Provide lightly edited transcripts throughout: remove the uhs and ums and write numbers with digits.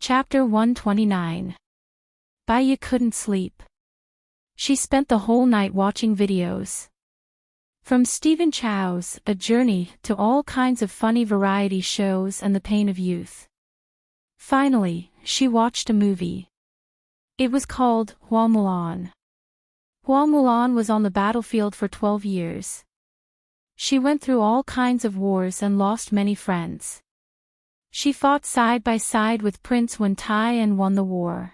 Chapter 129. Baya couldn't sleep. She spent the whole night watching videos. From Stephen Chow's A Journey to all kinds of funny variety shows and the pain of youth. Finally, she watched a movie. It was called Hua Mulan. Hua Mulan was on the battlefield for 12 years. She went through all kinds of wars and lost many friends. She fought side by side with Prince Wen Tai and won the war.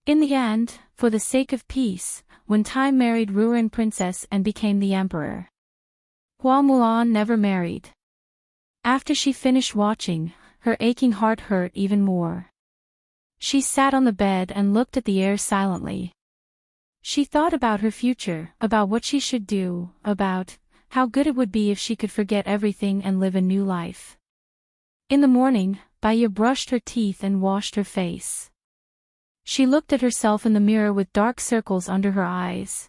In the end, for the sake of peace, Wen Tai married Ruin Princess and became the emperor. Hua Mulan never married. After she finished watching, her aching heart hurt even more. She sat on the bed and looked at the air silently. She thought about her future, about what she should do, about how good it would be if she could forget everything and live a new life. In the morning, Baya brushed her teeth and washed her face. She looked at herself in the mirror with dark circles under her eyes.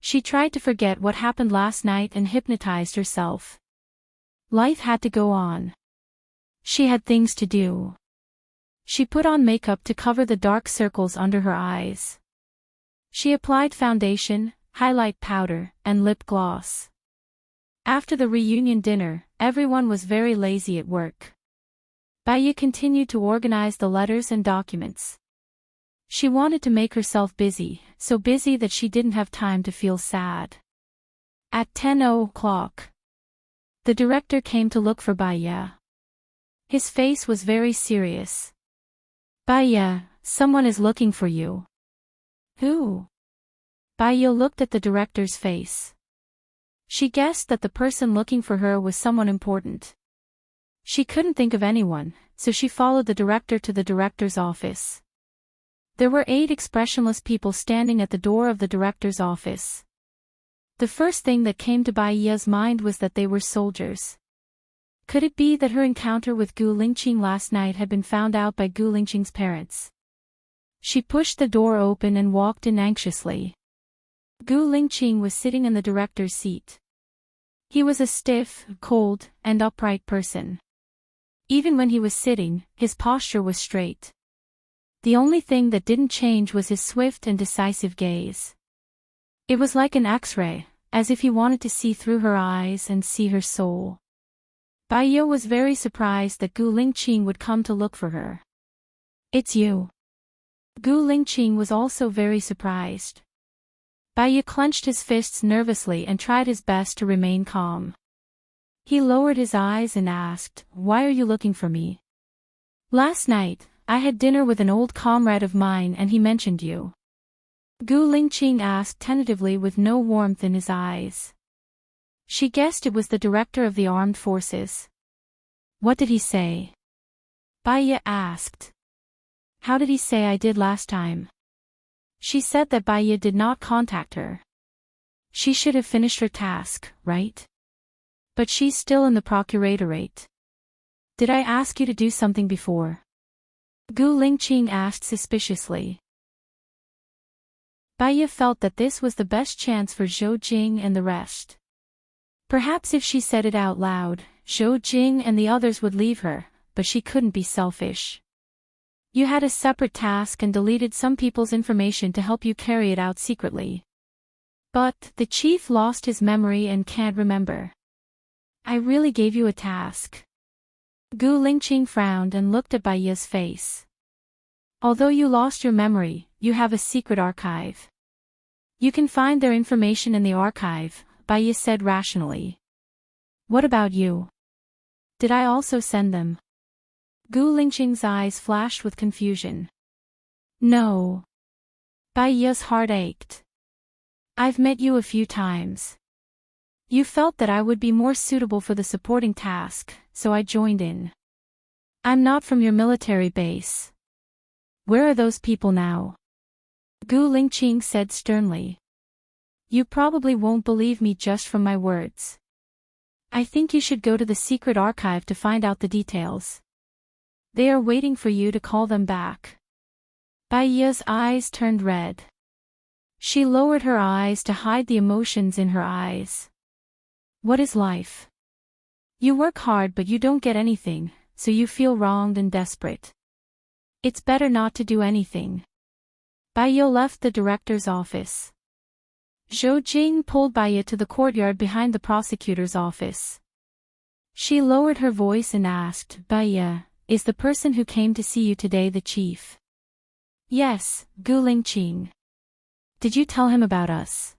She tried to forget what happened last night and hypnotized herself. Life had to go on. She had things to do. She put on makeup to cover the dark circles under her eyes. She applied foundation, highlight powder, and lip gloss. After the reunion dinner, everyone was very lazy at work. Baya continued to organize the letters and documents. She wanted to make herself busy, so busy that she didn't have time to feel sad. At 10 o'clock, the director came to look for Baya. His face was very serious. Baya, someone is looking for you. Who? Baya looked at the director's face. She guessed that the person looking for her was someone important. She couldn't think of anyone, so she followed the director to the director's office. There were 8 expressionless people standing at the door of the director's office. The first thing that came to Baya's mind was that they were soldiers. Could it be that her encounter with Gu Lingqing last night had been found out by Gu Lingqing's parents? She pushed the door open and walked in anxiously. Gu Lingqing was sitting in the director's seat. He was a stiff, cold, and upright person. Even when he was sitting, his posture was straight. The only thing that didn't change was his swift and decisive gaze. It was like an X-ray, as if he wanted to see through her eyes and see her soul. Baya was very surprised that Gu Lingqing would come to look for her. It's you. Gu Lingqing was also very surprised. Baya clenched his fists nervously and tried his best to remain calm. He lowered his eyes and asked, "Why are you looking for me?" "Last night, I had dinner with an old comrade of mine and he mentioned you." Gu Lingqing asked tentatively with no warmth in his eyes. She guessed it was the director of the armed forces. "What did he say?" Baya asked. "How did he say I did last time?" She said that Baya did not contact her. She should have finished her task, right? But she's still in the procuratorate. "Did I ask you to do something before?" Gu Lingqing asked suspiciously. Baya felt that this was the best chance for Zhou Jing and the rest. Perhaps if she said it out loud, Zhou Jing and the others would leave her, but she couldn't be selfish. You had a separate task and deleted some people's information to help you carry it out secretly. But the chief lost his memory and can't remember. I really gave you a task. Gu Lingqing frowned and looked at Baya's face. Although you lost your memory, you have a secret archive. You can find their information in the archive, Baya said rationally. What about you? Did I also send them? Gu Lingqing's eyes flashed with confusion. No. Baya's heart ached. I've met you a few times. You felt that I would be more suitable for the supporting task, so I joined in. I'm not from your military base. Where are those people now? Gu Lingqing said sternly. You probably won't believe me just from my words. I think you should go to the secret archive to find out the details. They are waiting for you to call them back. Baya's eyes turned red. She lowered her eyes to hide the emotions in her eyes. What is life? You work hard but you don't get anything, so you feel wronged and desperate. It's better not to do anything. Bai left the director's office. Zhou Jing pulled Bai to the courtyard behind the prosecutor's office. She lowered her voice and asked, Bai, is the person who came to see you today the chief? Yes, Gu Lingqing. Did you tell him about us?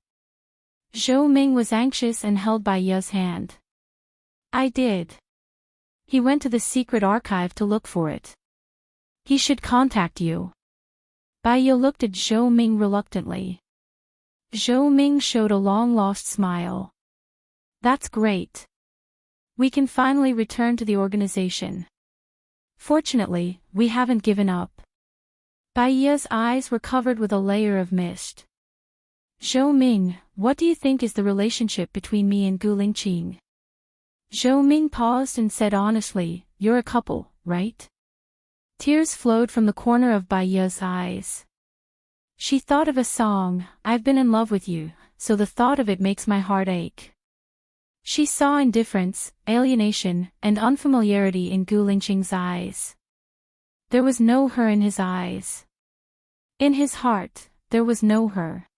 Zhou Ming was anxious and held Bai's hand. I did. He went to the secret archive to look for it. He should contact you. Bai looked at Zhou Ming reluctantly. Zhou Ming showed a long-lost smile. That's great. We can finally return to the organization. Fortunately, we haven't given up. Bai's eyes were covered with a layer of mist. Zhou Ming, what do you think is the relationship between me and Gu Lingqing? Zhou Ming paused and said honestly, you're a couple, right? Tears flowed from the corner of Bai's eyes. She thought of a song, I've been in love with you, so the thought of it makes my heart ache. She saw indifference, alienation, and unfamiliarity in Gu Lingqing's eyes. There was no her in his eyes. In his heart, there was no her.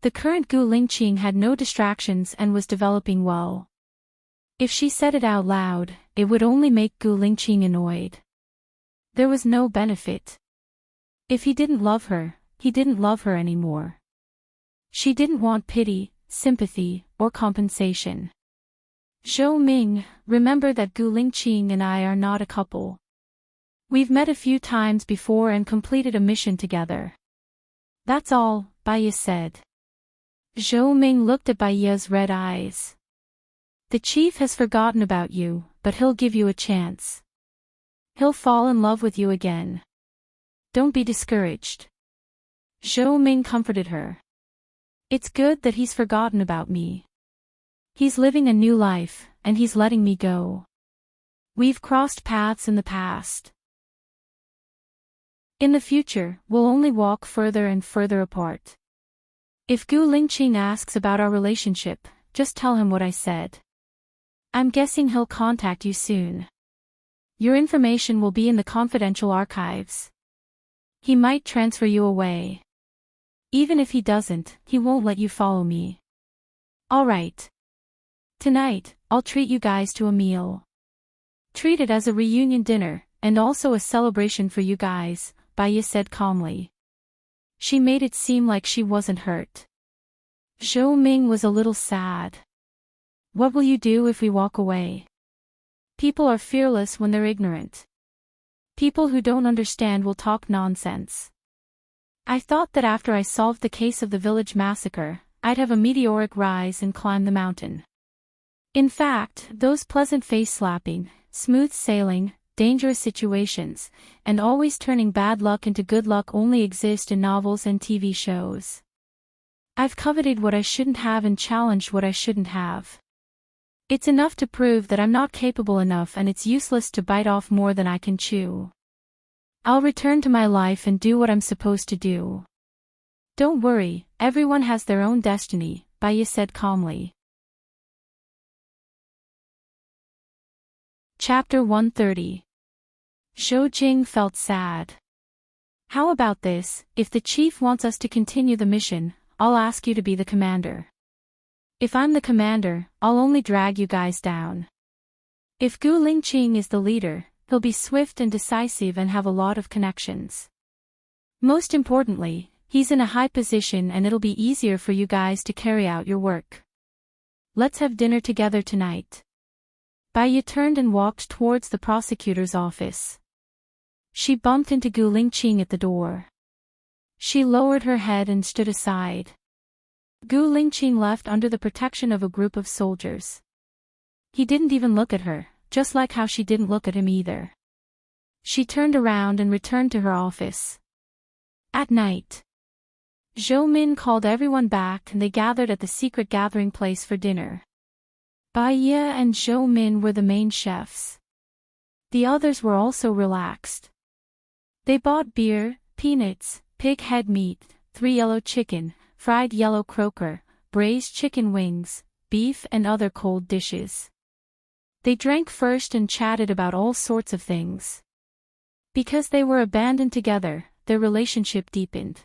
The current Gu Lingqing had no distractions and was developing well. If she said it out loud, it would only make Gu Lingqing annoyed. There was no benefit. If he didn't love her, he didn't love her anymore. She didn't want pity, sympathy, or compensation. Zhou Ming, remember that Gu Lingqing and I are not a couple. We've met a few times before and completed a mission together. That's all, Bai said. Zhou Ming looked at Bai's red eyes. The chief has forgotten about you, but he'll give you a chance. He'll fall in love with you again. Don't be discouraged. Zhou Ming comforted her. It's good that he's forgotten about me. He's living a new life, and he's letting me go. We've crossed paths in the past. In the future, we'll only walk further and further apart. If Gu Lingqing asks about our relationship, just tell him what I said. I'm guessing he'll contact you soon. Your information will be in the confidential archives. He might transfer you away. Even if he doesn't, he won't let you follow me. All right. Tonight, I'll treat you guys to a meal. Treat it as a reunion dinner, and also a celebration for you guys, Bai said calmly. She made it seem like she wasn't hurt. Zhou Ming was a little sad. What will you do if we walk away? People are fearless when they're ignorant. People who don't understand will talk nonsense. I thought that after I solved the case of the village massacre, I'd have a meteoric rise and climb the mountain. In fact, those pleasant face-slapping, smooth sailing, dangerous situations, and always turning bad luck into good luck only exist in novels and TV shows. I've coveted what I shouldn't have and challenged what I shouldn't have. It's enough to prove that I'm not capable enough, and it's useless to bite off more than I can chew. I'll return to my life and do what I'm supposed to do. Don't worry, everyone has their own destiny, Bai said calmly. Chapter 130. Zhou Jing felt sad. How about this, if the chief wants us to continue the mission, I'll ask you to be the commander. If I'm the commander, I'll only drag you guys down. If Gu Lingqing is the leader, he'll be swift and decisive and have a lot of connections. Most importantly, he's in a high position and it'll be easier for you guys to carry out your work. Let's have dinner together tonight. Bai turned and walked towards the prosecutor's office. She bumped into Gu Lingqing at the door. She lowered her head and stood aside. Gu Lingqing left under the protection of a group of soldiers. He didn't even look at her, just like how she didn't look at him either. She turned around and returned to her office. At night, Zhou Min called everyone back and they gathered at the secret gathering place for dinner. Bai and Zhou Min were the main chefs. The others were also relaxed. They bought beer, peanuts, pig head meat, 3 yellow chicken, fried yellow croaker, braised chicken wings, beef and other cold dishes. They drank first and chatted about all sorts of things. Because they were abandoned together, their relationship deepened.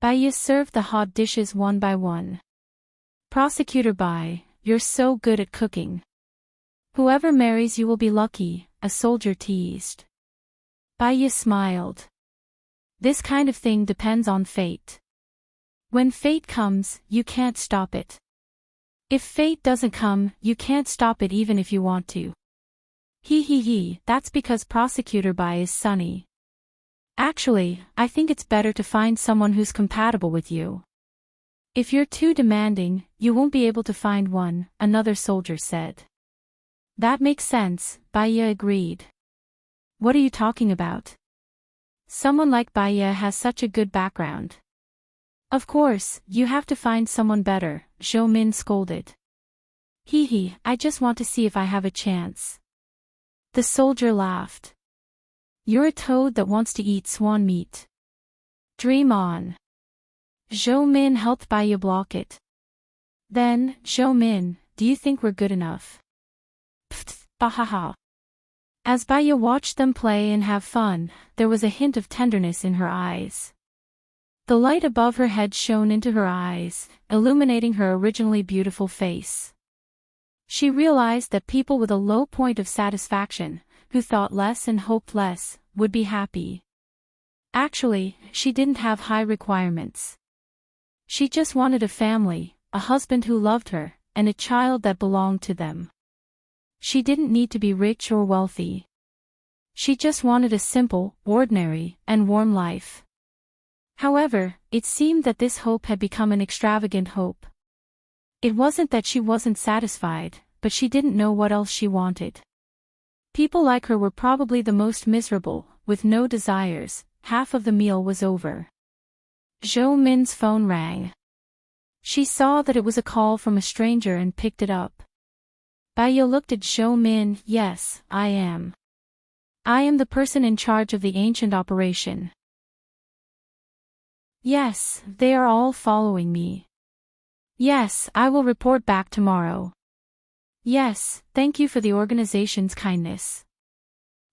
Baya served the hot dishes one by one. Prosecutor Bai, you're so good at cooking. Whoever marries you will be lucky, a soldier teased. Baya smiled. This kind of thing depends on fate. When fate comes, you can't stop it. If fate doesn't come, you can't stop it even if you want to. He, that's because Prosecutor Bai is sunny. Actually, I think it's better to find someone who's compatible with you. If you're too demanding, you won't be able to find one, another soldier said. That makes sense, Baya agreed. What are you talking about? Someone like Baya has such a good background. Of course, you have to find someone better, Zhou Min scolded. I just want to see if I have a chance. The soldier laughed. You're a toad that wants to eat swan meat. Dream on. Zhou Min helped Baya block it. Then, Zhou Min, do you think we're good enough? Pfft, bahaha. As Baya watched them play and have fun, there was a hint of tenderness in her eyes. The light above her head shone into her eyes, illuminating her originally beautiful face. She realized that people with a low point of satisfaction, who thought less and hoped less, would be happy. Actually, she didn't have high requirements. She just wanted a family, a husband who loved her, and a child that belonged to them. She didn't need to be rich or wealthy. She just wanted a simple, ordinary, and warm life. However, it seemed that this hope had become an extravagant hope. It wasn't that she wasn't satisfied, but she didn't know what else she wanted. People like her were probably the most miserable, with no desires. Half of the meal was over. Zhou Min's phone rang. She saw that it was a call from a stranger and picked it up. Baya looked at Zhou Min. Yes, I am. I am the person in charge of the ancient operation. Yes, they are all following me. Yes, I will report back tomorrow. Yes, thank you for the organization's kindness.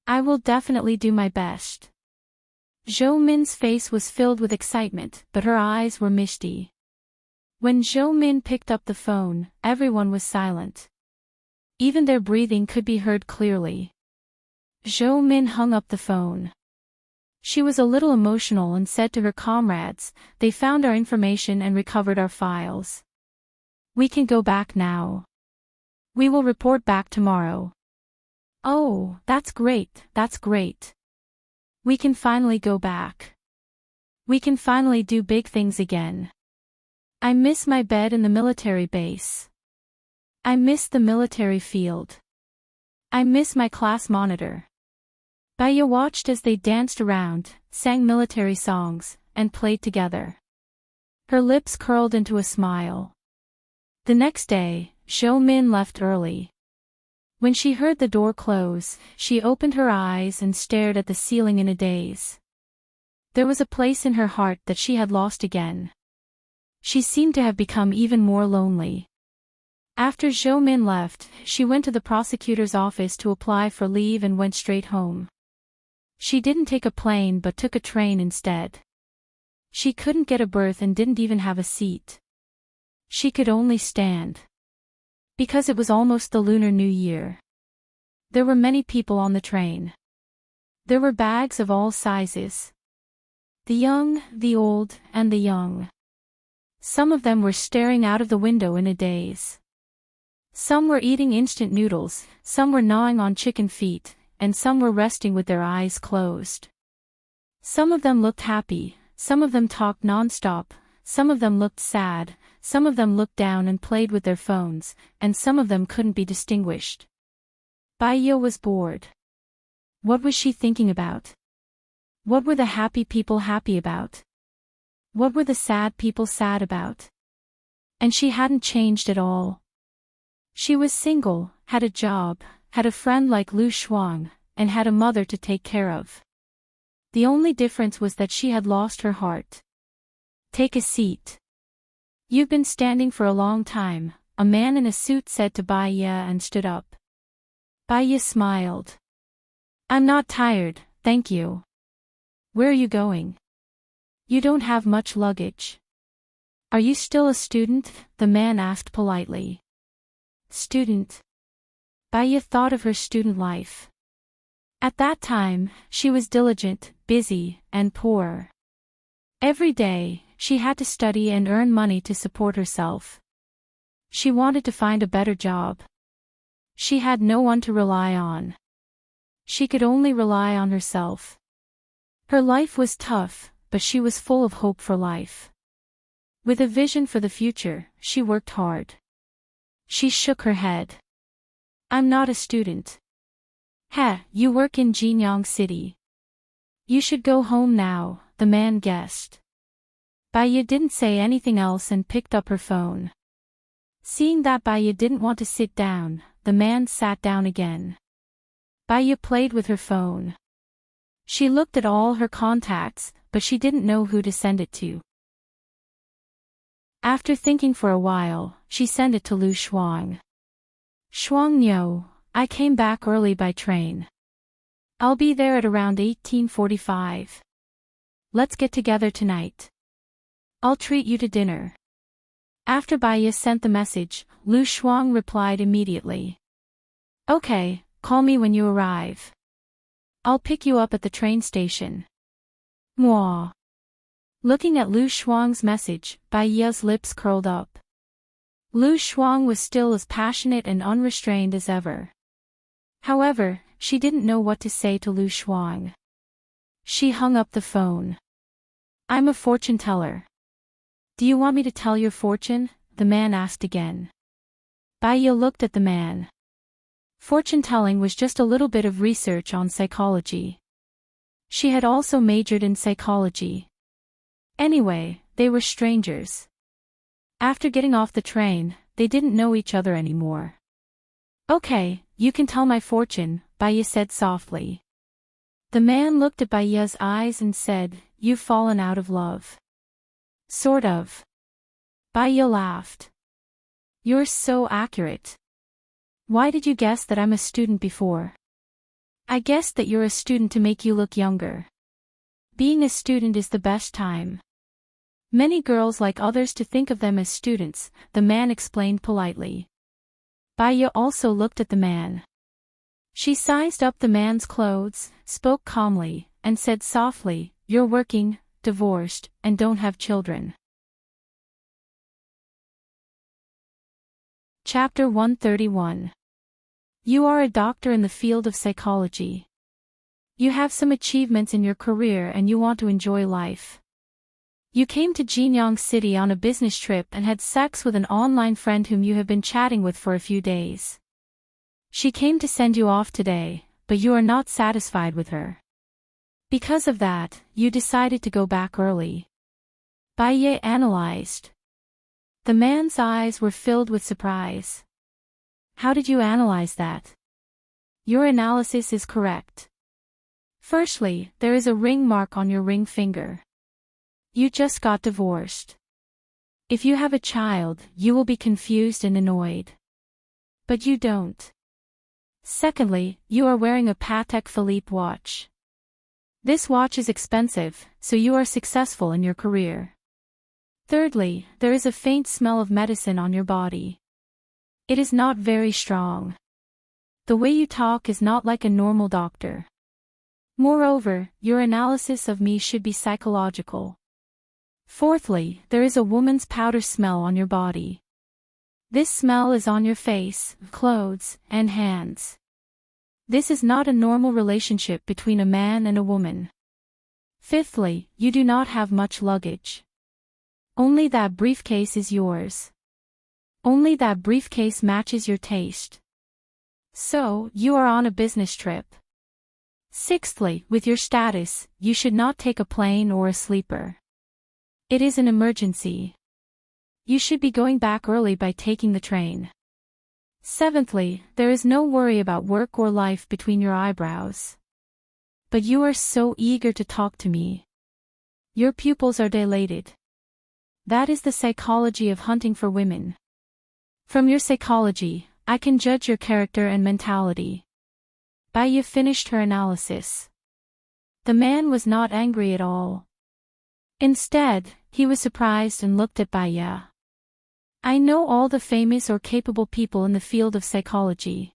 I will definitely do my best. Zhou Min's face was filled with excitement, but her eyes were misty. When Zhou Min picked up the phone, everyone was silent. Even their breathing could be heard clearly. Zhou Min hung up the phone. She was a little emotional and said to her comrades, "They found our information and recovered our files. We can go back now. We will report back tomorrow." "Oh, that's great, that's great. We can finally go back. We can finally do big things again. I miss my bed in the military base. I miss the military field. I miss my class monitor." Baya watched as they danced around, sang military songs, and played together. Her lips curled into a smile. The next day, Zhou Min left early. When she heard the door close, she opened her eyes and stared at the ceiling in a daze. There was a place in her heart that she had lost again. She seemed to have become even more lonely. After Zhou Min left, she went to the prosecutor's office to apply for leave and went straight home. She didn't take a plane but took a train instead. She couldn't get a berth and didn't even have a seat. She could only stand. Because it was almost the Lunar New Year. There were many people on the train. There were bags of all sizes. The young, the old, and the young. Some of them were staring out of the window in a daze. Some were eating instant noodles, some were gnawing on chicken feet, and some were resting with their eyes closed. Some of them looked happy, some of them talked non-stop, some of them looked sad, some of them looked down and played with their phones, and some of them couldn't be distinguished. Baya was bored. What was she thinking about? What were the happy people happy about? What were the sad people sad about? And she hadn't changed at all. She was single, had a job, had a friend like Lu Shuang, and had a mother to take care of. The only difference was that she had lost her heart. "Take a seat. You've been standing for a long time," a man in a suit said to Baya and stood up. Baya smiled. "I'm not tired, thank you. Where are you going? You don't have much luggage. Are you still a student? The man asked politely. Student. Baya thought of her student life. At that time, she was diligent, busy, and poor. Every day, she had to study and earn money to support herself. She wanted to find a better job. She had no one to rely on. She could only rely on herself. Her life was tough, but she was full of hope for life. With a vision for the future, she worked hard. She shook her head. I'm not a student. You work in Jinyang City. You should go home now, the man guessed. Baya didn't say anything else and picked up her phone. Seeing that Baya didn't want to sit down, the man sat down again. Baya played with her phone. She looked at all her contacts, but she didn't know who to send it to. After thinking for a while, she sent it to Lu Shuang. Shuang Niu, I came back early by train. I'll be there at around 18:45. Let's get together tonight. I'll treat you to dinner. After Baya sent the message, Lu Shuang replied immediately. Okay, call me when you arrive. I'll pick you up at the train station. Mwah. Looking at Lu Shuang's message, Baya's lips curled up. Lu Shuang was still as passionate and unrestrained as ever. However, she didn't know what to say to Lu Shuang. She hung up the phone. I'm a fortune teller. Do you want me to tell your fortune? The man asked again. Baya looked at the man. Fortune telling was just a little bit of research on psychology. She had also majored in psychology. Anyway, they were strangers. After getting off the train, they didn't know each other anymore. Okay, you can tell my fortune, Baya said softly. The man looked at Baya's eyes and said, You've fallen out of love. Sort of. Baya laughed. You're so accurate. Why did you guess that I'm a student before? I guessed that you're a student to make you look younger. Being a student is the best time. Many girls like others to think of them as students, the man explained politely. Baya also looked at the man. She sized up the man's clothes, spoke calmly, and said softly, You're working, divorced, and don't have children. Chapter 131. You are a doctor in the field of psychology. You have some achievements in your career and you want to enjoy life. You came to Jinyang City on a business trip and had sex with an online friend whom you have been chatting with for a few days. She came to send you off today, but you are not satisfied with her. Because of that, you decided to go back early. Baya analyzed. The man's eyes were filled with surprise. How did you analyze that? Your analysis is correct. Firstly, there is a ring mark on your ring finger. You just got divorced. If you have a child, you will be confused and annoyed. But you don't. Secondly, you are wearing a Patek Philippe watch. This watch is expensive, so you are successful in your career. Thirdly, there is a faint smell of medicine on your body. It is not very strong. The way you talk is not like a normal doctor. Moreover, your analysis of me should be psychological. Fourthly, there is a woman's powder smell on your body. This smell is on your face, clothes, and hands. This is not a normal relationship between a man and a woman. Fifthly, you do not have much luggage. Only that briefcase is yours. Only that briefcase matches your taste. So, you are on a business trip. Sixthly, with your status, you should not take a plane or a sleeper. It is an emergency. You should be going back early by taking the train. Seventhly, there is no worry about work or life between your eyebrows. But you are so eager to talk to me. Your pupils are dilated. That is the psychology of hunting for women. From your psychology, I can judge your character and mentality. Baya finished her analysis. The man was not angry at all. Instead, he was surprised and looked at Baya. I know all the famous or capable people in the field of psychology.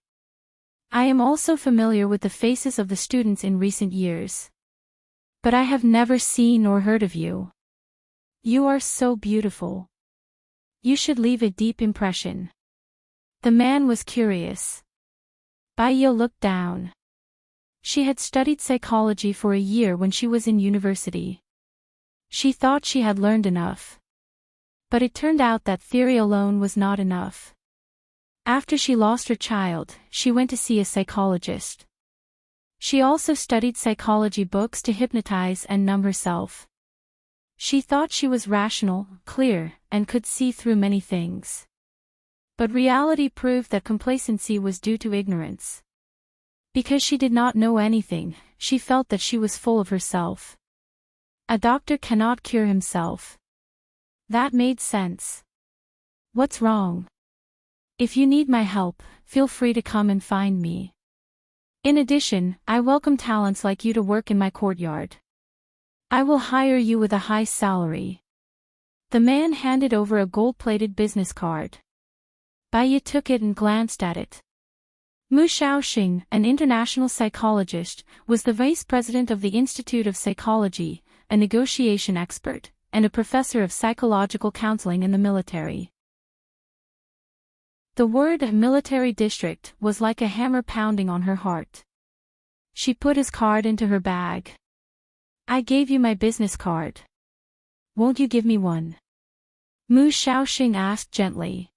I am also familiar with the faces of the students in recent years. But I have never seen or heard of you. You are so beautiful. You should leave a deep impression. The man was curious. Baya looked down. She had studied psychology for a year when she was in university. She thought she had learned enough. But it turned out that theory alone was not enough. After she lost her child, she went to see a psychologist. She also studied psychology books to hypnotize and numb herself. She thought she was rational, clear, and could see through many things. But reality proved that complacency was due to ignorance. Because she did not know anything, she felt that she was full of herself. A doctor cannot cure himself. That made sense. What's wrong? If you need my help, feel free to come and find me. In addition, I welcome talents like you to work in my courtyard. I will hire you with a high salary. The man handed over a gold-plated business card. Baya took it and glanced at it. Mu Shaoxing, an international psychologist, was the vice president of the Institute of Psychology, a negotiation expert, and a professor of psychological counseling in the military. The word military district was like a hammer pounding on her heart. She put his card into her bag. I gave you my business card. Won't you give me one? Mu Shaoxing asked gently.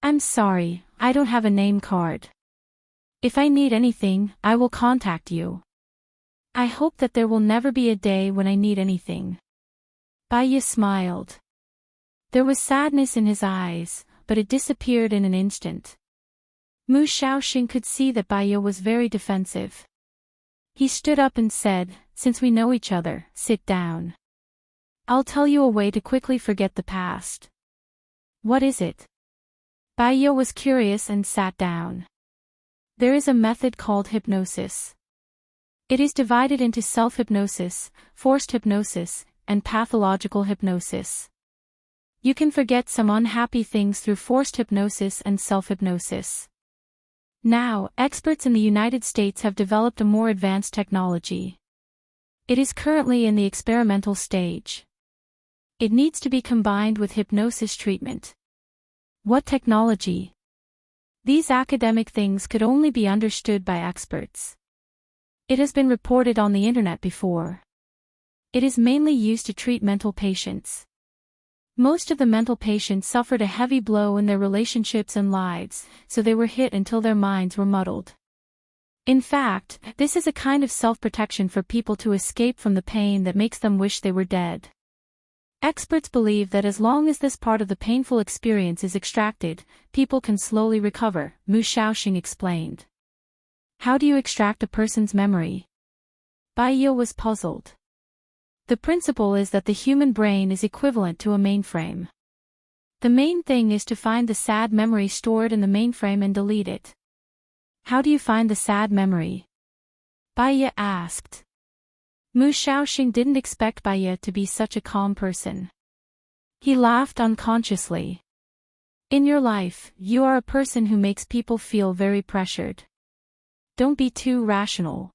I'm sorry, I don't have a name card. If I need anything, I will contact you. I hope that there will never be a day when I need anything. Baya smiled. There was sadness in his eyes, but it disappeared in an instant. Mu Shaoxing could see that Baya was very defensive. He stood up and said, since we know each other, sit down. I'll tell you a way to quickly forget the past. What is it? Baya was curious and sat down. There is a method called hypnosis. It is divided into self-hypnosis, forced hypnosis, and pathological hypnosis. You can forget some unhappy things through forced hypnosis and self-hypnosis. Now, experts in the United States have developed a more advanced technology. It is currently in the experimental stage. It needs to be combined with hypnosis treatment. What technology? These academic things could only be understood by experts. It has been reported on the internet before. It is mainly used to treat mental patients. Most of the mental patients suffered a heavy blow in their relationships and lives, so they were hit until their minds were muddled. In fact, this is a kind of self-protection for people to escape from the pain that makes them wish they were dead. Experts believe that as long as this part of the painful experience is extracted, people can slowly recover, Mu Shaoxing explained. How do you extract a person's memory? Baya was puzzled. The principle is that the human brain is equivalent to a mainframe. The main thing is to find the sad memory stored in the mainframe and delete it. How do you find the sad memory? Baya asked. Mu Shaoxing didn't expect Baya to be such a calm person. He laughed unconsciously. In your life, you are a person who makes people feel very pressured. Don't be too rational.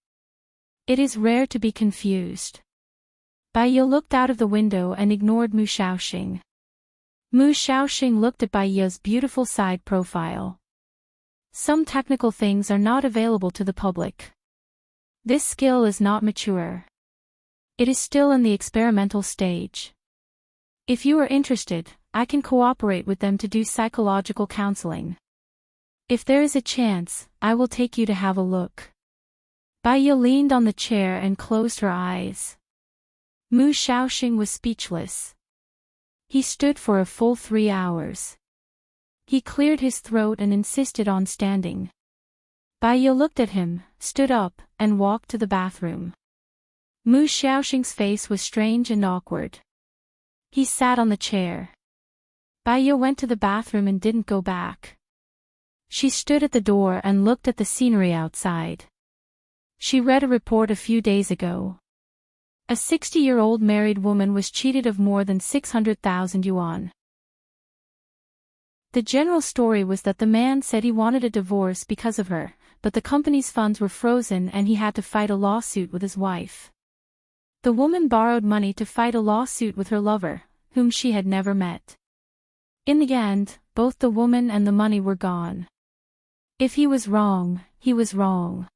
It is rare to be confused. Baya looked out of the window and ignored Mu Shaoxing. Mu Shaoxing looked at Baya's beautiful side profile. Some technical things are not available to the public. This skill is not mature. It is still in the experimental stage. If you are interested, I can cooperate with them to do psychological counseling. If there is a chance, I will take you to have a look. Baya leaned on the chair and closed her eyes. Mu Shaoxing was speechless. He stood for a full 3 hours. He cleared his throat and insisted on standing. Baya looked at him, stood up, and walked to the bathroom. Mu Shaoxing's face was strange and awkward. He sat on the chair. Baya went to the bathroom and didn't go back. She stood at the door and looked at the scenery outside. She read a report a few days ago. A 60-year-old married woman was cheated of more than 600,000 yuan. The general story was that the man said he wanted a divorce because of her, but the company's funds were frozen and he had to fight a lawsuit with his wife. The woman borrowed money to fight a lawsuit with her lover, whom she had never met. In the end, both the woman and the money were gone. If he was wrong, he was wrong.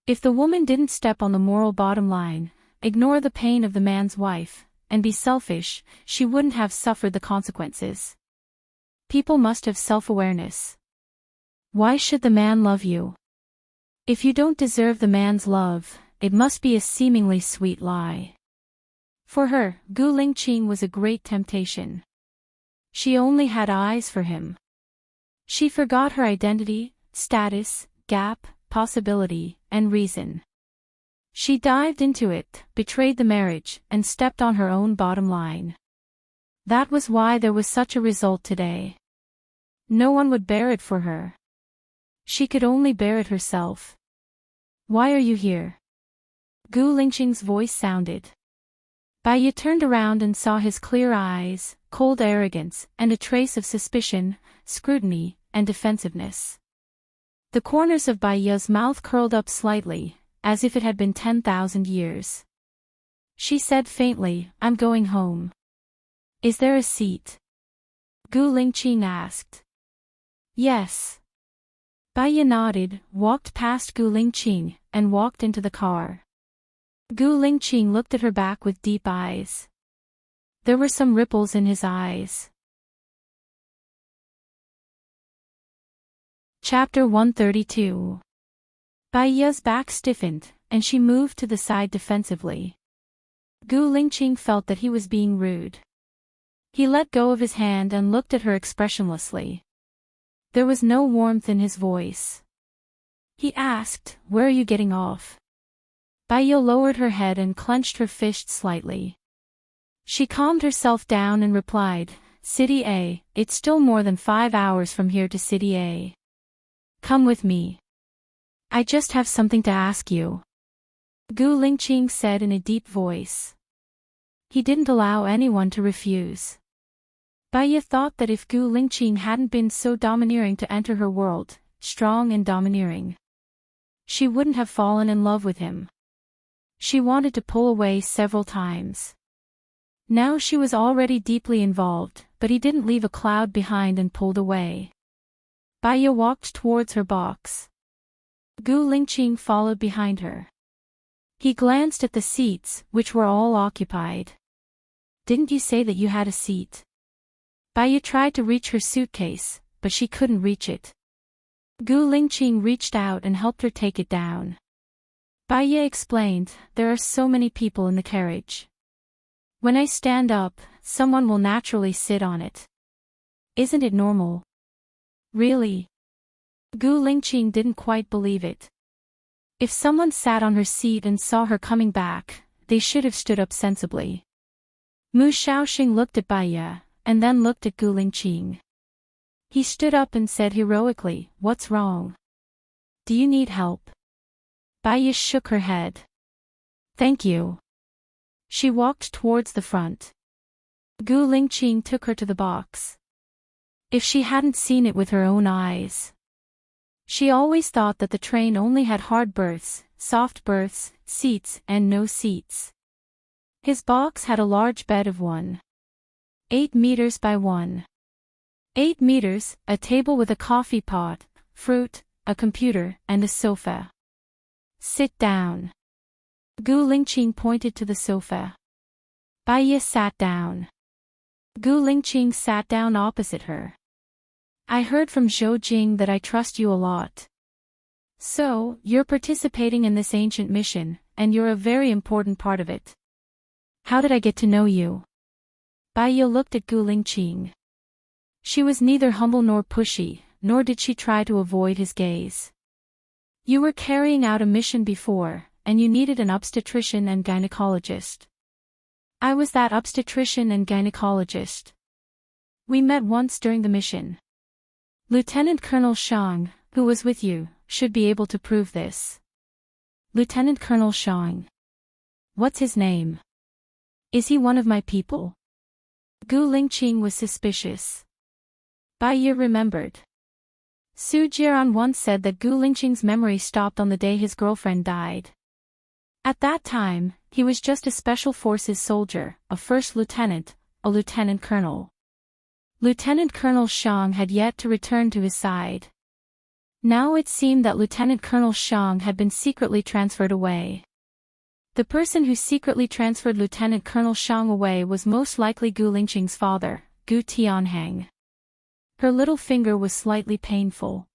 If the woman didn't step on the moral bottom line, ignore the pain of the man's wife, and be selfish, she wouldn't have suffered the consequences. People must have self-awareness. Why should the man love you? If you don't deserve the man's love, it must be a seemingly sweet lie. For her, Gu Lingqing was a great temptation. She only had eyes for him. She forgot her identity, status, gap, possibility, and reason. She dived into it, betrayed the marriage, and stepped on her own bottom line. That was why there was such a result today. No one would bear it for her. She could only bear it herself. Why are you here? Gu Lingqing's voice sounded. Bai Ye turned around and saw his clear eyes, cold arrogance, and a trace of suspicion, scrutiny, and defensiveness. The corners of Bai Ye's mouth curled up slightly, as if it had been 10,000 years. She said faintly, "I'm going home." "Is there a seat?" Gu Lingqing asked. "Yes." Bai Ye nodded, walked past Gu Lingqing, and walked into the car. Gu Lingqing looked at her back with deep eyes. There were some ripples in his eyes. Chapter 132. Bai Ye's back stiffened, and she moved to the side defensively. Gu Lingqing felt that he was being rude. He let go of his hand and looked at her expressionlessly. There was no warmth in his voice. He asked, "Where are you getting off?" Bai Ye lowered her head and clenched her fist slightly. She calmed herself down and replied, "City A, it's still more than 5 hours from here to City A. Come with me. I just have something to ask you," Gu Lingqing said in a deep voice. He didn't allow anyone to refuse. Bai Ye thought that if Gu Lingqing hadn't been so domineering to enter her world, strong and domineering, she wouldn't have fallen in love with him. She wanted to pull away several times. Now she was already deeply involved, but he didn't leave a cloud behind and pulled away. Bai Ye walked towards her box. Gu Lingqing followed behind her. He glanced at the seats, which were all occupied. "Didn't you say that you had a seat?" Bai Ye tried to reach her suitcase, but she couldn't reach it. Gu Lingqing reached out and helped her take it down. Bai Ye explained, "There are so many people in the carriage. When I stand up, someone will naturally sit on it. Isn't it normal?" "Really?" Gu Lingqing didn't quite believe it. If someone sat on her seat and saw her coming back, they should have stood up sensibly. Mu Shaoxing looked at Bai Ye, and then looked at Gu Lingqing. He stood up and said heroically, "What's wrong? Do you need help?" Bai Ye shook her head. "Thank you." She walked towards the front. Gu Lingqing took her to the box. If she hadn't seen it with her own eyes. She always thought that the train only had hard berths, soft berths, seats, and no seats. His box had a large bed of 1.8 meters by 1.8 meters, a table with a coffee pot, fruit, a computer, and a sofa. "Sit down." Gu Lingqing pointed to the sofa. Bai Ye sat down. Gu Lingqing sat down opposite her. "I heard from Zhou Jing that I trust you a lot. So, you're participating in this ancient mission, and you're a very important part of it. How did I get to know you?" Bai Ye looked at Gu Lingqing. She was neither humble nor pushy, nor did she try to avoid his gaze. "You were carrying out a mission before, and you needed an obstetrician and gynecologist. I was that obstetrician and gynecologist. We met once during the mission. Lieutenant Colonel Shang, who was with you, should be able to prove this." "Lieutenant Colonel Shang." What's his name? Is he one of my people? Gu Lingqing was suspicious. Bai Ye remembered. Su Jiran once said that Gu Lingqing's memory stopped on the day his girlfriend died. At that time, he was just a special forces soldier, a first lieutenant, a lieutenant colonel. Lieutenant Colonel Xiang had yet to return to his side. Now it seemed that Lieutenant Colonel Xiang had been secretly transferred away. The person who secretly transferred Lieutenant Colonel Xiang away was most likely Gu Lingqing's father, Gu Tianhang. Her little finger was slightly painful.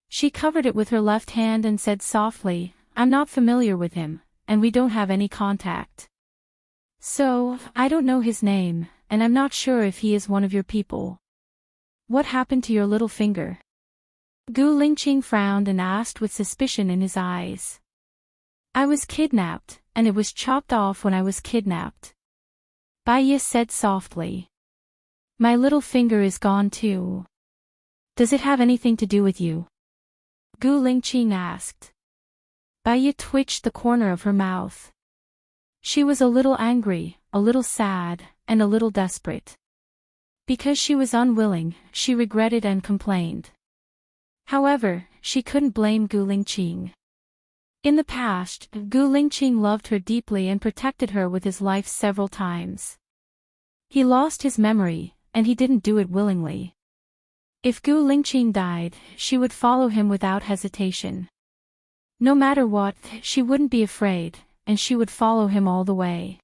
She covered it with her left hand and said softly, "I'm not familiar with him, and we don't have any contact. So, I don't know his name, and I'm not sure if he is one of your people. What happened to your little finger?" Gu Lingqing frowned and asked with suspicion in his eyes. "I was kidnapped, and it was chopped off when I was kidnapped." Bai Ye said softly. "My little finger is gone too. Does it have anything to do with you?" Gu Lingqing asked. Bai Ye twitched the corner of her mouth. She was a little angry, a little sad, and a little desperate. Because she was unwilling, she regretted and complained. However, she couldn't blame Gu Lingqing. In the past, Gu Lingqing loved her deeply and protected her with his life several times. He lost his memory, and he didn't do it willingly. If Gu Lingqing died, she would follow him without hesitation. No matter what, she wouldn't be afraid, and she would follow him all the way.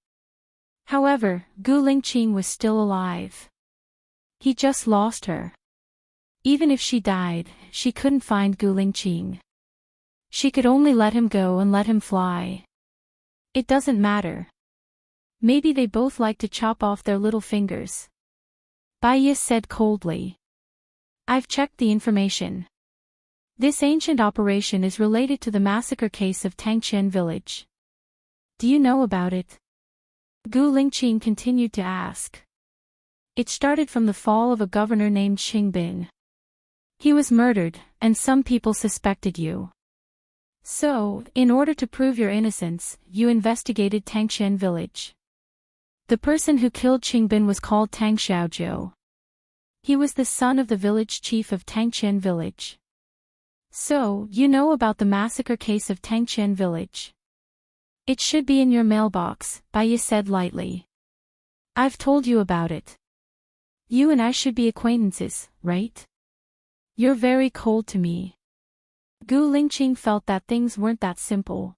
However, Gu Lingqing was still alive. He just lost her. Even if she died, she couldn't find Gu Lingqing. She could only let him go and let him fly. It doesn't matter. Maybe they both like to chop off their little fingers. Bai Ye said coldly. "I've checked the information. This ancient operation is related to the massacre case of Tangqian village. Do you know about it?" Gu Lingqing continued to ask. "It started from the fall of a governor named Xingbin. He was murdered, and some people suspected you. So, in order to prove your innocence, you investigated Tangqian village. The person who killed Qingbin was called Tang Xiaojiu. He was the son of the village chief of Tangqian village. So, you know about the massacre case of Tangqian village. It should be in your mailbox," Bai Ye said lightly. "I've told you about it. You and I should be acquaintances, right? You're very cold to me." Gu Lingqing felt that things weren't that simple.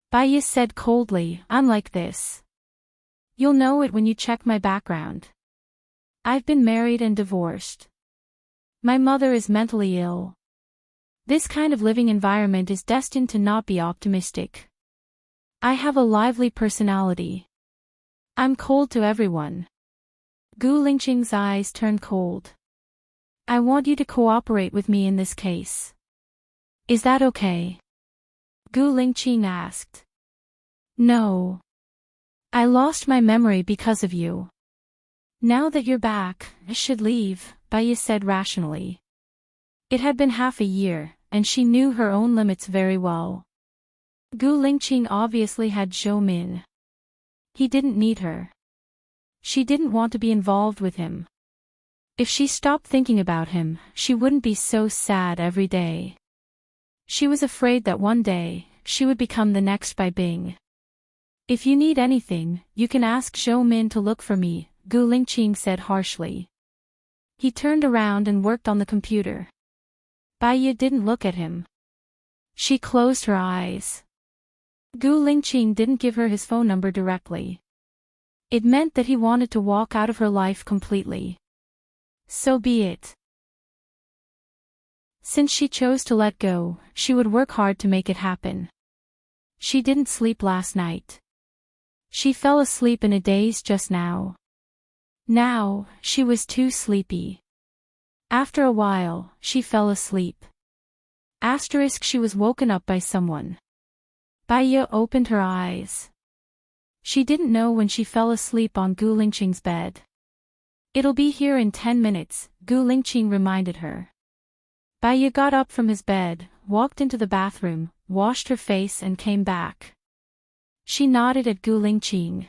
Bai Ye said coldly, "I'm like this. You'll know it when you check my background. I've been married and divorced. My mother is mentally ill. This kind of living environment is destined to not be optimistic. I have a lively personality. I'm cold to everyone." Gu Lingqing's eyes turned cold. "I want you to cooperate with me in this case. Is that okay?" Gu Lingqing asked. "No. I lost my memory because of you. Now that you're back, I should leave," Bai Ye said rationally. It had been half a year, and she knew her own limits very well. Gu Lingqing obviously had Zhou Min. He didn't need her. She didn't want to be involved with him. If she stopped thinking about him, she wouldn't be so sad every day. She was afraid that one day, she would become the next Bai Bing. "If you need anything, you can ask Zhou Min to look for me," Gu Lingqing said harshly. He turned around and worked on the computer. Bai Ye didn't look at him. She closed her eyes. Gu Lingqing didn't give her his phone number directly. It meant that he wanted to walk out of her life completely. So be it. Since she chose to let go, she would work hard to make it happen. She didn't sleep last night. She fell asleep in a daze just now. Now, she was too sleepy. After a while, she fell asleep. She was woken up by someone. Bai Ye opened her eyes. She didn't know when she fell asleep on Gu Lingqing's bed. "It'll be here in 10 minutes, Gu Lingqing reminded her. Bai Ye got up from his bed, walked into the bathroom, washed her face and came back. She nodded at Gu Lingqing.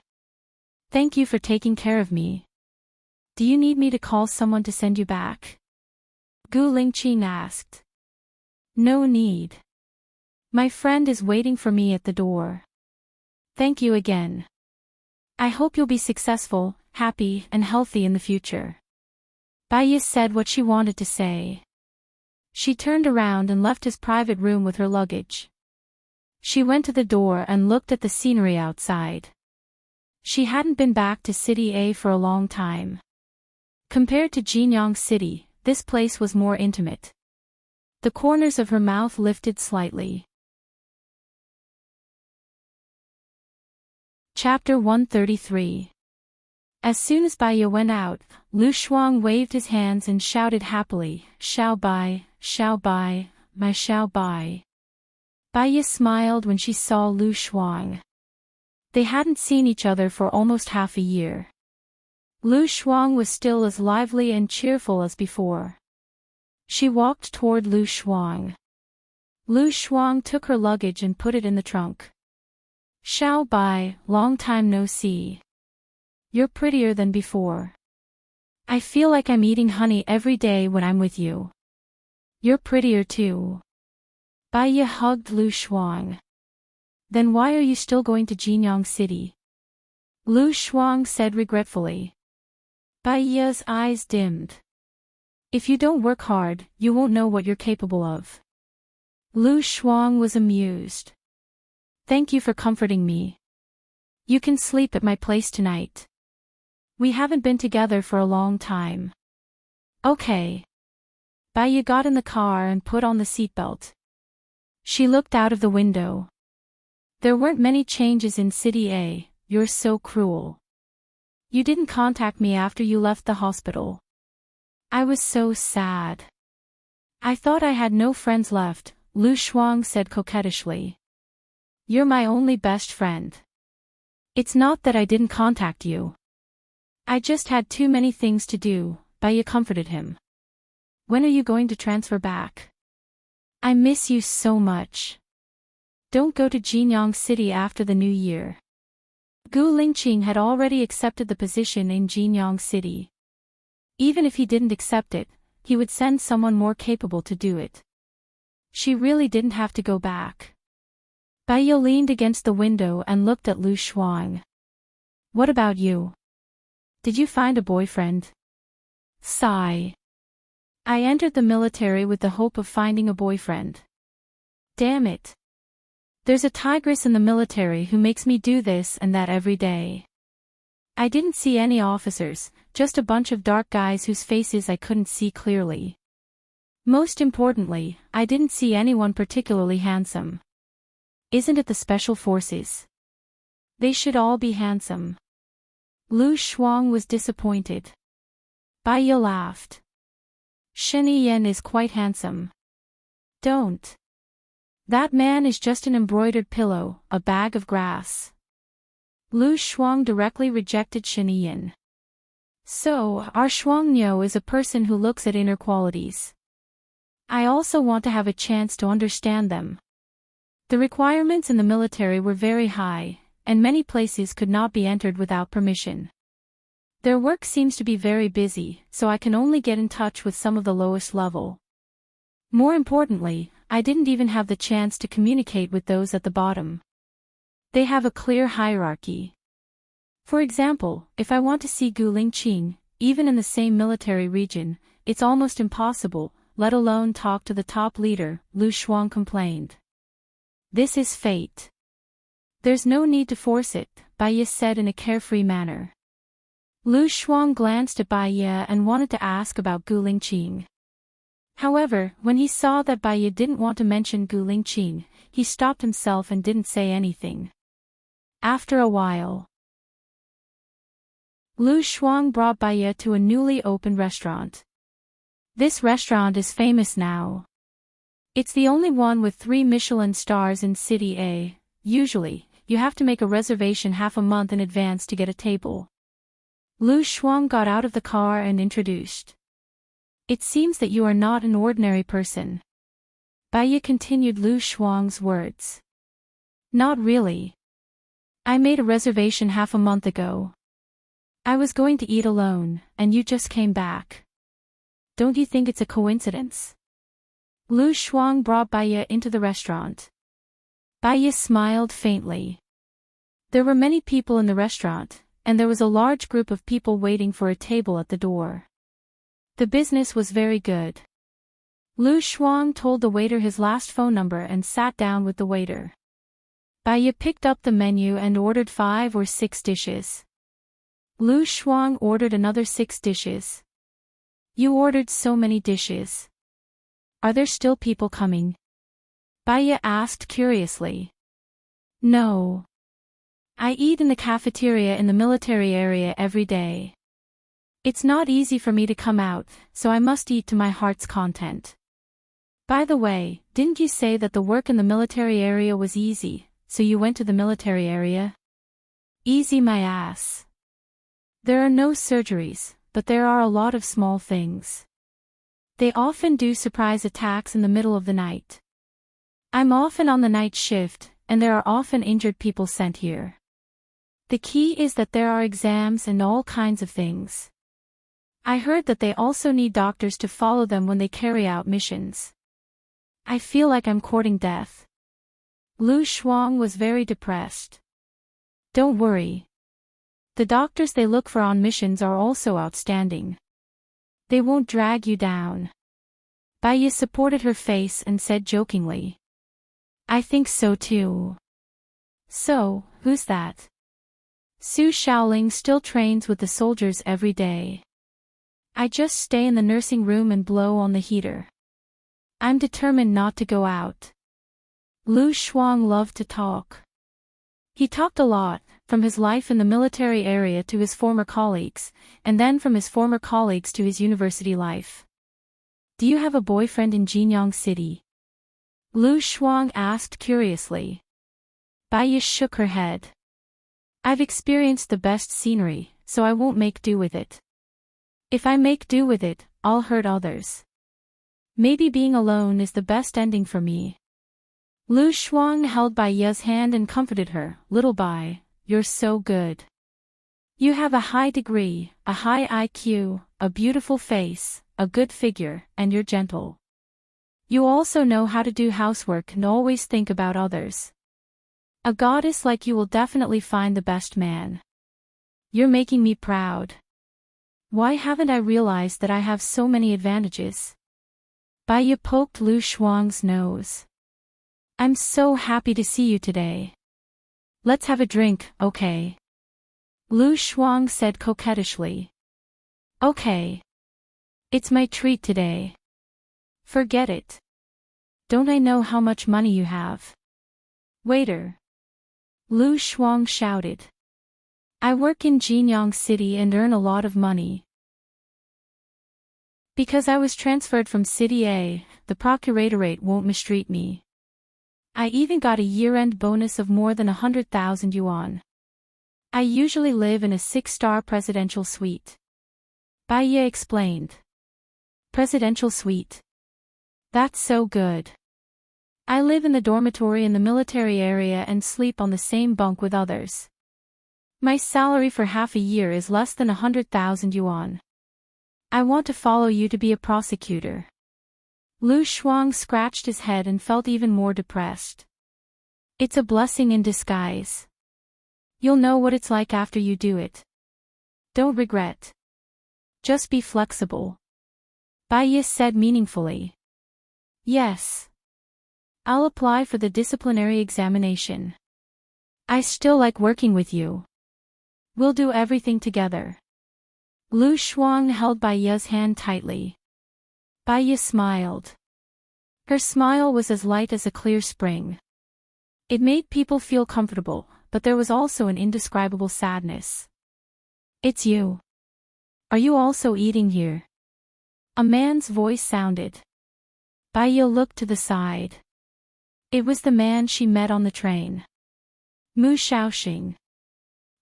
Thank you for taking care of me. Do you need me to call someone to send you back? Gu Lingqing asked. No need. My friend is waiting for me at the door. Thank you again. I hope you'll be successful, happy, and healthy in the future. Bai Yi said what she wanted to say. She turned around and left his private room with her luggage. She went to the door and looked at the scenery outside. She hadn't been back to City A for a long time. Compared to Jinyang City, this place was more intimate. The corners of her mouth lifted slightly. Chapter 133. As soon as Bai Yi went out, Lu Shuang waved his hands and shouted happily, Xiao Bai, my Xiao Bai. Bai Yi smiled when she saw Lu Shuang. They hadn't seen each other for almost half a year. Lu Shuang was still as lively and cheerful as before. She walked toward Lu Shuang. Lu Shuang took her luggage and put it in the trunk. Xiao Bai, long time no see. You're prettier than before. I feel like I'm eating honey every day when I'm with you. You're prettier too. Bai Yi hugged Lu Shuang. Then why are you still going to Jinyang City? Lu Shuang said regretfully. Bai Yi's eyes dimmed. If you don't work hard, you won't know what you're capable of. Lu Shuang was amused. Thank you for comforting me. You can sleep at my place tonight. We haven't been together for a long time. Okay. Bai Yi got in the car and put on the seatbelt. She looked out of the window. There weren't many changes in City A. You're so cruel. You didn't contact me after you left the hospital. I was so sad. I thought I had no friends left, Lu Shuang said coquettishly. You're my only best friend. It's not that I didn't contact you. I just had too many things to do, Bai Yi comforted him. When are you going to transfer back? I miss you so much. Don't go to Jinyang City after the new year. Gu Lingqing had already accepted the position in Jinyang City. Even if he didn't accept it, he would send someone more capable to do it. She really didn't have to go back. Bai Yi leaned against the window and looked at Lu Shuang. What about you? Did you find a boyfriend? Sigh. I entered the military with the hope of finding a boyfriend. Damn it. There's a tigress in the military who makes me do this and that every day. I didn't see any officers, just a bunch of dark guys whose faces I couldn't see clearly. Most importantly, I didn't see anyone particularly handsome. Isn't it the special forces? They should all be handsome. Lu Shuang was disappointed. Bai Yi laughed. Shen Yan is quite handsome. Don't. That man is just an embroidered pillow, a bag of grass. Lu Shuang directly rejected Shen Yan. So, our Shuangniu is a person who looks at inner qualities. I also want to have a chance to understand them. The requirements in the military were very high, and many places could not be entered without permission. Their work seems to be very busy, so I can only get in touch with some of the lowest level. More importantly, I didn't even have the chance to communicate with those at the bottom. They have a clear hierarchy. For example, if I want to see Gu Lingqing, even in the same military region, it's almost impossible, let alone talk to the top leader, Lu Shuang complained. This is fate. There's no need to force it, Bai Yi said in a carefree manner. Lu Shuang glanced at Bai Yi and wanted to ask about Gu Lingqing. However, when he saw that Bai Yi didn't want to mention Gu Lingqing, he stopped himself and didn't say anything. After a while, Lu Shuang brought Bai Yi to a newly opened restaurant. This restaurant is famous now. It's the only one with 3 Michelin stars in City A. Usually, you have to make a reservation half a month in advance to get a table. Lu Shuang got out of the car and introduced. It seems that you are not an ordinary person. Bai Yi continued Lu Shuang's words. Not really. I made a reservation half a month ago. I was going to eat alone, and you just came back. Don't you think it's a coincidence? Lu Shuang brought Baiye into the restaurant. Baiye smiled faintly. There were many people in the restaurant, and there was a large group of people waiting for a table at the door. The business was very good. Lu Shuang told the waiter his last phone number and sat down with the waiter. Baiye picked up the menu and ordered 5 or 6 dishes. Lu Shuang ordered another 6 dishes. You ordered so many dishes. Are there still people coming? Baiye asked curiously. No. I eat in the cafeteria in the military area every day. It's not easy for me to come out, so I must eat to my heart's content. By the way, didn't you say that the work in the military area was easy, so you went to the military area? Easy my ass. There are no surgeries, but there are a lot of small things. They often do surprise attacks in the middle of the night. I'm often on the night shift, and there are often injured people sent here. The key is that there are exams and all kinds of things. I heard that they also need doctors to follow them when they carry out missions. I feel like I'm courting death. Lu Shuang was very depressed. Don't worry. The doctors they look for on missions are also outstanding. They won't drag you down. Baiye supported her face and said jokingly. I think so too. So, who's that? Su Shaoling still trains with the soldiers every day. I just stay in the nursing room and blow on the heater. I'm determined not to go out. Lu Shuang loved to talk. He talked a lot, from his life in the military area to his former colleagues, and then from his former colleagues to his university life. Do you have a boyfriend in Jinyang City? Lu Shuang asked curiously. Baiye shook her head. I've experienced the best scenery, so I won't make do with it. If I make do with it, I'll hurt others. Maybe being alone is the best ending for me. Lu Shuang held Baiye's hand and comforted her. Little Bai, you're so good. You have a high degree, a high IQ, a beautiful face, a good figure, and you're gentle. You also know how to do housework and always think about others. A goddess like you will definitely find the best man. You're making me proud. Why haven't I realized that I have so many advantages? Baiye poked Lu Shuang's nose. I'm so happy to see you today. Let's have a drink, okay? Lu Shuang said coquettishly. Okay. It's my treat today. Forget it. Don't I know how much money you have? Waiter. Lu Shuang shouted. I work in Jinyang City and earn a lot of money. Because I was transferred from City A, the procuratorate won't mistreat me. I even got a year-end bonus of more than 100,000 yuan. I usually live in a 6-star presidential suite. Baiye explained. Presidential suite. That's so good. I live in the dormitory in the military area and sleep on the same bunk with others. My salary for half a year is less than 100,000 yuan. I want to follow you to be a prosecutor. Lu Shuang scratched his head and felt even more depressed. It's a blessing in disguise. You'll know what it's like after you do it. Don't regret. Just be flexible. Baiye said meaningfully. Yes. I'll apply for the disciplinary examination. I still like working with you. We'll do everything together. Lu Shuang held Baiye's hand tightly. Baiye smiled. Her smile was as light as a clear spring. It made people feel comfortable, but there was also an indescribable sadness. It's you. Are you also eating here? A man's voice sounded. Baiye looked to the side. It was the man she met on the train. Mu Shaoxing.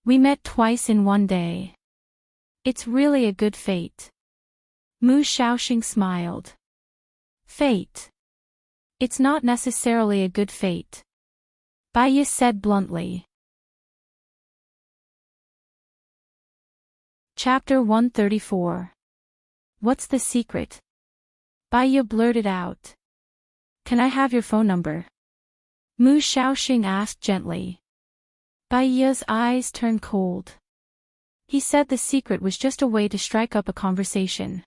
We met twice in one day. It's really a good fate. Mu Shaoxing smiled. Fate. It's not necessarily a good fate. Baiye said bluntly. Chapter 134. What's the secret? Baiya blurted out. Can I have your phone number? Mu Shaoxing asked gently. Baiya's eyes turned cold. He said the secret was just a way to strike up a conversation.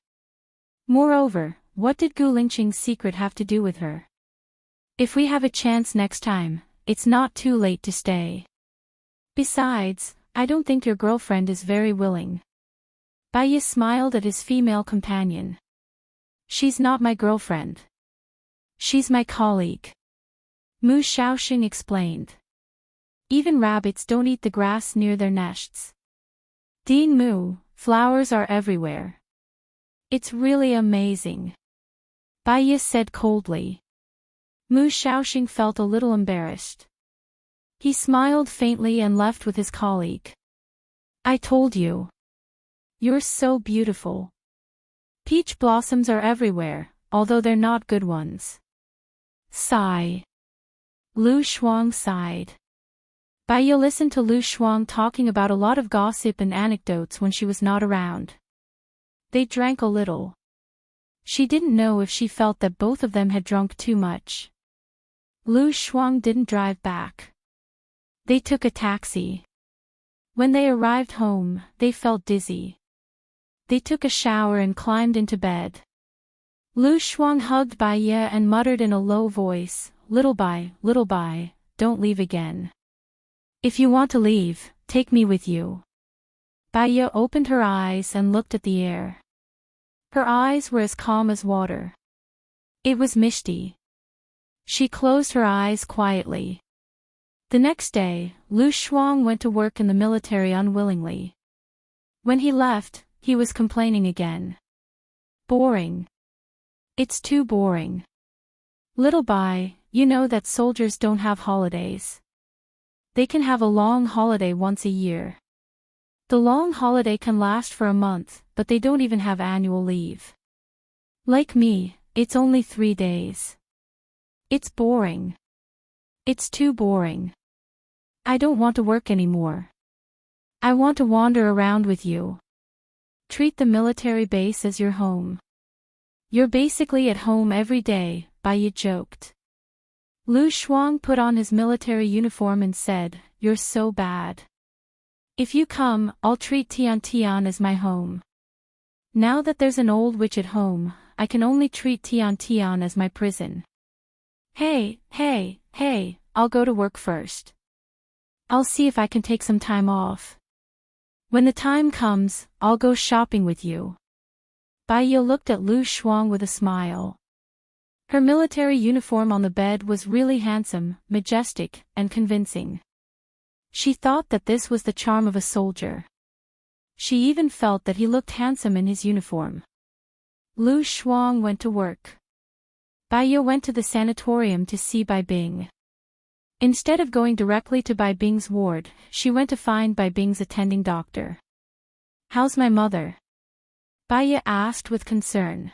Moreover, what did Gu Lingqing's secret have to do with her? If we have a chance next time, it's not too late to stay. Besides, I don't think your girlfriend is very willing. Baiya smiled at his female companion. She's not my girlfriend. She's my colleague. Mu Shaoxing explained. Even rabbits don't eat the grass near their nests. Dean Mu, flowers are everywhere. It's really amazing. Baiya said coldly. Mu Shaoxing felt a little embarrassed. He smiled faintly and left with his colleague. I told you. You're so beautiful. Peach blossoms are everywhere, although they're not good ones. Sigh. Lu Shuang sighed. Baiya listened to Lu Shuang talking about a lot of gossip and anecdotes when she was not around. They drank a little. She didn't know if she felt that both of them had drunk too much. Lu Shuang didn't drive back. They took a taxi. When they arrived home, they felt dizzy. They took a shower and climbed into bed. Lu Shuang hugged Baiya and muttered in a low voice, little Bai, don't leave again. If you want to leave, take me with you. Baiya opened her eyes and looked at the air. Her eyes were as calm as water. It was misty. She closed her eyes quietly. The next day, Lu Shuang went to work in the military unwillingly. When he left, he was complaining again. Boring. It's too boring. Little Bai, you know that soldiers don't have holidays. They can have a long holiday once a year. The long holiday can last for a month, but they don't even have annual leave. Like me, it's only 3 days. It's boring. It's too boring. I don't want to work anymore. I want to wander around with you. Treat the military base as your home. You're basically at home every day, Baiya joked. Lu Shuang put on his military uniform and said, You're so bad. If you come, I'll treat Tian Tian as my home. Now that there's an old witch at home, I can only treat Tian Tian as my prison. Hey, I'll go to work first. I'll see if I can take some time off. When the time comes, I'll go shopping with you. Baiya looked at Lu Shuang with a smile. Her military uniform on the bed was really handsome, majestic, and convincing. She thought that this was the charm of a soldier. She even felt that he looked handsome in his uniform. Lu Shuang went to work. Baiya went to the sanatorium to see Bai Bing. Instead of going directly to Bai Bing's ward, she went to find Bai Bing's attending doctor. How's my mother? Baiya asked with concern.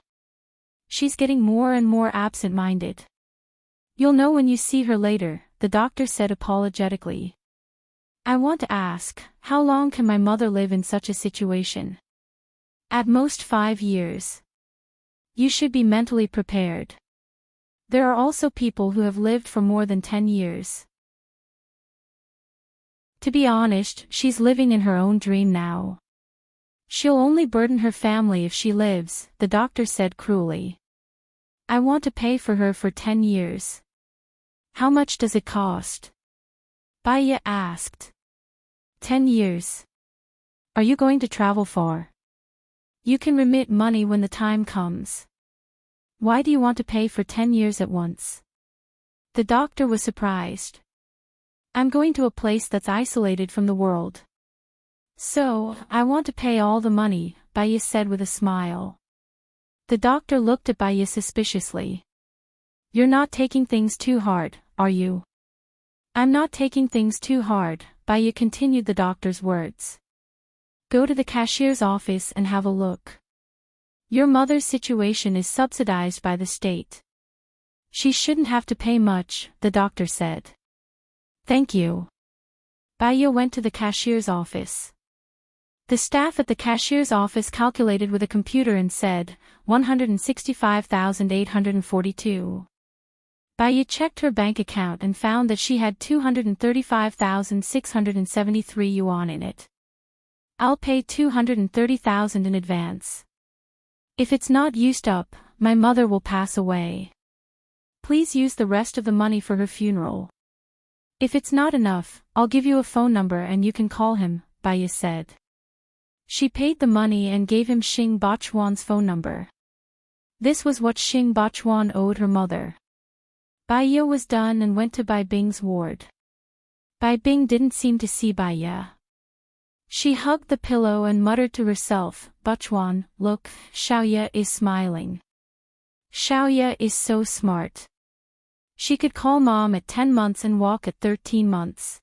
She's getting more and more absent-minded. You'll know when you see her later, the doctor said apologetically. I want to ask, how long can my mother live in such a situation? At most 5 years. You should be mentally prepared. There are also people who have lived for more than 10 years. To be honest, she's living in her own dream now. She'll only burden her family if she lives, the doctor said cruelly. I want to pay for her for 10 years. How much does it cost? Baiya asked. 10 years. Are you going to travel far? You can remit money when the time comes. Why do you want to pay for 10 years at once? The doctor was surprised. I'm going to a place that's isolated from the world. So, I want to pay all the money, Baiya said with a smile. The doctor looked at Baiya suspiciously. You're not taking things too hard, are you? I'm not taking things too hard, Baiya continued the doctor's words. Go to the cashier's office and have a look. Your mother's situation is subsidized by the state. She shouldn't have to pay much, the doctor said. Thank you. Baiya went to the cashier's office. The staff at the cashier's office calculated with a computer and said, 165,842. Baya checked her bank account and found that she had 235,673 yuan in it. I'll pay 230,000 in advance. If it's not used up, my mother will pass away. Please use the rest of the money for her funeral. If it's not enough, I'll give you a phone number and you can call him, Baya said. She paid the money and gave him Xing Bachuan's phone number. This was what Xing Bachuan owed her mother. Baya was done and went to Bai Bing's ward. Bai Bing didn't seem to see Baya. She hugged the pillow and muttered to herself, Bachuan, look, Xiaoya is smiling. Xiaoya is so smart. She could call mom at 10 months and walk at 13 months.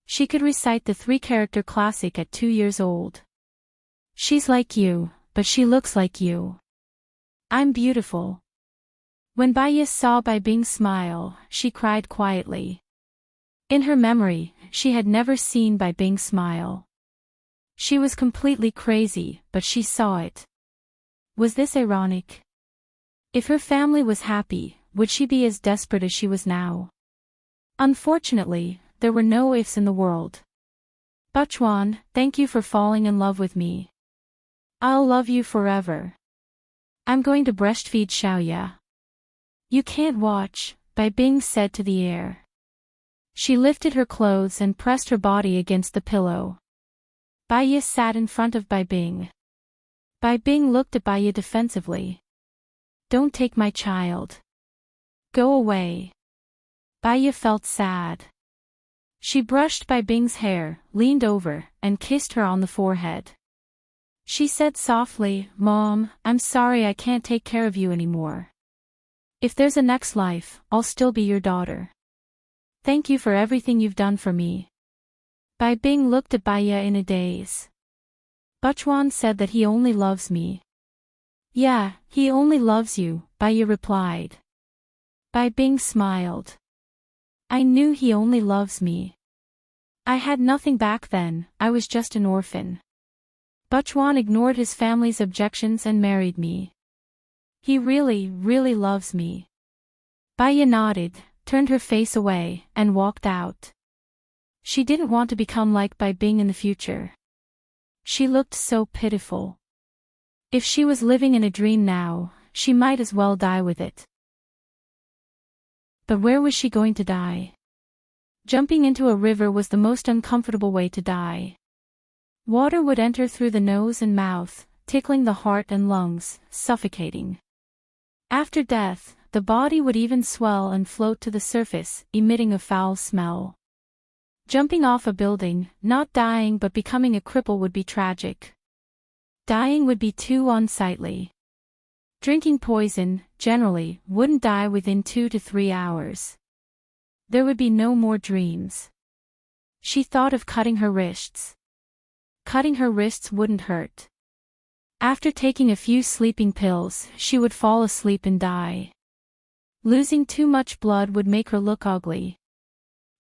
She could recite the 3-character classic at 2 years old. She's like you, but she looks like you. I'm beautiful. When Baya saw Bai Bing smile, she cried quietly. In her memory, she had never seen Bai Bing smile. She was completely crazy, but she saw it. Was this ironic? If her family was happy, would she be as desperate as she was now? Unfortunately, there were no ifs in the world. Bachuan, thank you for falling in love with me. I'll love you forever. I'm going to breastfeed Xiaoya. You can't watch, Bai Bing said to the air. She lifted her clothes and pressed her body against the pillow. Baya sat in front of Bai Bing. Bai Bing looked at Baya defensively. Don't take my child. Go away. Baya felt sad. She brushed Bai Bing's hair, leaned over, and kissed her on the forehead. She said softly, Mom, I'm sorry I can't take care of you anymore. If there's a next life, I'll still be your daughter. Thank you for everything you've done for me. Bai Bing looked at Baya in a daze. Bachuan said that he only loves me. Yeah, he only loves you, Baya replied. Bai Bing smiled. I knew he only loves me. I had nothing back then, I was just an orphan. Bachuan ignored his family's objections and married me. He really, really loves me. Baya nodded, turned her face away, and walked out. She didn't want to become like Bai Bing in the future. She looked so pitiful. If she was living in a dream now, she might as well die with it. But where was she going to die? Jumping into a river was the most uncomfortable way to die. Water would enter through the nose and mouth, tickling the heart and lungs, suffocating. After death, the body would even swell and float to the surface, emitting a foul smell. Jumping off a building, not dying but becoming a cripple would be tragic. Dying would be too unsightly. Drinking poison, generally, wouldn't die within 2 to 3 hours. There would be no more dreams. She thought of cutting her wrists. Cutting her wrists wouldn't hurt. After taking a few sleeping pills, she would fall asleep and die. Losing too much blood would make her look ugly.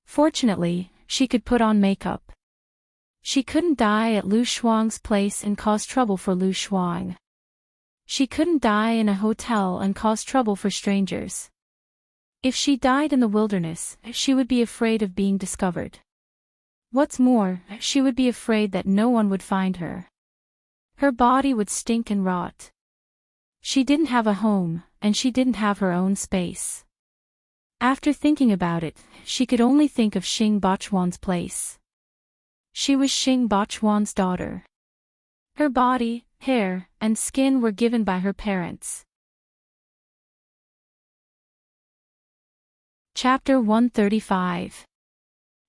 Fortunately, she could put on makeup. She couldn't die at Lu Shuang's place and cause trouble for Lu Shuang. She couldn't die in a hotel and cause trouble for strangers. If she died in the wilderness, she would be afraid of being discovered. What's more, she would be afraid that no one would find her. Her body would stink and rot. She didn't have a home, and she didn't have her own space. After thinking about it, she could only think of Xing Bachuan's place. She was Xing Bachuan's daughter. Her body, hair, and skin were given by her parents. Chapter 135.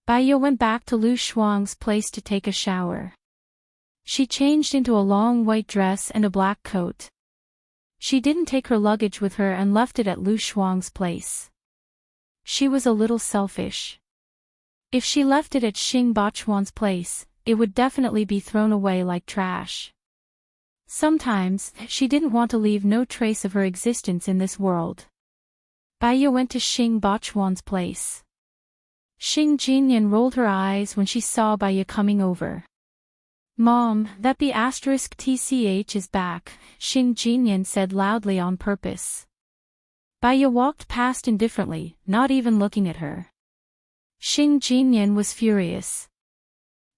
Baya went back to Lu Shuang's place to take a shower. She changed into a long white dress and a black coat. She didn't take her luggage with her and left it at Lu Shuang's place. She was a little selfish. If she left it at Xing Bachuan's place, it would definitely be thrown away like trash. Sometimes, she didn't want to leave no trace of her existence in this world. Baya went to Xing Bachuan's place. Xing Jinyan rolled her eyes when she saw Baya coming over. Mom, that B*TCH is back, Xing Jinyan said loudly on purpose. Baiya walked past indifferently, not even looking at her. Xing Jinyan was furious.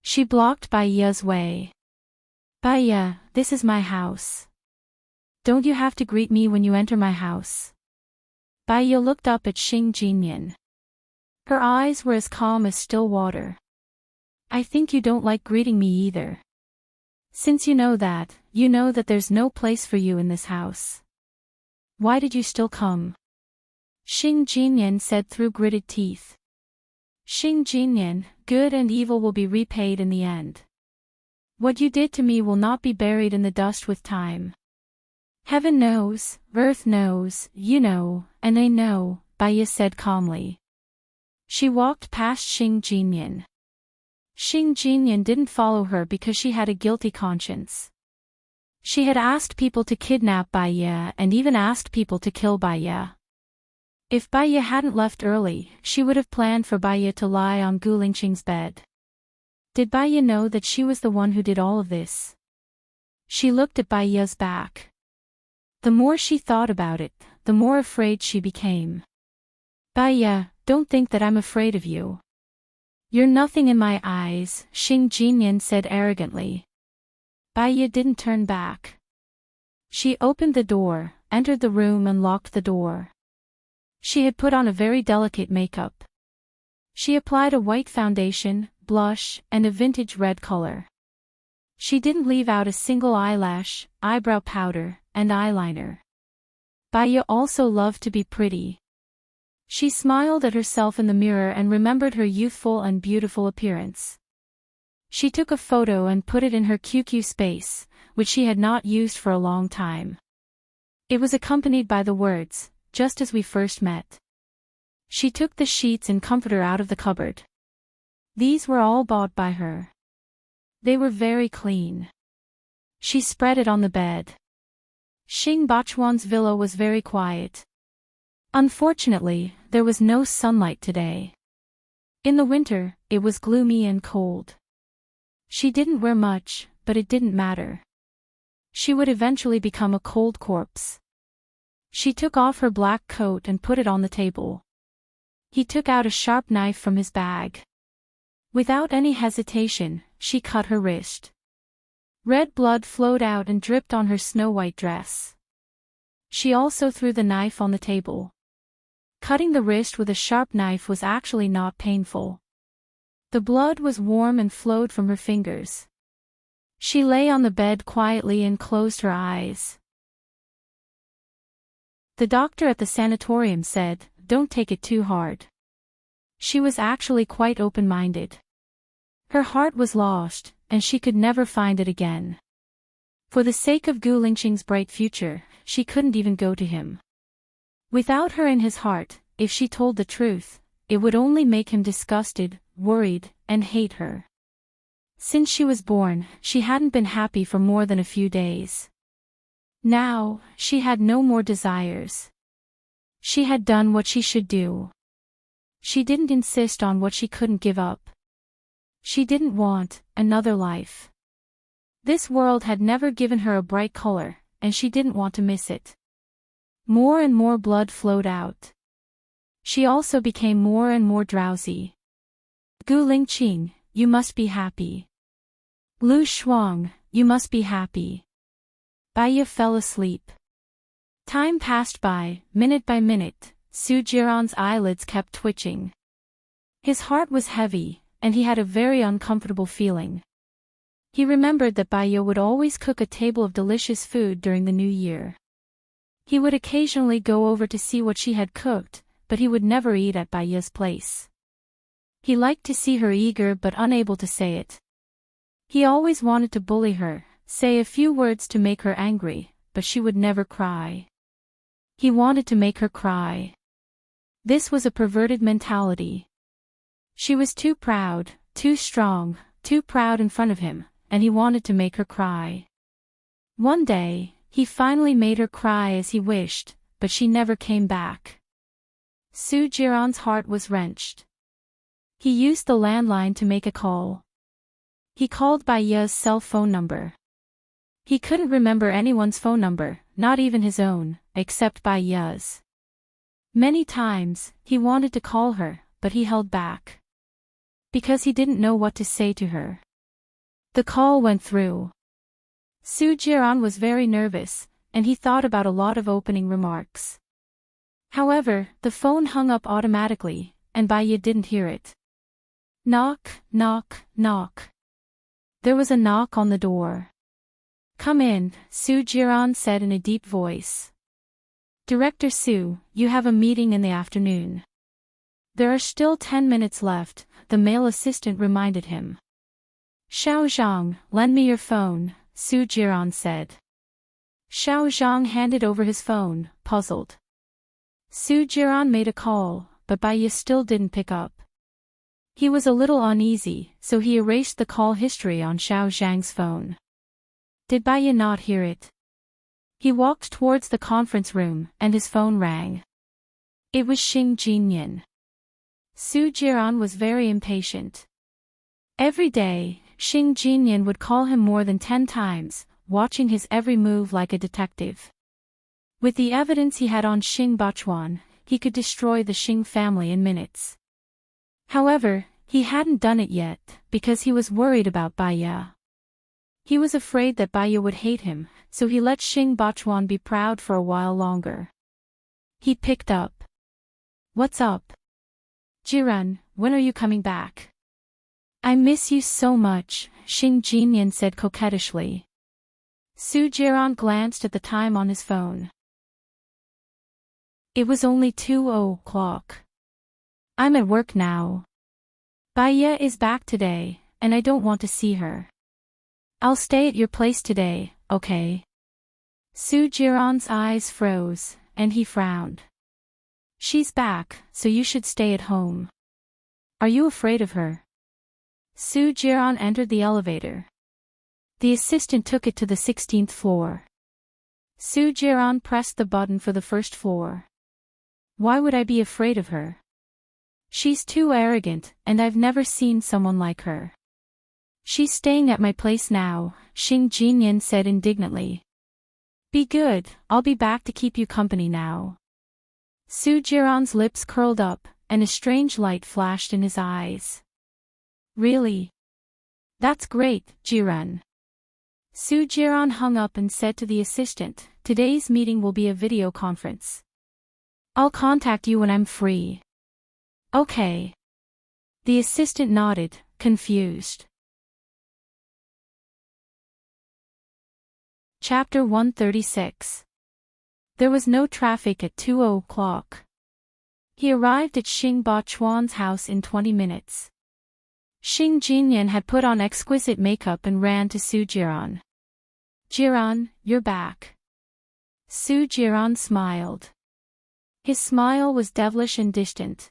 She blocked Baiya's way. Baiya, this is my house. Don't you have to greet me when you enter my house? Baiya looked up at Xing Jinyan. Her eyes were as calm as still water. I think you don't like greeting me either. Since you know that there's no place for you in this house. Why did you still come? Xing Jinyan said through gritted teeth. Xing Jinyan, good and evil will be repaid in the end. What you did to me will not be buried in the dust with time. Heaven knows, earth knows, you know, and I know, Baiya said calmly. She walked past Xing Jinyan. Xing Jinyan didn't follow her because she had a guilty conscience. She had asked people to kidnap Baiya and even asked people to kill Baiya. If Baiya hadn't left early, she would have planned for Baiya to lie on Gu Lingqing's bed. Did Baiya know that she was the one who did all of this? She looked at Baiya's back. The more she thought about it, the more afraid she became. Baiya, don't think that I'm afraid of you. You're nothing in my eyes, Xing Jinyan said arrogantly. Baiya didn't turn back. She opened the door, entered the room and locked the door. She had put on a very delicate makeup. She applied a white foundation, blush, and a vintage red color. She didn't leave out a single eyelash, eyebrow powder, and eyeliner. Baiya also loved to be pretty. She smiled at herself in the mirror and remembered her youthful and beautiful appearance. She took a photo and put it in her QQ space, which she had not used for a long time. It was accompanied by the words, "Just as we first met." She took the sheets and comforter out of the cupboard. These were all bought by her. They were very clean. She spread it on the bed. Xing Bachuan's villa was very quiet. Unfortunately, there was no sunlight today. In the winter, it was gloomy and cold. She didn't wear much, but it didn't matter. She would eventually become a cold corpse. She took off her black coat and put it on the table. He took out a sharp knife from his bag. Without any hesitation, she cut her wrist. Red blood flowed out and dripped on her snow-white dress. She also threw the knife on the table. Cutting the wrist with a sharp knife was actually not painful. The blood was warm and flowed from her fingers. She lay on the bed quietly and closed her eyes. The doctor at the sanatorium said, "Don't take it too hard." She was actually quite open-minded. Her heart was lost, and she could never find it again. For the sake of Gu Lingqing's bright future, she couldn't even go to him. Without her in his heart, if she told the truth, it would only make him disgusted, worried, and hate her. Since she was born, she hadn't been happy for more than a few days. Now, she had no more desires. She had done what she should do. She didn't insist on what she couldn't give up. She didn't want another life. This world had never given her a bright color, and she didn't want to miss it. More and more blood flowed out. She also became more and more drowsy. Gu Lingqing, you must be happy. Lu Shuang, you must be happy. Baiya fell asleep. Time passed by minute, Su Jiran's eyelids kept twitching. His heart was heavy, and he had a very uncomfortable feeling. He remembered that Baiya would always cook a table of delicious food during the new year. He would occasionally go over to see what she had cooked, but he would never eat at Baiya's place. He liked to see her eager but unable to say it. He always wanted to bully her, say a few words to make her angry, but she would never cry. He wanted to make her cry. This was a perverted mentality. She was too proud, too strong, too proud in front of him, and he wanted to make her cry. One day, he finally made her cry as he wished, but she never came back. Su Jiran's heart was wrenched. He used the landline to make a call. He called Bai Ye's cell phone number. He couldn't remember anyone's phone number, not even his own, except Bai Ye's. Many times, he wanted to call her, but he held back. Because he didn't know what to say to her. The call went through. Su Jiran was very nervous, and he thought about a lot of opening remarks. However, the phone hung up automatically, and Bai Ye didn't hear it. Knock, knock, knock. There was a knock on the door. Come in, Su Jiran said in a deep voice. Director Su, you have a meeting in the afternoon. There are still 10 minutes left, the male assistant reminded him. Xiao Zhang, lend me your phone, Su Jiran said. Xiao Zhang handed over his phone, puzzled. Su Jiran made a call, but Bai Ye still didn't pick up. He was a little uneasy, so he erased the call history on Xiao Zhang's phone. Did Bai Ye not hear it? He walked towards the conference room, and his phone rang. It was Xing Jinyan. Su Jiran was very impatient. Every day, Xing Jinyan would call him more than 10 times, watching his every move like a detective. With the evidence he had on Xing Bachuan, he could destroy the Xing family in minutes. However, he hadn't done it yet, because he was worried about Bai Ye. He was afraid that Bai Ye would hate him, so he let Xing Bachuan be proud for a while longer. He picked up. What's up? Jiran, when are you coming back? I miss you so much, Xing Jinyan said coquettishly. Su Jiran glanced at the time on his phone. It was only 2:00. I'm at work now. Bai Ye is back today, and I don't want to see her. I'll stay at your place today, okay? Su Jiran's eyes froze, and he frowned. She's back, so you should stay at home. Are you afraid of her? Su Jiran entered the elevator. The assistant took it to the 16th floor. Su Jiran pressed the button for the first floor. Why would I be afraid of her? She's too arrogant, and I've never seen someone like her. She's staying at my place now, Xing Jinyan said indignantly. Be good, I'll be back to keep you company now. Su Jiran's lips curled up, and a strange light flashed in his eyes. Really? That's great, Jiran. Su Jiran hung up and said to the assistant, today's meeting will be a video conference. I'll contact you when I'm free. Okay. The assistant nodded, confused. Chapter 136. There was no traffic at 2:00. He arrived at Xing Bachuan's house in 20 minutes. Xing Jinyan had put on exquisite makeup and ran to Su Jiran. Jiran, you're back. Su Jiran smiled. His smile was devilish and distant.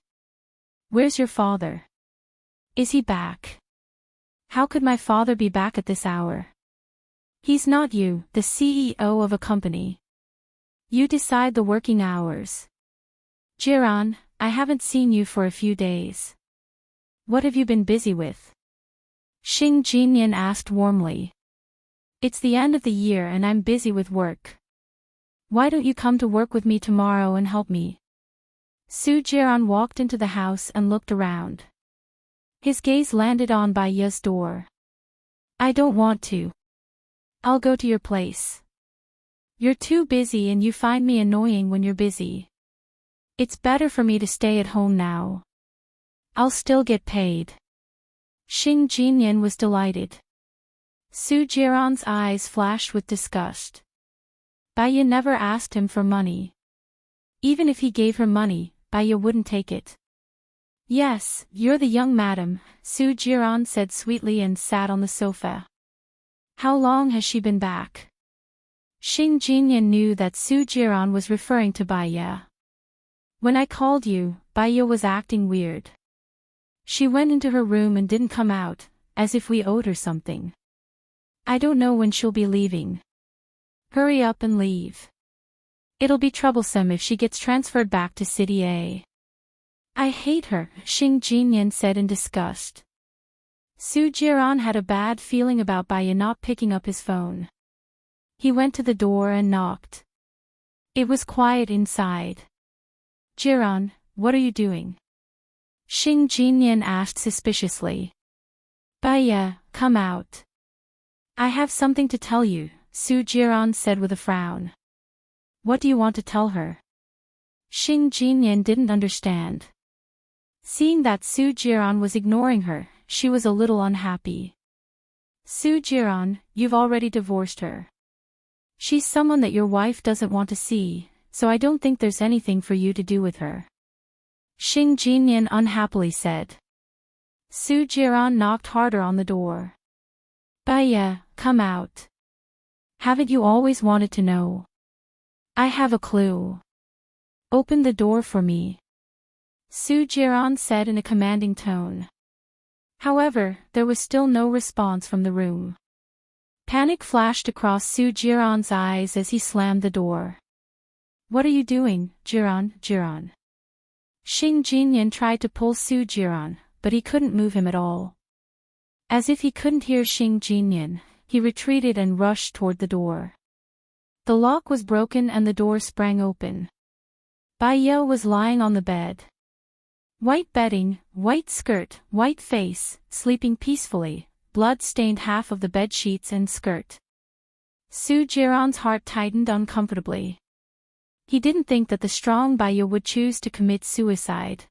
Where's your father? Is he back? How could my father be back at this hour? He's not you, the CEO of a company. You decide the working hours. Jiran, I haven't seen you for a few days. What have you been busy with? Xing Jinyan asked warmly. It's the end of the year and I'm busy with work. Why don't you come to work with me tomorrow and help me? Su Jiran walked into the house and looked around. His gaze landed on Bai Ye's door. I don't want to. I'll go to your place. You're too busy and you find me annoying when you're busy. It's better for me to stay at home now. I'll still get paid. Xing Jinyan was delighted. Su Jiran's eyes flashed with disgust. Bai Ye never asked him for money. Even if he gave her money, Bai Ye wouldn't take it. Yes, you're the young madam, Su Jiran said sweetly and sat on the sofa. How long has she been back? Xing Jinyan knew that Su Jiran was referring to Bai Ye. When I called you, Bai Ye was acting weird. She went into her room and didn't come out, as if we owed her something. I don't know when she'll be leaving. Hurry up and leave. It'll be troublesome if she gets transferred back to City A. I hate her, Xing Jinyan said in disgust. Su Jiran had a bad feeling about Baya not picking up his phone. He went to the door and knocked. It was quiet inside. Jiran, what are you doing? Xing Jinyan asked suspiciously. Baya, come out. I have something to tell you, Su Jiran said with a frown. What do you want to tell her? Xing Jinyan didn't understand. Seeing that Su Jiran was ignoring her, she was a little unhappy. Su Jiran, you've already divorced her. She's someone that your wife doesn't want to see, so I don't think there's anything for you to do with her. Xing Jinyan unhappily said. Su Jiran knocked harder on the door. Baya, come out. Haven't you always wanted to know? I have a clue. Open the door for me. Su Jiran said in a commanding tone. However, there was still no response from the room. Panic flashed across Su Jiran's eyes as he slammed the door. What are you doing, Jiran? Xing Jinyan tried to pull Su Jiran, but he couldn't move him at all. As if he couldn't hear Xing Jinyan, he retreated and rushed toward the door. The lock was broken and the door sprang open. Baya was lying on the bed. White bedding, white skirt, white face, sleeping peacefully, blood stained half of the bed sheets and skirt. Su Jiran's heart tightened uncomfortably. He didn't think that the strong Baya would choose to commit suicide.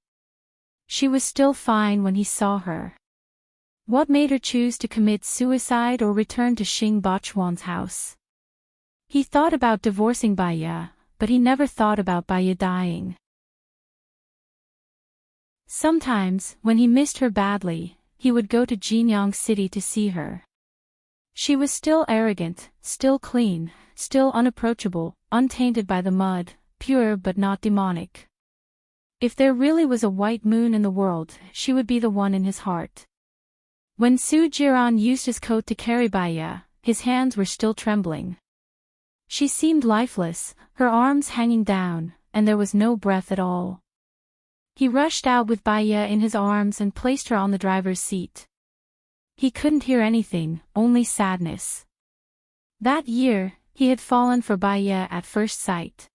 She was still fine when he saw her. What made her choose to commit suicide or return to Xing Bachwan's house? He thought about divorcing Baya, but he never thought about Baya dying. Sometimes, when he missed her badly, he would go to Jinyang City to see her. She was still arrogant, still clean, still unapproachable, untainted by the mud, pure but not demonic. If there really was a white moon in the world, she would be the one in his heart. When Su Jiran used his coat to carry Baya, his hands were still trembling. She seemed lifeless, her arms hanging down, and there was no breath at all. He rushed out with Baya in his arms and placed her on the driver's seat. He couldn't hear anything, only sadness. That year, he had fallen for Baya at first sight.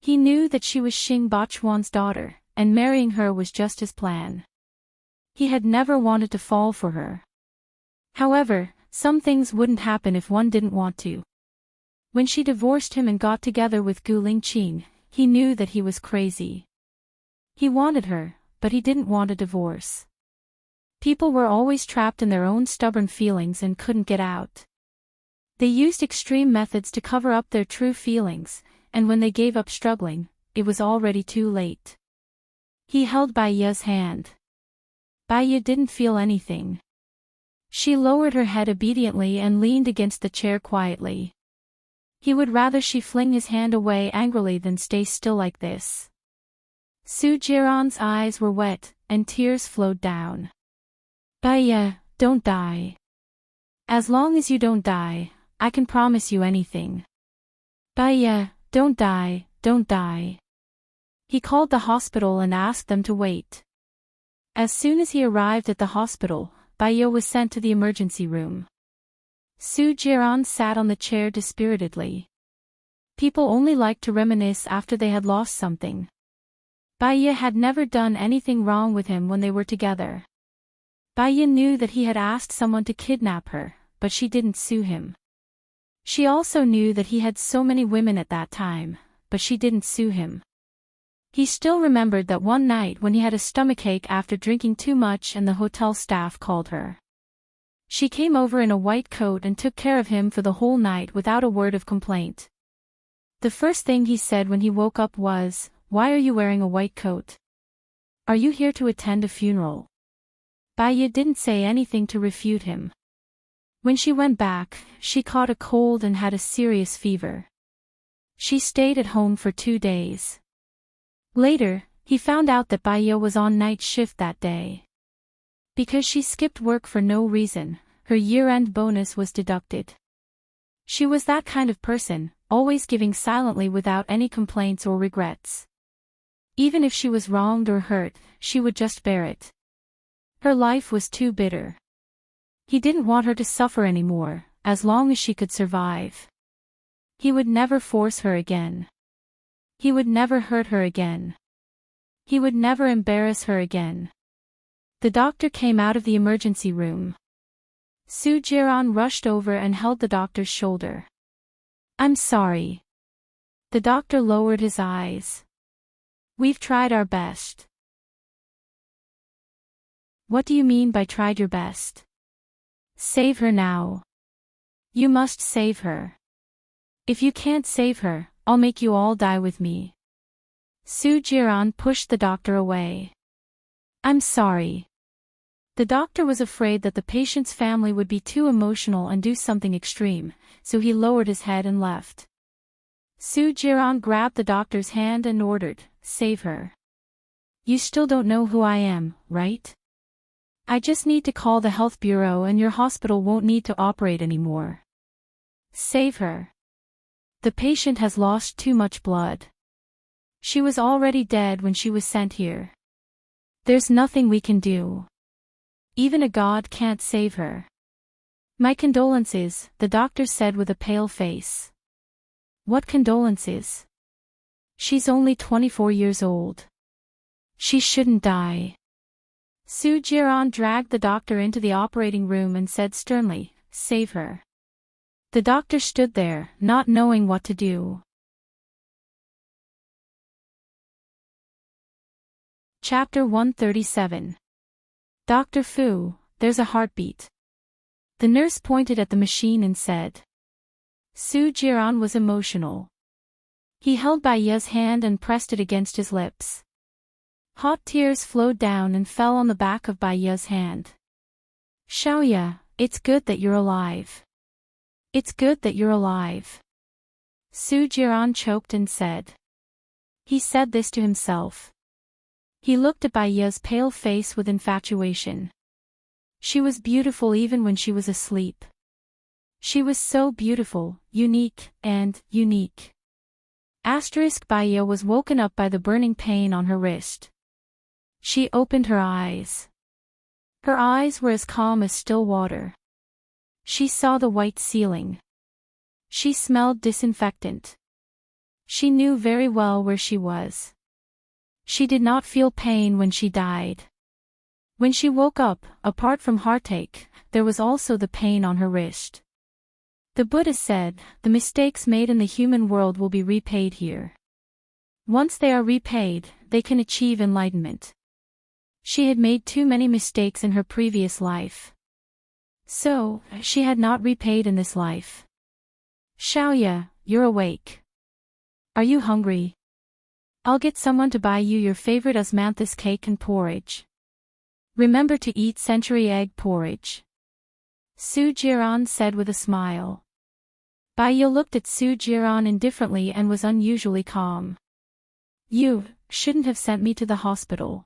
He knew that she was Xing Bachwan's daughter, and marrying her was just his plan. He had never wanted to fall for her. However, some things wouldn't happen if one didn't want to. When she divorced him and got together with Gu Lingqing, he knew that he was crazy. He wanted her, but he didn't want a divorce. People were always trapped in their own stubborn feelings and couldn't get out. They used extreme methods to cover up their true feelings, and when they gave up struggling, it was already too late. He held Baya's hand. Baya didn't feel anything. She lowered her head obediently and leaned against the chair quietly. He would rather she fling his hand away angrily than stay still like this. Su Jiran's eyes were wet, and tears flowed down. Baya, don't die. As long as you don't die, I can promise you anything. Baya, don't die, don't die. He called the hospital and asked them to wait. As soon as he arrived at the hospital, Baya was sent to the emergency room. Su Jiran sat on the chair dispiritedly. People only liked to reminisce after they had lost something. Baya had never done anything wrong with him when they were together. Baya knew that he had asked someone to kidnap her, but she didn't sue him. She also knew that he had so many women at that time, but she didn't sue him. He still remembered that one night when he had a stomachache after drinking too much and the hotel staff called her. She came over in a white coat and took care of him for the whole night without a word of complaint. The first thing he said when he woke up was, "Why are you wearing a white coat? Are you here to attend a funeral?" Baya didn't say anything to refute him. When she went back, she caught a cold and had a serious fever. She stayed at home for 2 days. Later, he found out that Baya was on night shift that day. Because she skipped work for no reason, her year-end bonus was deducted. She was that kind of person, always giving silently without any complaints or regrets. Even if she was wronged or hurt, she would just bear it. Her life was too bitter. He didn't want her to suffer anymore, as long as she could survive. He would never force her again. He would never hurt her again. He would never embarrass her again. The doctor came out of the emergency room. Souljourney rushed over and held the doctor's shoulder. "I'm sorry." The doctor lowered his eyes. "We've tried our best." "What do you mean by tried your best?" "Save her now. You must save her. If you can't save her, I'll make you all die with me." Souljourney pushed the doctor away. "I'm sorry." The doctor was afraid that the patient's family would be too emotional and do something extreme, so he lowered his head and left. Souljourney grabbed the doctor's hand and ordered, "Save her. You still don't know who I am, right? I just need to call the health bureau and your hospital won't need to operate anymore. Save her. The patient has lost too much blood. She was already dead when she was sent here. There's nothing we can do. Even a god can't save her." "My condolences," the doctor said with a pale face. "What condolences? She's only 24 years old. She shouldn't die." Souljourney dragged the doctor into the operating room and said sternly, "Save her." The doctor stood there, not knowing what to do. Chapter 137. "Dr. Fu, there's a heartbeat." The nurse pointed at the machine and said. Souljourney was emotional. He held Baiya's hand and pressed it against his lips. Hot tears flowed down and fell on the back of Baiya's hand. "Xiaoya, it's good that you're alive. It's good that you're alive." Souljourney choked and said. He said this to himself. He looked at Baiya's pale face with infatuation. She was beautiful even when she was asleep. She was so beautiful, unique. Baiya was woken up by the burning pain on her wrist. She opened her eyes. Her eyes were as calm as still water. She saw the white ceiling. She smelled disinfectant. She knew very well where she was. She did not feel pain when she died. When she woke up, apart from heartache, there was also the pain on her wrist. The Buddha said, the mistakes made in the human world will be repaid here. Once they are repaid, they can achieve enlightenment. She had made too many mistakes in her previous life. So, she had not repaid in this life. "Xiaoya, you're awake. Are you hungry? I'll get someone to buy you your favorite osmanthus cake and porridge. Remember to eat century egg porridge." Souljourney said with a smile. Baiya looked at Souljourney indifferently and was unusually calm. "You shouldn't have sent me to the hospital."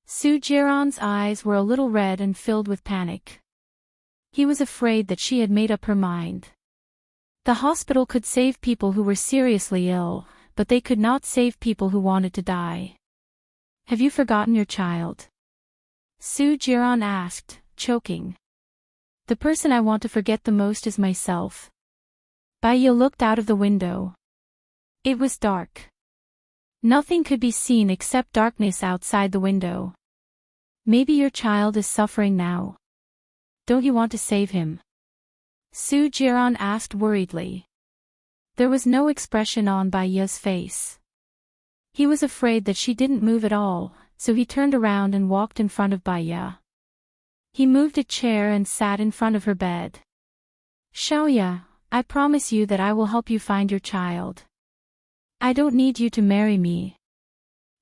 Souljourney's eyes were a little red and filled with panic. He was afraid that she had made up her mind. The hospital could save people who were seriously ill, but they could not save people who wanted to die. "Have you forgotten your child?" Souljourney asked, choking. "The person I want to forget the most is myself." Baiya looked out of the window. It was dark. Nothing could be seen except darkness outside the window. "Maybe your child is suffering now. Don't you want to save him?" Souljourney asked worriedly. There was no expression on Baiya's face. He was afraid that she didn't move at all, so he turned around and walked in front of Baiya. He moved a chair and sat in front of her bed. "Xiaoya, I promise you that I will help you find your child. I don't need you to marry me.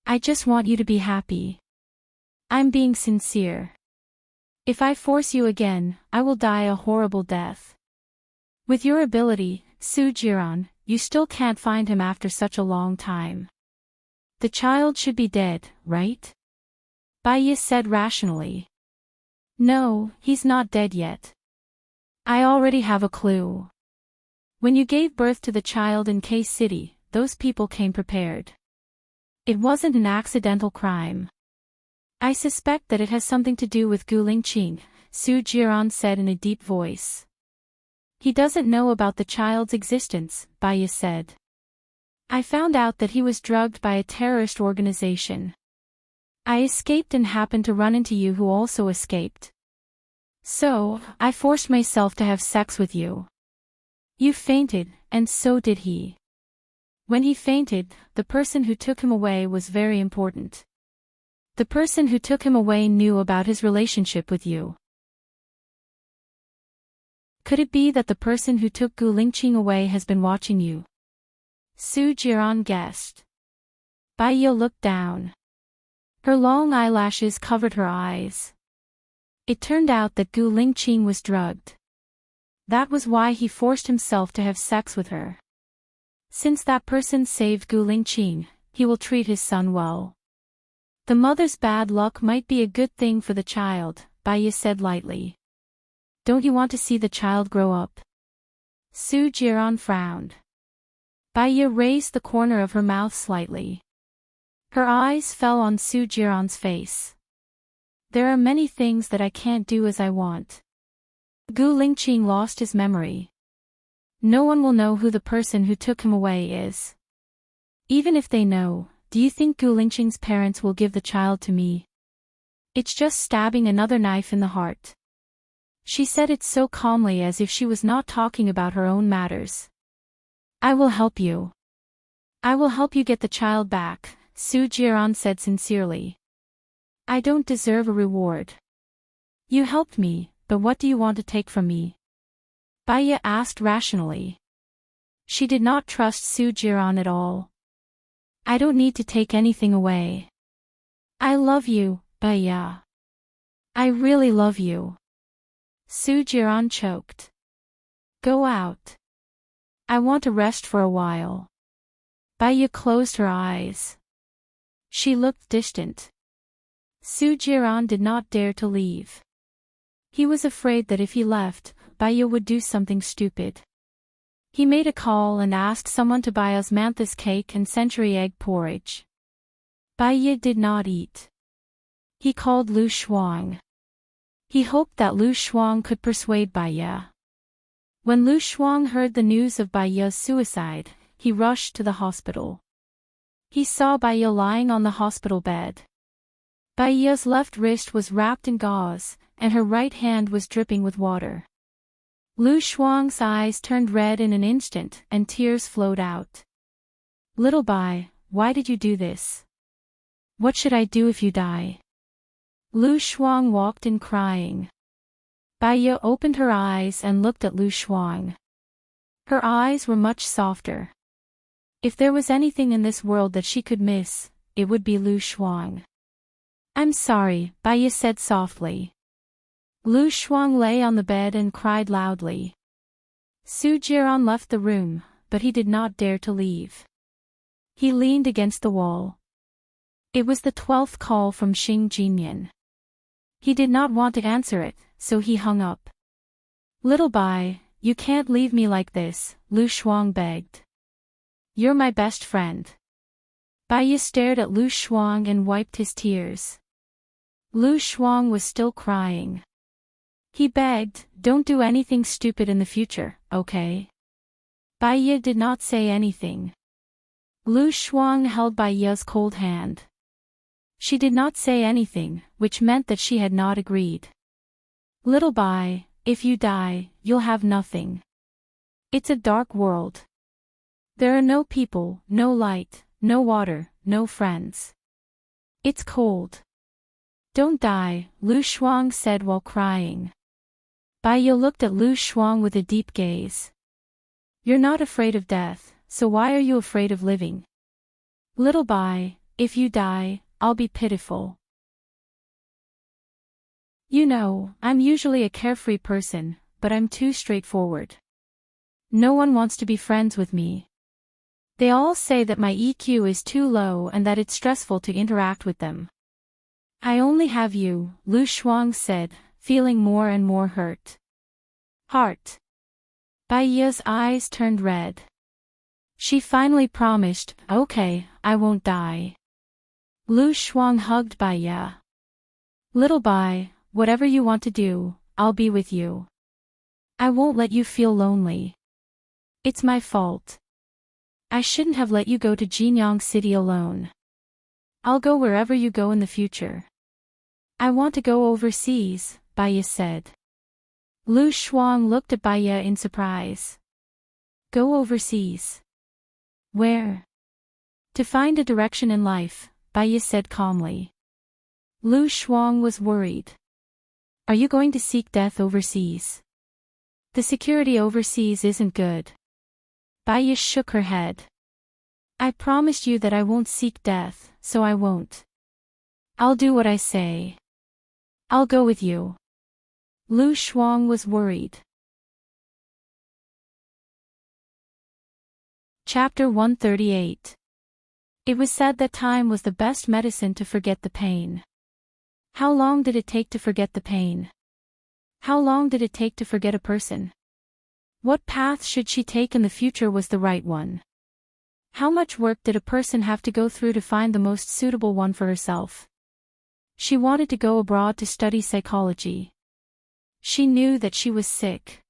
I just want you to be happy. I'm being sincere. If I force you again, I will die a horrible death. With your ability, Souljourney, you still can't find him after such a long time. The child should be dead, right?" Baiya said rationally. "No, he's not dead yet. I already have a clue. When you gave birth to the child in K City, those people came prepared. It wasn't an accidental crime. I suspect that it has something to do with Gu Lingqing, Su Jiran said in a deep voice. He doesn't know about the child's existence, Baya said. I found out that he was drugged by a terrorist organization. I escaped and happened to run into you who also escaped. So, I forced myself to have sex with you. You fainted, and so did he. When he fainted, the person who took him away was very important. The person who took him away knew about his relationship with you. Could it be that the person who took Gu Lingqing away has been watching you? Su Jiran guessed. Baiya looked down. Her long eyelashes covered her eyes. It turned out that Gu Lingqing was drugged. That was why he forced himself to have sex with her. Since that person saved Gu Lingqing, he will treat his son well. The mother's bad luck might be a good thing for the child, Baiya said lightly. Don't you want to see the child grow up? Su Jiran frowned. Baiya raised the corner of her mouth slightly. Her eyes fell on Su Jiran's face. There are many things that I can't do as I want. Gu Lingqing lost his memory. No one will know who the person who took him away is. Even if they know, do you think Gu Lingqing's parents will give the child to me? It's just stabbing another knife in the heart. She said it so calmly as if she was not talking about her own matters. I will help you. I will help you get the child back, Su Jiran said sincerely. I don't deserve a reward. You helped me, but what do you want to take from me? Baiya asked rationally. She did not trust Su Jiran at all. I don't need to take anything away. I love you, Baiya. I really love you. Su Jiran choked. Go out. I want to rest for a while. Baiya closed her eyes. She looked distant. Su Jiran did not dare to leave. He was afraid that if he left, Baiya would do something stupid. He made a call and asked someone to buy osmanthus cake and century egg porridge. Baiya did not eat. He called Lu Shuang. He hoped that Lu Shuang could persuade Baiya. When Lu Shuang heard the news of Baiya's suicide, he rushed to the hospital. He saw Baiya lying on the hospital bed. Baiya's left wrist was wrapped in gauze, and her right hand was dripping with water. Lu Shuang's eyes turned red in an instant, and tears flowed out. Little Bai, why did you do this? What should I do if you die? Lu Shuang walked in crying. Baiya opened her eyes and looked at Lu Shuang. Her eyes were much softer. If there was anything in this world that she could miss, it would be Lu Shuang. I'm sorry, Baiya said softly. Lu Shuang lay on the bed and cried loudly. Su Jiran left the room, but he did not dare to leave. He leaned against the wall. It was the 12th call from Xing Jinyan. He did not want to answer it, so he hung up. Little Bai, you can't leave me like this, Lu Shuang begged. You're my best friend. Baiya stared at Lu Shuang and wiped his tears. Lu Shuang was still crying. He begged, don't do anything stupid in the future, okay? Baiya did not say anything. Lu Shuang held Baiya's cold hand. She did not say anything, which meant that she had not agreed. Little Bai, if you die, you'll have nothing. It's a dark world. There are no people, no light, no water, no friends. It's cold. Don't die, Lu Shuang said while crying. Baiya looked at Lu Shuang with a deep gaze. You're not afraid of death, so why are you afraid of living? Little Bai, if you die, I'll be pitiful. You know, I'm usually a carefree person, but I'm too straightforward. No one wants to be friends with me. They all say that my EQ is too low and that it's stressful to interact with them. I only have you, Lu Shuang said, feeling more and more hurt. Heart. Baiya's eyes turned red. She finally promised, okay, I won't die. Lu Shuang hugged Baiya. Little Bai, whatever you want to do, I'll be with you. I won't let you feel lonely. It's my fault. I shouldn't have let you go to Jinyang City alone. I'll go wherever you go in the future. I want to go overseas, Baya said. Lu Shuang looked at Baya in surprise. Go overseas? Where? To find a direction in life, Baya said calmly. Lu Shuang was worried. Are you going to seek death overseas? The security overseas isn't good. Baya shook her head. I promised you that I won't seek death, so I won't. I'll do what I say. I'll go with you. Lu Shuang was worried. Chapter 138. It was said that time was the best medicine to forget the pain. How long did it take to forget the pain? How long did it take to forget a person? What path should she take in the future was the right one? How much work did a person have to go through to find the most suitable one for herself? She wanted to go abroad to study psychology. She knew that she was sick.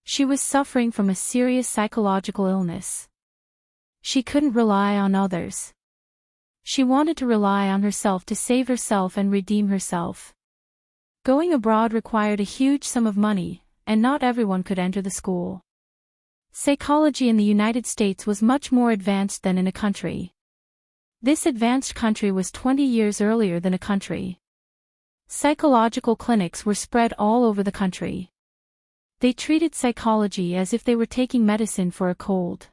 She was suffering from a serious psychological illness. She couldn't rely on others. She wanted to rely on herself to save herself and redeem herself. Going abroad required a huge sum of money, and not everyone could enter the school. Psychology in the United States was much more advanced than in a country. This advanced country was 20 years earlier than a country. Psychological clinics were spread all over the country. They treated psychology as if they were taking medicine for a cold.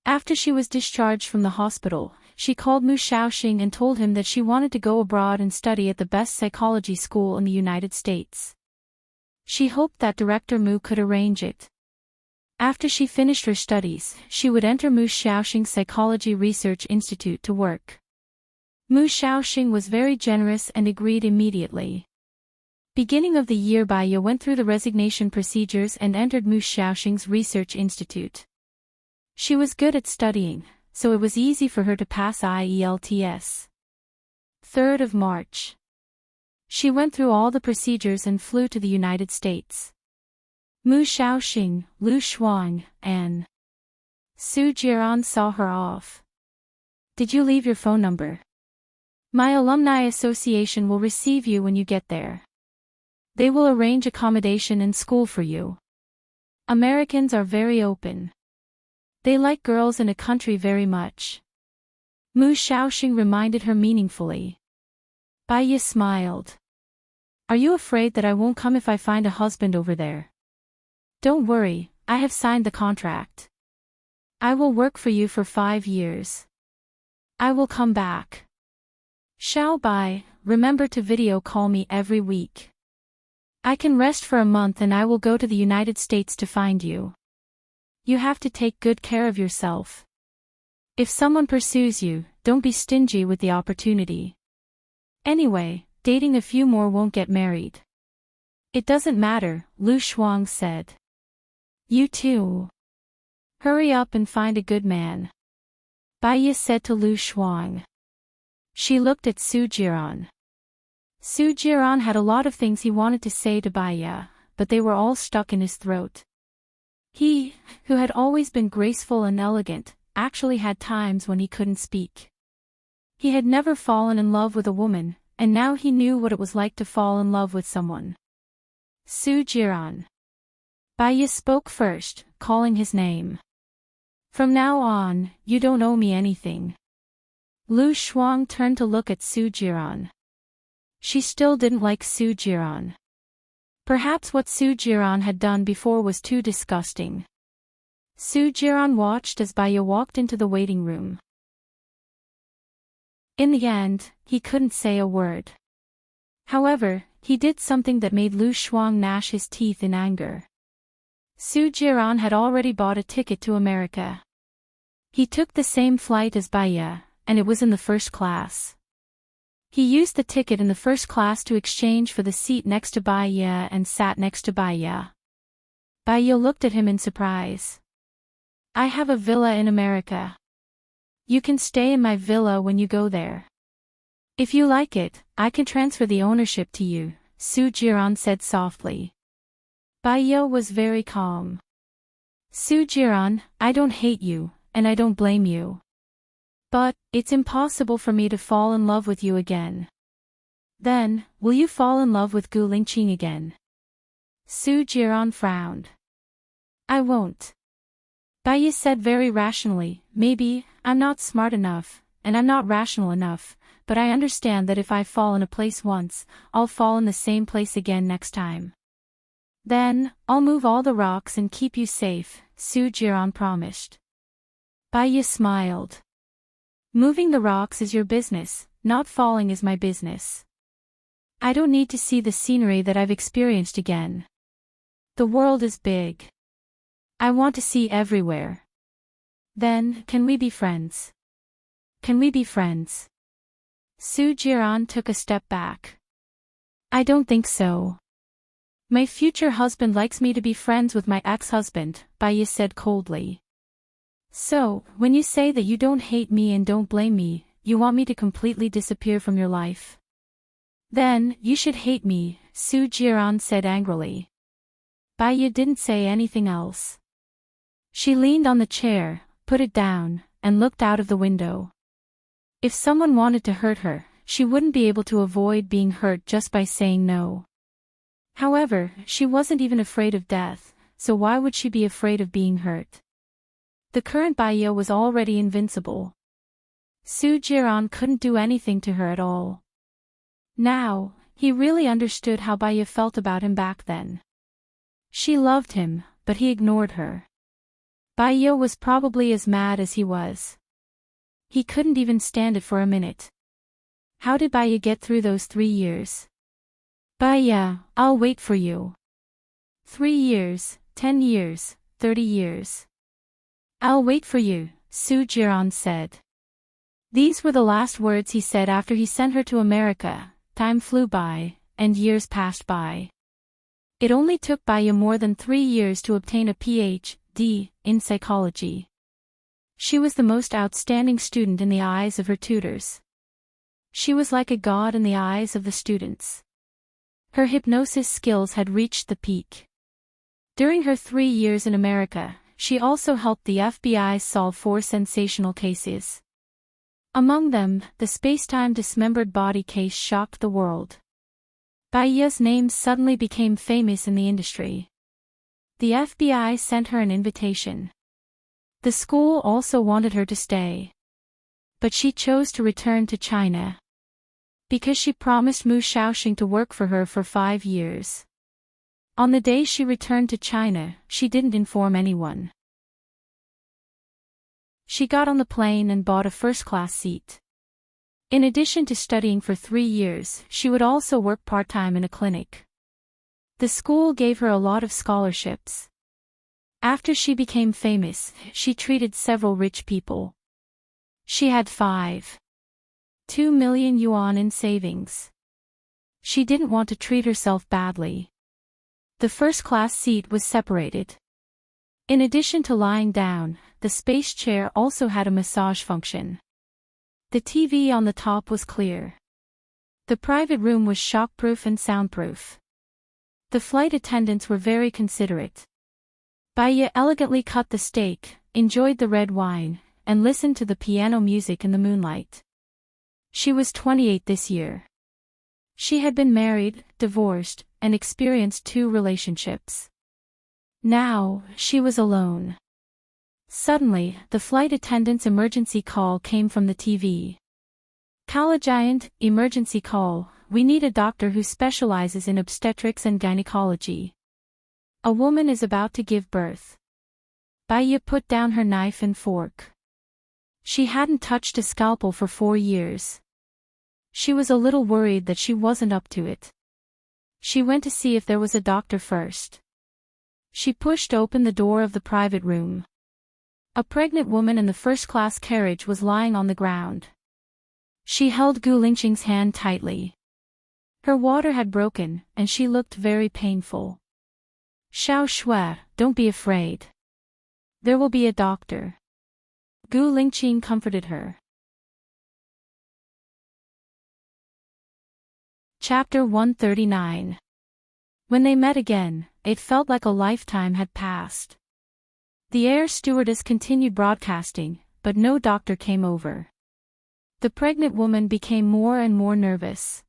After she was discharged from the hospital, she called Mu Shaoxing and told him that she wanted to go abroad and study at the best psychology school in the United States. She hoped that Director Mu could arrange it. After she finished her studies, she would enter Mu Shaoxing's Psychology Research Institute to work. Mu Shaoxing was very generous and agreed immediately. Beginning of the year, Baya went through the resignation procedures and entered Mu Shaoxing's Research Institute. She was good at studying, so it was easy for her to pass IELTS. 3rd of March. She went through all the procedures and flew to the United States. Mu Shaoxing, Lu Shuang, and Su Jiran saw her off. Did you leave your phone number? My alumni association will receive you when you get there. They will arrange accommodation and school for you. Americans are very open. They like girls in a country very much. Mu Shaoxing reminded her meaningfully. Baya smiled. Are you afraid that I won't come if I find a husband over there? Don't worry, I have signed the contract. I will work for you for 5 years. I will come back. Xiao Bai, remember to video call me every week. I can rest for a month and I will go to the United States to find you. You have to take good care of yourself. If someone pursues you, don't be stingy with the opportunity. Anyway, dating a few more won't get married. It doesn't matter, Lu Shuang said. You too. Hurry up and find a good man. Baya said to Lu Shuang. She looked at Su Jiran. Su Jiran had a lot of things he wanted to say to Baya, but they were all stuck in his throat. He, who had always been graceful and elegant, actually had times when he couldn't speak. He had never fallen in love with a woman, and now he knew what it was like to fall in love with someone. Su Jiran. Baya spoke first, calling his name. From now on, you don't owe me anything. Lu Shuang turned to look at Su Jiran. She still didn't like Su Jiran. Perhaps what Su Jiran had done before was too disgusting. Su Jiran watched as Baya walked into the waiting room. In the end, he couldn't say a word. However, he did something that made Lu Shuang gnash his teeth in anger. Su Jiran had already bought a ticket to America. He took the same flight as Baya, and it was in the first class. He used the ticket in the first class to exchange for the seat next to Baya and sat next to Baya. Baya looked at him in surprise. I have a villa in America. You can stay in my villa when you go there. If you like it, I can transfer the ownership to you, Su Jiran said softly. Baiya was very calm. Su Jiran, I don't hate you, and I don't blame you. But, it's impossible for me to fall in love with you again. Then, will you fall in love with Gu Lingqing again? Su Jiran frowned. I won't. Baiya said very rationally, maybe, I'm not smart enough, and I'm not rational enough, but I understand that if I fall in a place once, I'll fall in the same place again next time. Then, I'll move all the rocks and keep you safe, Su Jiran promised. Baiya smiled. Moving the rocks is your business, not falling is my business. I don't need to see the scenery that I've experienced again. The world is big. I want to see everywhere. Then, can we be friends? Can we be friends? Su Jiran took a step back. I don't think so. My future husband likes me to be friends with my ex-husband, Baiya said coldly. So, when you say that you don't hate me and don't blame me, you want me to completely disappear from your life? Then, you should hate me, Su Jiran said angrily. Baiya didn't say anything else. She leaned on the chair, put it down, and looked out of the window. If someone wanted to hurt her, she wouldn't be able to avoid being hurt just by saying no. However, she wasn't even afraid of death, so why would she be afraid of being hurt? The current Baiya was already invincible. Su Jiran couldn't do anything to her at all. Now, he really understood how Baiya felt about him back then. She loved him, but he ignored her. Baiya was probably as mad as he was. He couldn't even stand it for a minute. How did Baiya get through those 3 years? Baiya, I'll wait for you. 3 years, 10 years, 30 years. I'll wait for you, Su Jiran said. These were the last words he said after he sent her to America. Time flew by, and years passed by. It only took Baiya more than 3 years to obtain a Ph.D. in psychology. She was the most outstanding student in the eyes of her tutors. She was like a god in the eyes of the students. Her hypnosis skills had reached the peak. During her 3 years in America, she also helped the FBI solve 4 sensational cases. Among them, the space-time dismembered body case shocked the world. Baiya's name suddenly became famous in the industry. The FBI sent her an invitation. The school also wanted her to stay. But she chose to return to China. Because she promised Mu Shaoxing to work for her for 5 years. On the day she returned to China, she didn't inform anyone. She got on the plane and bought a first-class seat. In addition to studying for 3 years, she would also work part-time in a clinic. The school gave her a lot of scholarships. After she became famous, she treated several rich people. She had 5.2 million yuan in savings. She didn't want to treat herself badly. The first-class seat was separated. In addition to lying down, the space chair also had a massage function. The TV on the top was clear. The private room was shockproof and soundproof. The flight attendants were very considerate. Baiya elegantly cut the steak, enjoyed the red wine, and listened to the piano music in the moonlight. She was 28 this year. She had been married, divorced, and experienced 2 relationships. Now, she was alone. Suddenly, the flight attendant's emergency call came from the TV. Kala Giant, emergency call, we need a doctor who specializes in obstetrics and gynecology. A woman is about to give birth. Baiya put down her knife and fork. She hadn't touched a scalpel for 4 years. She was a little worried that she wasn't up to it. She went to see if there was a doctor first. She pushed open the door of the private room. A pregnant woman in the first-class carriage was lying on the ground. She held Gu Lingqing's hand tightly. Her water had broken, and she looked very painful. Xiao Shui, don't be afraid. There will be a doctor. Gu Lingqing comforted her. Chapter 139. When they met again, it felt like a lifetime had passed. The air stewardess continued broadcasting, but no doctor came over. The pregnant woman became more and more nervous.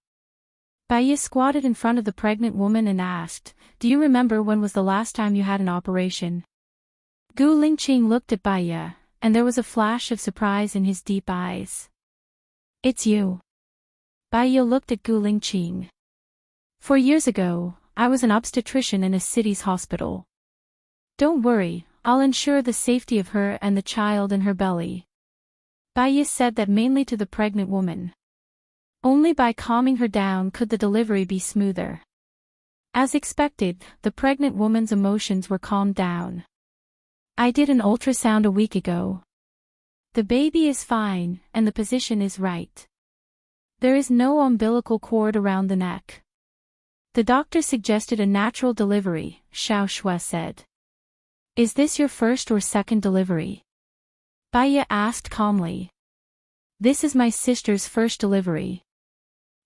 Baya squatted in front of the pregnant woman and asked, "Do you remember when was the last time you had an operation?" Gu Lingqing looked at Baya, and there was a flash of surprise in his deep eyes. "It's you." Baya looked at Gu Lingqing. "4 years ago, I was an obstetrician in a city's hospital. Don't worry, I'll ensure the safety of her and the child in her belly." Baya said that mainly to the pregnant woman. Only by calming her down could the delivery be smoother. As expected, the pregnant woman's emotions were calmed down. "I did an ultrasound a week ago. The baby is fine, and the position is right. There is no umbilical cord around the neck. The doctor suggested a natural delivery," Xiao Shui said. "Is this your first or second delivery?" Baya asked calmly. "This is my sister's first delivery.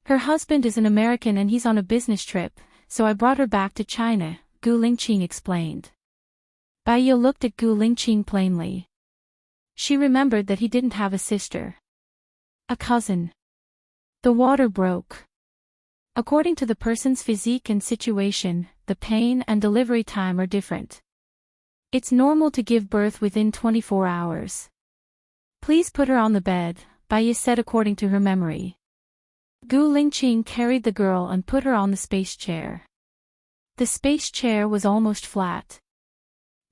Her husband is an American and he's on a business trip, so I brought her back to China," Gu Lingqing explained. Baya looked at Gu Lingqing plainly. She remembered that he didn't have a sister. A cousin. The water broke. According to the person's physique and situation, the pain and delivery time are different. It's normal to give birth within 24 hours. "Please put her on the bed," Baya said according to her memory. Gu Lingqing carried the girl and put her on the space chair. The space chair was almost flat.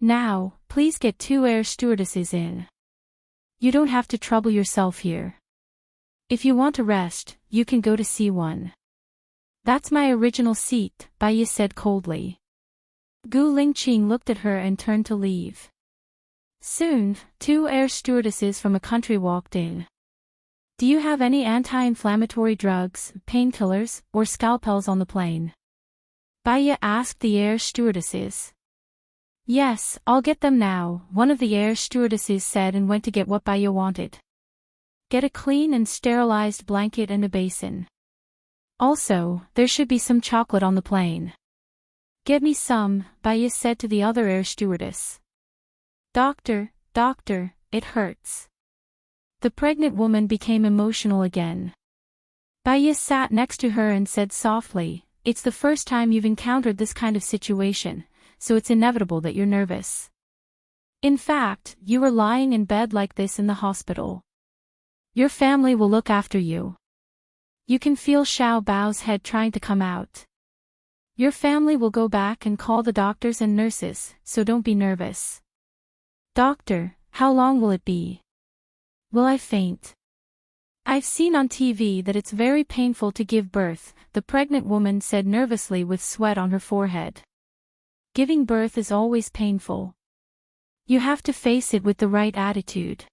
"Now, please get 2 air stewardesses in. You don't have to trouble yourself here. If you want to rest, you can go to C1. "That's my original seat," Baya said coldly. Gu Lingqing looked at her and turned to leave. Soon, 2 air stewardesses from a country walked in. "Do you have any anti-inflammatory drugs, painkillers, or scalpels on the plane?" Baya asked the air stewardesses. "Yes, I'll get them now," one of the air stewardesses said and went to get what Baya wanted. "Get a clean and sterilized blanket and a basin. Also, there should be some chocolate on the plane." "Get me some," Baya said to the other air stewardess. Doctor, it hurts." The pregnant woman became emotional again. Baya sat next to her and said softly, "It's the first time you've encountered this kind of situation, so it's inevitable that you're nervous. In fact, you were lying in bed like this in the hospital. Your family will look after you. You can feel Xiao Bao's head trying to come out. Your family will go back and call the doctors and nurses, so don't be nervous." "Doctor, how long will it be? Will I faint?" "I've seen on TV that it's very painful to give birth," the pregnant woman said nervously with sweat on her forehead. "Giving birth is always painful. You have to face it with the right attitude.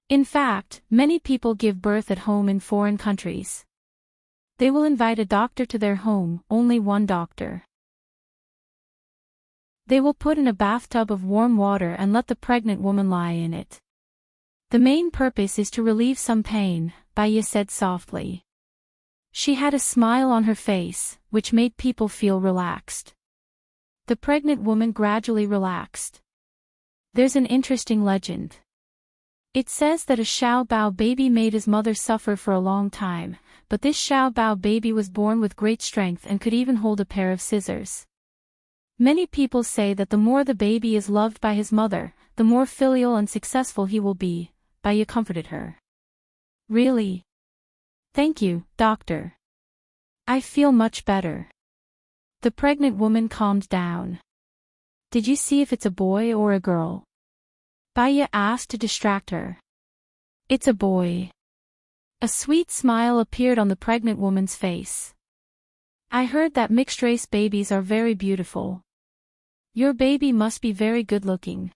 In fact, many people give birth at home in foreign countries. They will invite a doctor to their home, only one doctor. They will put in a bathtub of warm water and let the pregnant woman lie in it. The main purpose is to relieve some pain," Baya said softly. She had a smile on her face, which made people feel relaxed. The pregnant woman gradually relaxed. There's an interesting legend. It says that a Xiao Bao baby made his mother suffer for a long time, but this Xiao Bao baby was born with great strength and could even hold a pair of scissors. Many people say that the more the baby is loved by his mother, the more filial and successful he will be. Baya comforted her. "Really? Thank you, doctor. I feel much better." The pregnant woman calmed down. "Did you see if it's a boy or a girl?" Baya asked to distract her. "It's a boy." A sweet smile appeared on the pregnant woman's face. "I heard that mixed-race babies are very beautiful. Your baby must be very good-looking.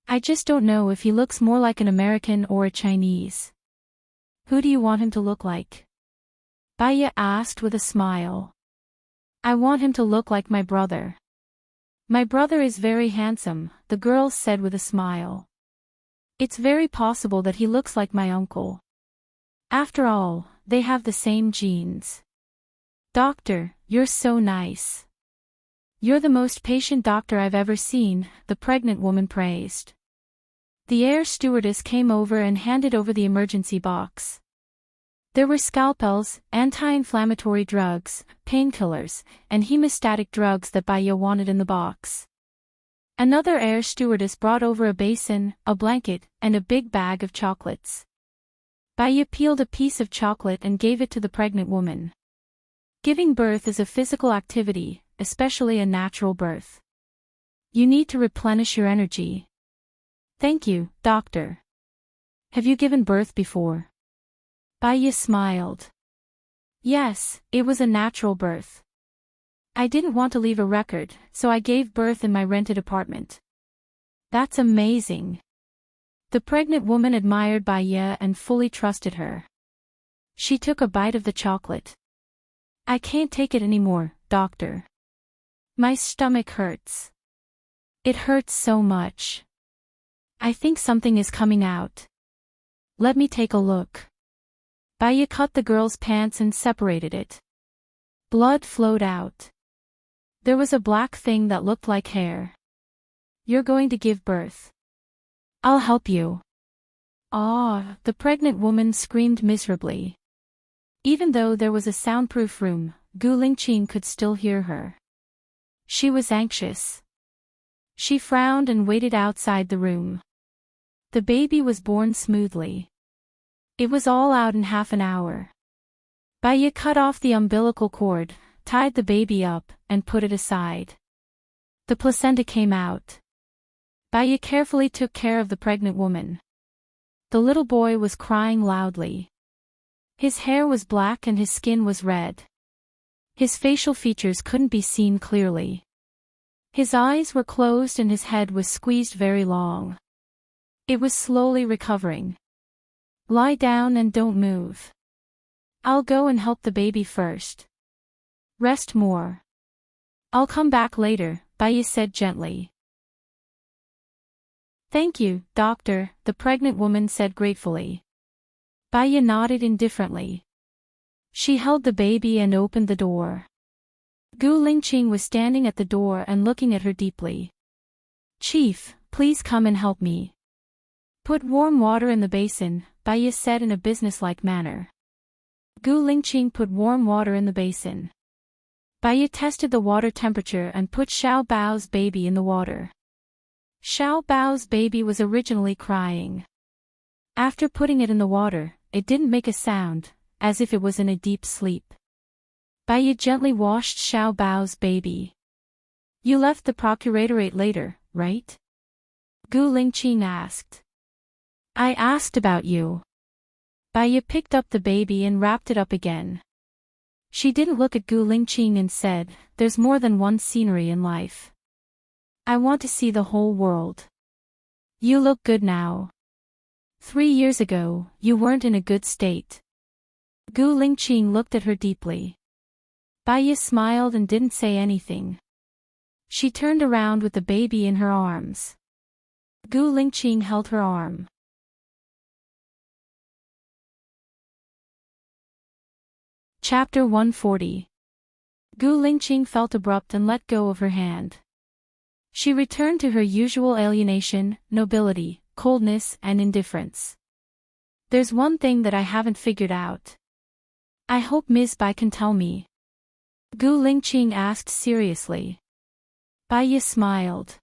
I just don't know if he looks more like an American or a Chinese. Who do you want him to look like?" Baya asked with a smile. "I want him to look like my brother." "My brother is very handsome," the girl said with a smile. "It's very possible that he looks like my uncle. After all, they have the same genes." Doctor, you're so nice. You're the most patient doctor I've ever seen, the pregnant woman praised. The air stewardess came over and handed over the emergency box. There were scalpels, anti-inflammatory drugs, painkillers, and hemostatic drugs that Baya wanted in the box. Another air stewardess brought over a basin, a blanket, and a big bag of chocolates. Baya peeled a piece of chocolate and gave it to the pregnant woman. Giving birth is a physical activity, especially a natural birth. You need to replenish your energy. Thank you, doctor. Have you given birth before? Baya smiled. Yes, it was a natural birth. I didn't want to leave a record, so I gave birth in my rented apartment. That's amazing. The pregnant woman admired Baya and fully trusted her. She took a bite of the chocolate. I can't take it anymore, doctor. My stomach hurts. It hurts so much. I think something is coming out. Let me take a look. Baya cut the girl's pants and separated it. Blood flowed out. There was a black thing that looked like hair. You're going to give birth. I'll help you. Ah, the pregnant woman screamed miserably. Even though there was a soundproof room, Gu Lingqing could still hear her. She was anxious. She frowned and waited outside the room. The baby was born smoothly. It was all out in half an hour. Baya cut off the umbilical cord, tied the baby up, and put it aside. The placenta came out. Baya carefully took care of the pregnant woman. The little boy was crying loudly. His hair was black and his skin was red. His facial features couldn't be seen clearly. His eyes were closed and his head was squeezed very long. It was slowly recovering. Lie down and don't move. I'll go and help the baby first. Rest more. I'll come back later, Baya said gently. Thank you, doctor, the pregnant woman said gratefully. Baya nodded indifferently. She held the baby and opened the door. Gu Lingqing was standing at the door and looking at her deeply. Chief, please come and help me. Put warm water in the basin, Baya said in a businesslike manner. Gu Lingqing put warm water in the basin. Baya tested the water temperature and put Xiao Bao's baby in the water. Xiao Bao's baby was originally crying. After putting it in the water, it didn't make a sound, as if it was in a deep sleep. Baya gently washed Xiao Bao's baby. You left the procuratorate later, right? Gu Lingqing asked. I asked about you. Baya picked up the baby and wrapped it up again. She didn't look at Gu Lingqing and said, there's more than one scenery in life. I want to see the whole world. You look good now. 3 years ago, you weren't in a good state. Gu Lingqing looked at her deeply. Baya smiled and didn't say anything. She turned around with the baby in her arms. Gu Lingqing held her arm. Chapter 140. Gu Lingqing felt abrupt and let go of her hand. She returned to her usual alienation, nobility, coldness, and indifference. There's one thing that I haven't figured out. I hope Ms. Bai can tell me. Gu Lingqing asked seriously. Baya smiled.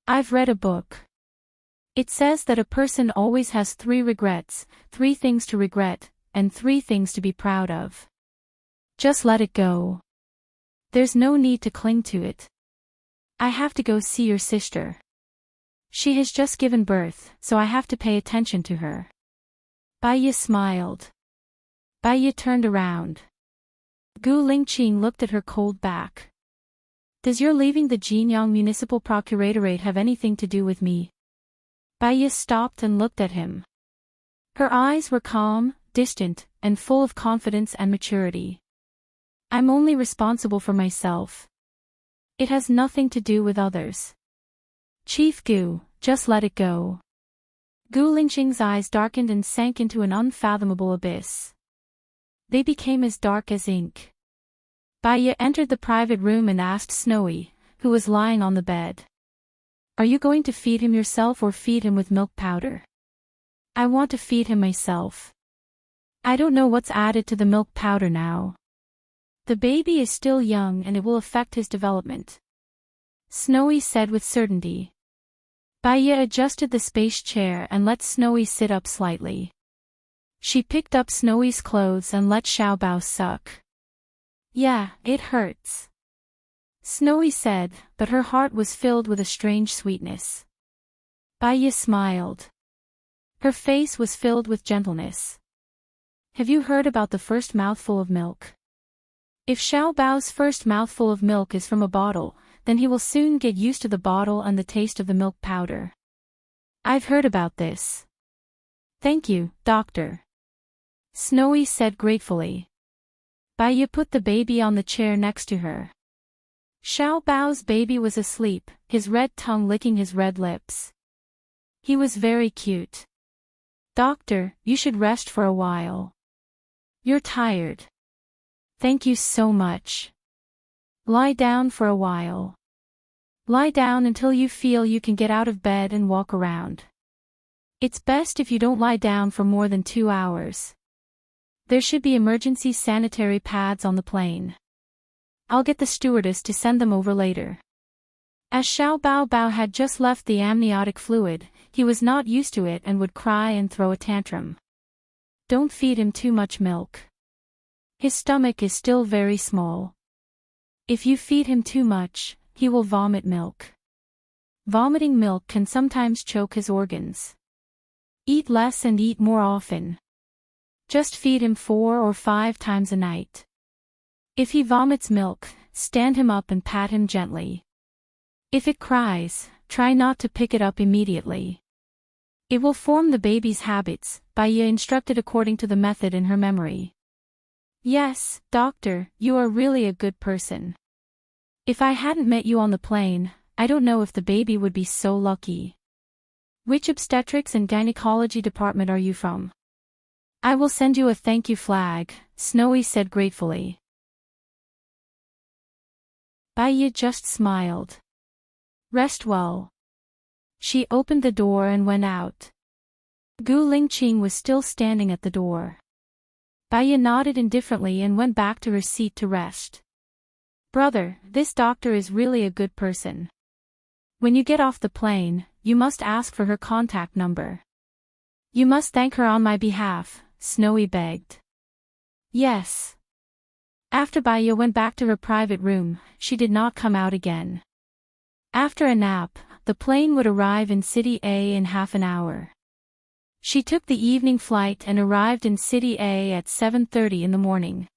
I've read a book. It says that a person always has 3 regrets, 3 things to regret, and 3 things to be proud of. Just let it go. There's no need to cling to it. I have to go see your sister. She has just given birth, so I have to pay attention to her. Baya smiled. Baya turned around. Gu Lingqing looked at her cold back. Does your leaving the Jinyang Municipal Procuratorate have anything to do with me? Baya stopped and looked at him. Her eyes were calm, distant, and full of confidence and maturity. I'm only responsible for myself. It has nothing to do with others. Chief Gu, just let it go. Gu Lingqing's eyes darkened and sank into an unfathomable abyss. They became as dark as ink. Baya entered the private room and asked Snowy, who was lying on the bed. Are you going to feed him yourself or feed him with milk powder? I want to feed him myself. I don't know what's added to the milk powder now. The baby is still young and it will affect his development. Snowy said with certainty. Baya adjusted the space chair and let Snowy sit up slightly. She picked up Snowy's clothes and let Xiaobao suck. Yeah, it hurts. Snowy said, but her heart was filled with a strange sweetness. Baya smiled. Her face was filled with gentleness. Have you heard about the first mouthful of milk? If Xiaobao's first mouthful of milk is from a bottle, then he will soon get used to the bottle and the taste of the milk powder. I've heard about this. Thank you, doctor. Snowy said gratefully. Baya put the baby on the chair next to her. Xiaobao's baby was asleep, his red tongue licking his red lips. He was very cute. Doctor, you should rest for a while. You're tired. Thank you so much. Lie down for a while. Lie down until you feel you can get out of bed and walk around. It's best if you don't lie down for more than 2 hours. There should be emergency sanitary pads on the plane. I'll get the stewardess to send them over later. As Xiaobao had just left the amniotic fluid, he was not used to it and would cry and throw a tantrum. Don't feed him too much milk. His stomach is still very small. If you feed him too much, he will vomit milk. Vomiting milk can sometimes choke his organs. Eat less and eat more often. Just feed him 4 or 5 times a night. If he vomits milk, stand him up and pat him gently. If it cries, try not to pick it up immediately. It will form the baby's habits, Baya instructed according to the method in her memory. Yes, doctor, you are really a good person. If I hadn't met you on the plane, I don't know if the baby would be so lucky. Which obstetrics and gynecology department are you from? I will send you a thank you flag, Snowy said gratefully. Baya just smiled. Rest well. She opened the door and went out. Gu Lingqing was still standing at the door. Baya nodded indifferently and went back to her seat to rest. Brother, this doctor is really a good person. When you get off the plane, you must ask for her contact number. You must thank her on my behalf, Snowy begged. Yes. After Baya went back to her private room, she did not come out again. After a nap, the plane would arrive in City A in half an hour. She took the evening flight and arrived in City A at 7:30 in the morning.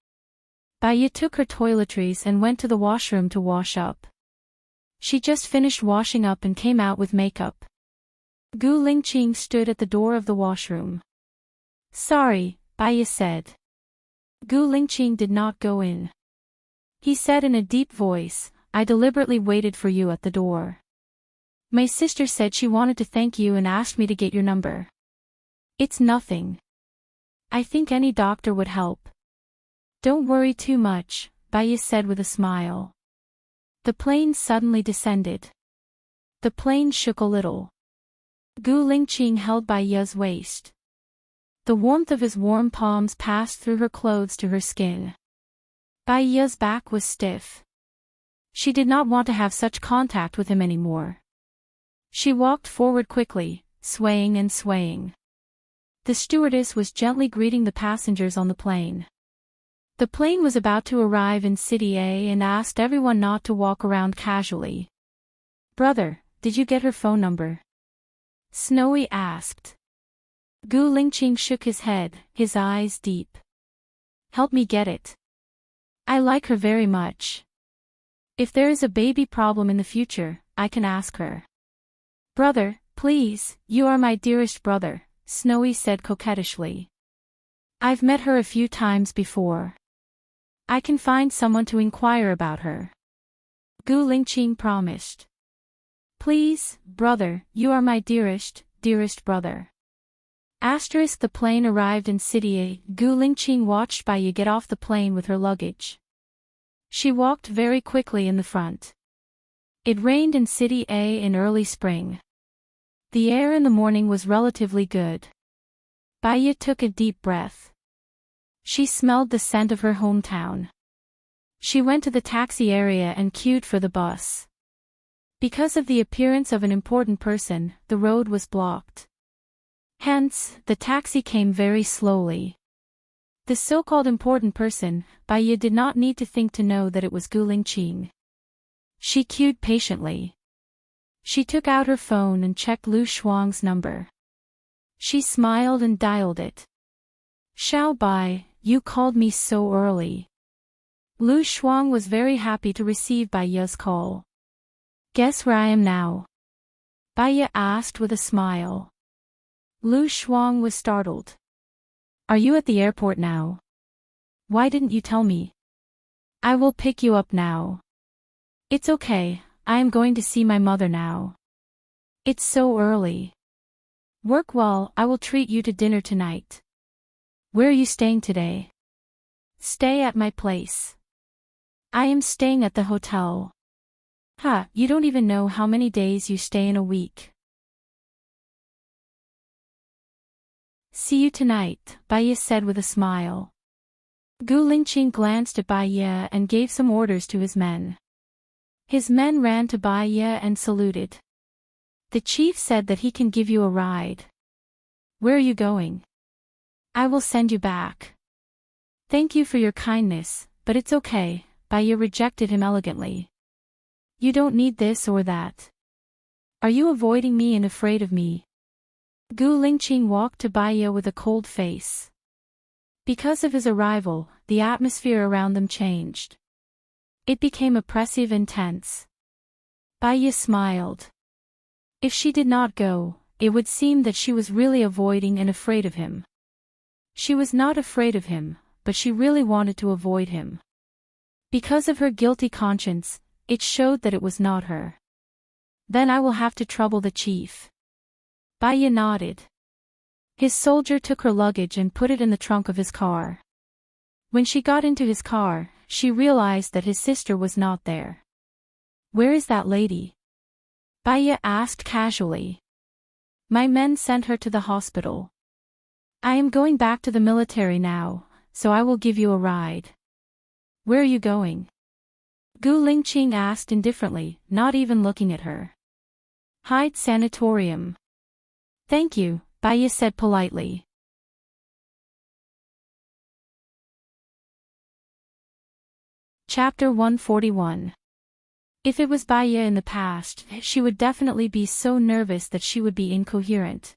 Baya took her toiletries and went to the washroom to wash up. She just finished washing up and came out with makeup. Gu Lingqing stood at the door of the washroom. Sorry, Baya said. Gu Lingqing did not go in. He said in a deep voice, I deliberately waited for you at the door. My sister said she wanted to thank you and asked me to get your number. It's nothing. I think any doctor would help. Don't worry too much, Baya said with a smile. The plane suddenly descended. The plane shook a little. Gu Lingqing held Baya's waist. The warmth of his warm palms passed through her clothes to her skin. Baya's back was stiff. She did not want to have such contact with him anymore. She walked forward quickly, swaying and swaying. The stewardess was gently greeting the passengers on the plane. The plane was about to arrive in City A and asked everyone not to walk around casually. Brother, did you get her phone number? Snowy asked. Gu Lingqing shook his head, his eyes deep. Help me get it. I like her very much. If there is a baby problem in the future, I can ask her. Brother, please, you are my dearest brother, Snowy said coquettishly. I've met her a few times before. I can find someone to inquire about her. Gu Lingqing promised. Please, brother, you are my dearest brother. Asterisk the plane arrived in City A. Gu Lingqing watched Baya get off the plane with her luggage. She walked very quickly in the front. It rained in City A in early spring. The air in the morning was relatively good. Baya took a deep breath. She smelled the scent of her hometown. She went to the taxi area and queued for the bus. Because of the appearance of an important person, the road was blocked. Hence, the taxi came very slowly. The so-called important person, Baya did not need to think to know that it was Gu Lingqing. She queued patiently. She took out her phone and checked Lu Shuang's number. She smiled and dialed it. Xiao Bai, you called me so early. Lu Shuang was very happy to receive Baya's call. Guess where I am now? Baya asked with a smile. Lu Shuang was startled. Are you at the airport now? Why didn't you tell me? I will pick you up now. It's okay, I am going to see my mother now. It's so early. Work well, I will treat you to dinner tonight. Where are you staying today? Stay at my place. I am staying at the hotel. You don't even know how many days you stay in a week. See you tonight, Baya said with a smile. Gu Lingqing glanced at Baya and gave some orders to his men. His men ran to Baya and saluted. The chief said that he can give you a ride. Where are you going? I will send you back. Thank you for your kindness, but it's okay, Baya rejected him elegantly. You don't need this or that. Are you avoiding me and afraid of me? Gu Lingqing walked to Baya with a cold face. Because of his arrival, the atmosphere around them changed. It became oppressive and tense. Baya smiled. If she did not go, it would seem that she was really avoiding and afraid of him. She was not afraid of him, but she really wanted to avoid him. Because of her guilty conscience, it showed that it was not her. Then I will have to trouble the chief. Baya nodded. His soldier took her luggage and put it in the trunk of his car. When she got into his car, she realized that his sister was not there. Where is that lady? Baya asked casually. My men sent her to the hospital. I am going back to the military now, so I will give you a ride. Where are you going? Gu Lingqing asked indifferently, not even looking at her. Hyde Sanatorium. Thank you, Baya said politely. Chapter 141. If it was Baya in the past, she would definitely be so nervous that she would be incoherent.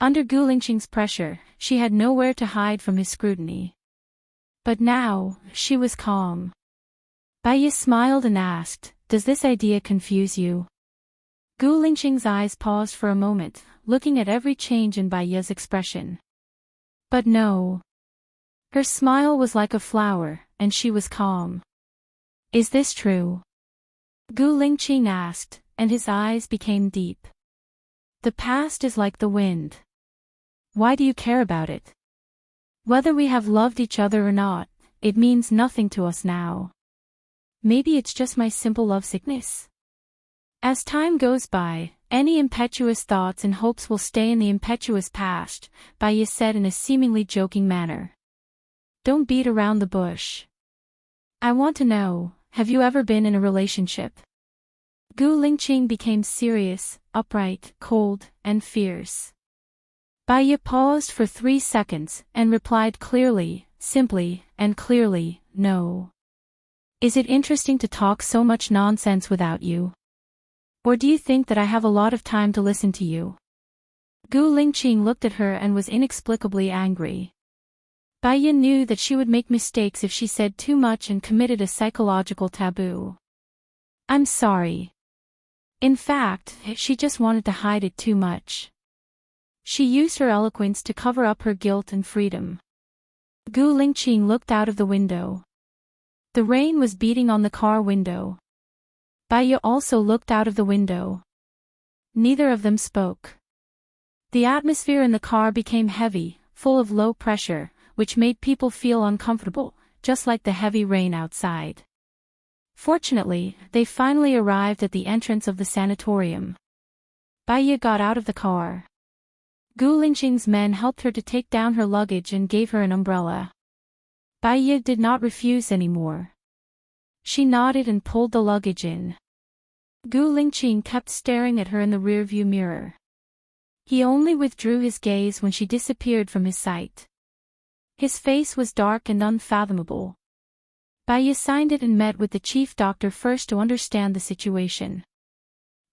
Under Gu Lingqing's pressure, she had nowhere to hide from his scrutiny. But now, she was calm. Baya smiled and asked, does this idea confuse you? Gu Lingqing's eyes paused for a moment, looking at every change in Baya's expression. But no. Her smile was like a flower, and she was calm. Is this true? Gu Lingqing asked, and his eyes became deep. The past is like the wind. Why do you care about it? Whether we have loved each other or not, it means nothing to us now. Maybe it's just my simple lovesickness. As time goes by, any impetuous thoughts and hopes will stay in the impetuous past, Baya said in a seemingly joking manner. Don't beat around the bush. I want to know, have you ever been in a relationship? Gu Lingqing became serious, upright, cold, and fierce. Baya paused for 3 seconds and replied clearly, simply, and clearly, no. Is it interesting to talk so much nonsense without you? Or do you think that I have a lot of time to listen to you? Gu Lingqing looked at her and was inexplicably angry. Baya knew that she would make mistakes if she said too much and committed a psychological taboo. I'm sorry. In fact, she just wanted to hide it too much. She used her eloquence to cover up her guilt and freedom. Gu Lingqing looked out of the window. The rain was beating on the car window. Baya also looked out of the window. Neither of them spoke. The atmosphere in the car became heavy, full of low pressure, which made people feel uncomfortable, just like the heavy rain outside. Fortunately, they finally arrived at the entrance of the sanatorium. Baiya got out of the car. Gu Lingxing's men helped her to take down her luggage and gave her an umbrella. Baiya did not refuse anymore. She nodded and pulled the luggage in. Gu Lingxing kept staring at her in the rearview mirror. He only withdrew his gaze when she disappeared from his sight. His face was dark and unfathomable. Baiya signed it and met with the chief doctor first to understand the situation.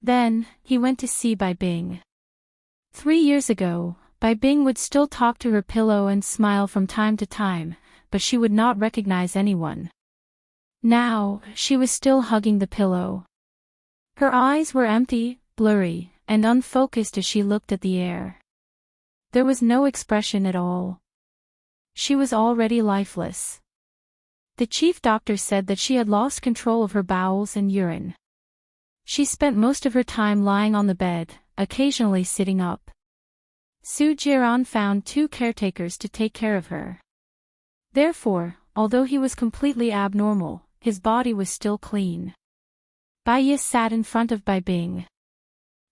Then, he went to see Bai Bing. 3 years ago, Bai Bing would still talk to her pillow and smile from time to time, but she would not recognize anyone. Now, she was still hugging the pillow. Her eyes were empty, blurry, and unfocused as she looked at the air. There was no expression at all. She was already lifeless. The chief doctor said that she had lost control of her bowels and urine. She spent most of her time lying on the bed, occasionally sitting up. Su Jiran found 2 caretakers to take care of her. Therefore, although he was completely abnormal, his body was still clean. Baiya sat in front of Bai Bing.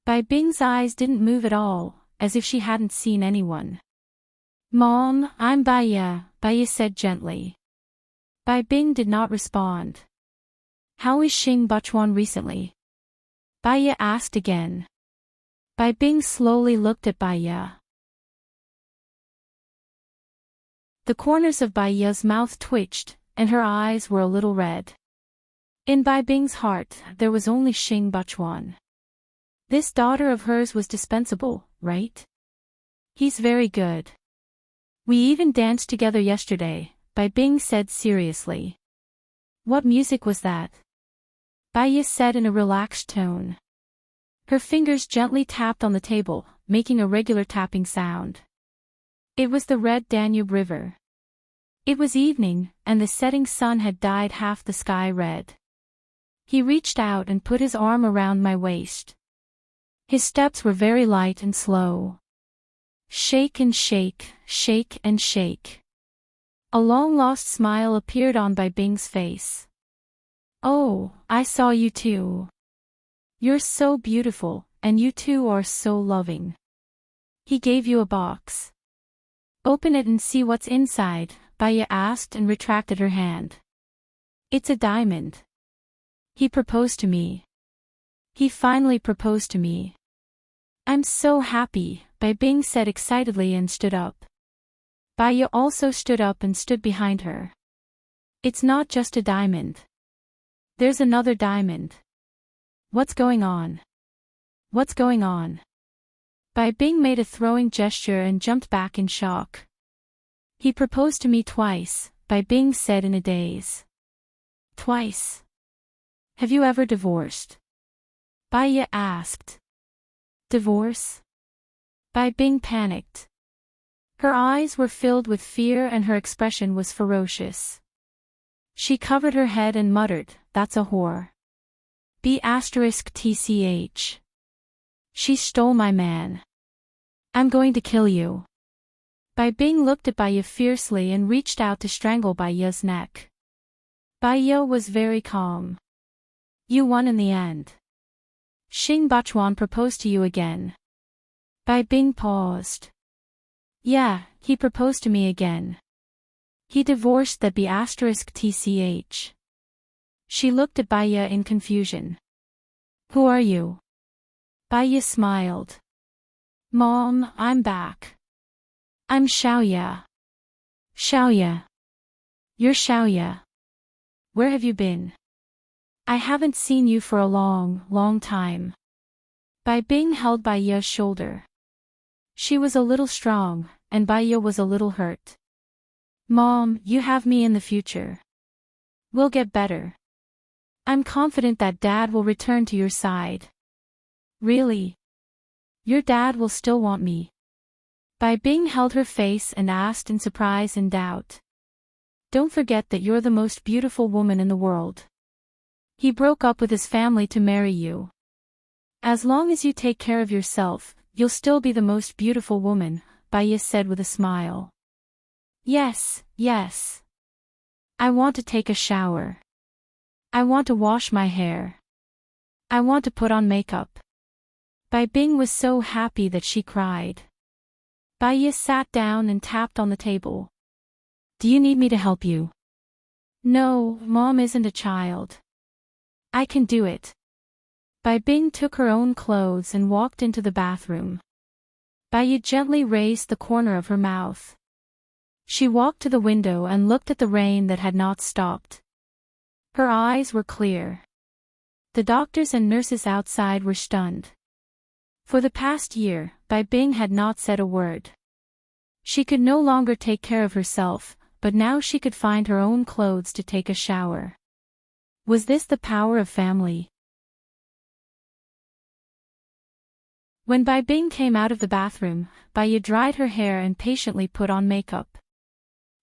Bai Bing's eyes didn't move at all, as if she hadn't seen anyone. "Mom, I'm Baiya," Baiya said gently. Bai Bing did not respond. "How is Xing Buchuan recently?" Baiya asked again. Bai Bing slowly looked at Baiya. The corners of Baiya's mouth twitched, and her eyes were a little red. In Bai Bing's heart, there was only Xing Buchuan. This daughter of hers was dispensable, right? He's very good. We even danced together yesterday, Bai Bing said seriously. What music was that? Baiya said in a relaxed tone. Her fingers gently tapped on the table, making a regular tapping sound. It was the Red Danube River. It was evening, and the setting sun had dyed half the sky red. He reached out and put his arm around my waist. His steps were very light and slow. Shake and shake, shake and shake. A long-lost smile appeared on Bai Bing's face. Oh, I saw you too. You're so beautiful, and you too are so loving. He gave you a box. Open it and see what's inside, Baiya asked and retracted her hand. It's a diamond. He proposed to me. He finally proposed to me. I'm so happy, Bai Bing said excitedly and stood up. Baiya also stood up and stood behind her. It's not just a diamond. There's another diamond. What's going on? What's going on? Bai Bing made a throwing gesture and jumped back in shock. He proposed to me twice, Bai Bing said in a daze. Twice? Have you ever divorced? Baiya asked. Divorce? Bai Bing panicked. Her eyes were filled with fear and her expression was ferocious. She covered her head and muttered, "That's a whore. B*TCH. She stole my man. I'm going to kill you." Bai Bing looked at Baiya fiercely and reached out to strangle Baiya's neck. Baiya was very calm. You won in the end. Xing Buchuan proposed to you again. Bai Bing paused. Yeah, he proposed to me again. He divorced that B*TCH. She looked at Baiya in confusion. Who are you? Baiya smiled. Mom, I'm back. I'm Xiaoya. Xiaoya. You're Xiaoya. Where have you been? I haven't seen you for a long, long time. Bai Bing held Baiya's shoulder. She was a little strong, and Baiya was a little hurt. Mom, you have me in the future. We'll get better. I'm confident that Dad will return to your side. Really? Your dad will still want me. Bai Bing held her face and asked in surprise and doubt. Don't forget that you're the most beautiful woman in the world. He broke up with his family to marry you. As long as you take care of yourself, you'll still be the most beautiful woman, Baiya said with a smile. Yes, yes. I want to take a shower. I want to wash my hair. I want to put on makeup. Bai Bing was so happy that she cried. Bai Yi sat down and tapped on the table. Do you need me to help you? No, Mom isn't a child. I can do it. Bai Bing took her own clothes and walked into the bathroom. Bai Yi gently raised the corner of her mouth. She walked to the window and looked at the rain that had not stopped. Her eyes were clear. The doctors and nurses outside were stunned. For the past year, Bai Bing had not said a word. She could no longer take care of herself, but now she could find her own clothes to take a shower. Was this the power of family? When Bai Bing came out of the bathroom, Bai Yi dried her hair and patiently put on makeup.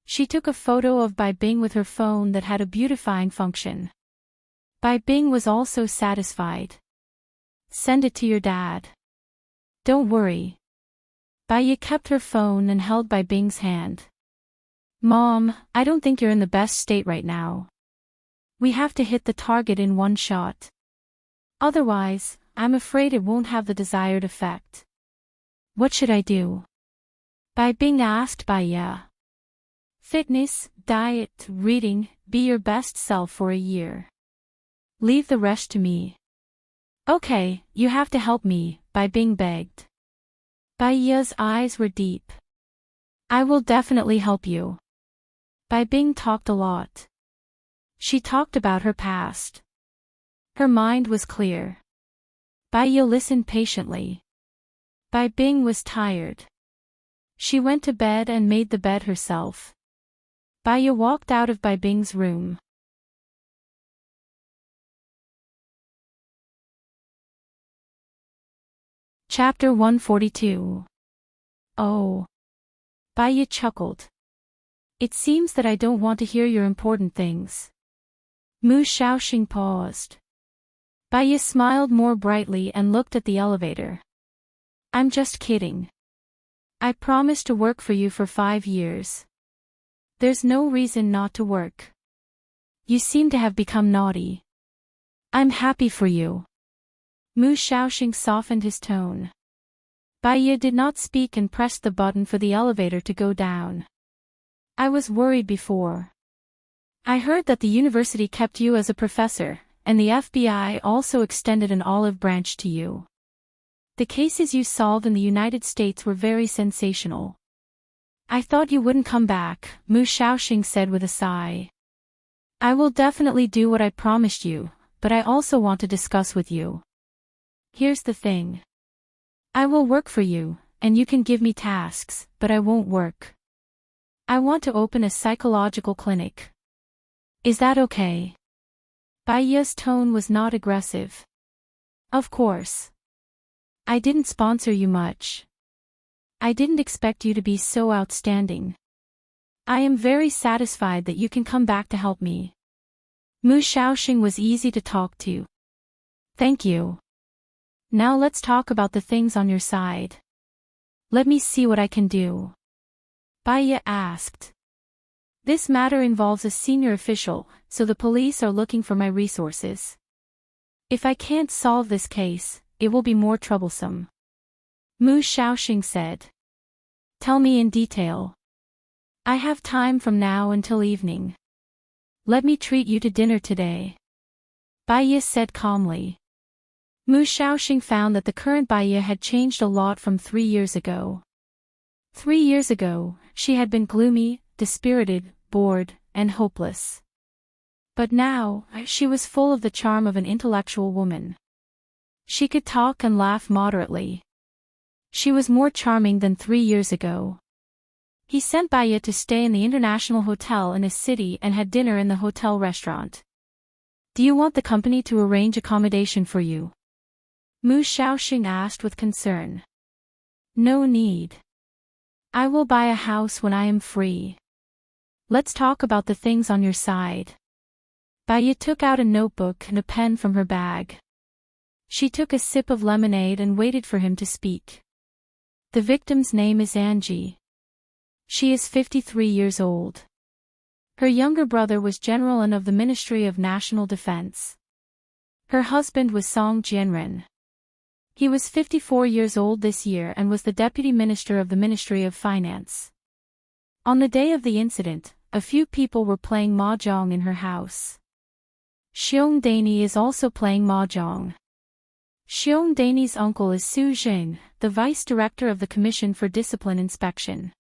She took a photo of Bai Bing with her phone that had a beautifying function. Bai Bing was also satisfied. Send it to your dad. Don't worry. Bai Yi kept her phone and held Bai Bing's hand. Mom, I don't think you're in the best state right now. We have to hit the target in one shot. Otherwise, I'm afraid it won't have the desired effect. What should I do? Bai Bing asked Bai Yi. Fitness, diet, reading, be your best self for a year. Leave the rest to me. Okay, you have to help me, Bai Bing begged. Bai Yi's eyes were deep. I will definitely help you. Bai Bing talked a lot. She talked about her past. Her mind was clear. Bai Yi listened patiently. Bai Bing was tired. She went to bed and made the bed herself. Bai Yi walked out of Bai Bing's room. Chapter 142. Oh. Bai Yi chuckled. It seems that I don't want to hear your important things. Mu Shaoxing paused. Bai Yi smiled more brightly and looked at the elevator. I'm just kidding. I promised to work for you for 5 years. There's no reason not to work. You seem to have become naughty. I'm happy for you. Mu Shaoxing softened his tone. Bai Yi did not speak and pressed the button for the elevator to go down. I was worried before. I heard that the university kept you as a professor, and the FBI also extended an olive branch to you. The cases you solved in the United States were very sensational. I thought you wouldn't come back, Mu Shaoxing said with a sigh. I will definitely do what I promised you, but I also want to discuss with you. Here's the thing. I will work for you, and you can give me tasks, but I won't work. I want to open a psychological clinic. Is that okay? Bai Yi's tone was not aggressive. Of course. I didn't sponsor you much. I didn't expect you to be so outstanding. I am very satisfied that you can come back to help me. Mu Shaoxing was easy to talk to. Thank you. Now let's talk about the things on your side. Let me see what I can do. Bai Yi asked. This matter involves a senior official, so the police are looking for my resources. If I can't solve this case, it will be more troublesome. Mu Shaoxing said. Tell me in detail. I have time from now until evening. Let me treat you to dinner today. Bai Yi said calmly. Mu Shaoxing found that the current Bai Yi had changed a lot from 3 years ago. 3 years ago, she had been gloomy, dispirited, bored, and hopeless. But now, she was full of the charm of an intellectual woman. She could talk and laugh moderately. She was more charming than 3 years ago. He sent Bai Yi to stay in the International Hotel in his city and had dinner in the hotel restaurant. Do you want the company to arrange accommodation for you? Mu Shaoxing asked with concern. No need. I will buy a house when I am free. Let's talk about the things on your side. Bai Yi took out a notebook and a pen from her bag. She took a sip of lemonade and waited for him to speak. The victim's name is Angie. She is 53 years old. Her younger brother was general and of the Ministry of National Defense. Her husband was Song Jianren. He was 54 years old this year and was the Deputy Minister of the Ministry of Finance. On the day of the incident, a few people were playing mahjong in her house. Xiong Dani is also playing mahjong. Xiong Dani's uncle is Su Jing, the Vice Director of the Commission for Discipline Inspection.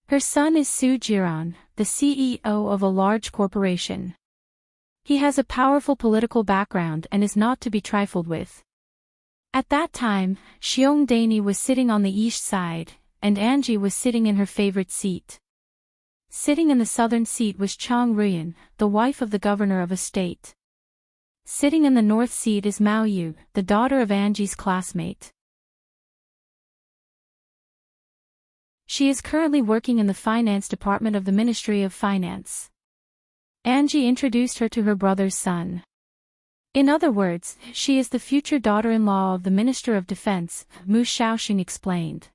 Her son is Su Jiran, the CEO of a large corporation. He has a powerful political background and is not to be trifled with. At that time, Xiong Dani was sitting on the east side, and Angie was sitting in her favorite seat. Sitting in the southern seat was Chang Ruyan, the wife of the governor of a state. Sitting in the north seat is Mao Yu, the daughter of Angie's classmate. She is currently working in the finance department of the Ministry of Finance. Angie introduced her to her brother's son. In other words, she is the future daughter-in-law of the Minister of Defense, Mu Shaoxing explained.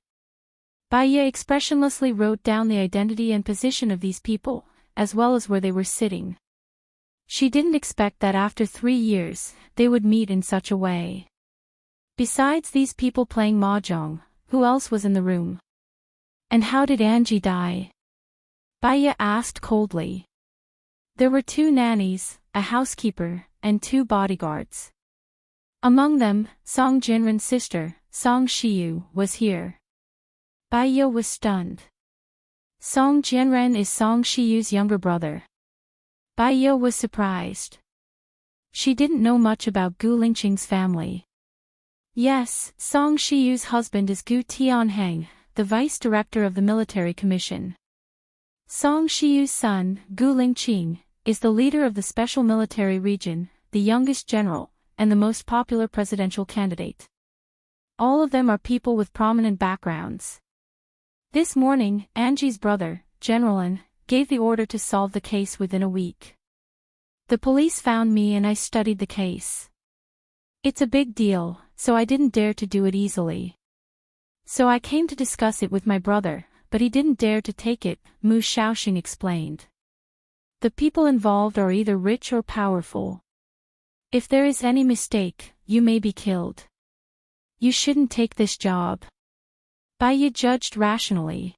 Baiye expressionlessly wrote down the identity and position of these people, as well as where they were sitting. She didn't expect that after 3 years, they would meet in such a way. Besides these people playing mahjong, who else was in the room? And how did Angie die? Baiye asked coldly. There were 2 nannies, a housekeeper, and 2 bodyguards. Among them, Song Jinren's sister, Song Shiyu, was here. Baiye was stunned. Song Jianren is Song Shiyu's younger brother. Baiye was surprised. She didn't know much about Gu Lingqing's family. Yes, Song Shiyu's husband is Gu Tianheng, the vice director of the military commission. Song Shiyu's son, Gu Lingqing, is the leader of the special military region, the youngest general, and the most popular presidential candidate. All of them are people with prominent backgrounds. This morning, Angie's brother, General An, gave the order to solve the case within a week. The police found me and I studied the case. It's a big deal, so I didn't dare to do it easily. So I came to discuss it with my brother, but he didn't dare to take it, Mu Shaoxing explained. The people involved are either rich or powerful. If there is any mistake, you may be killed. You shouldn't take this job. Baiye judged rationally.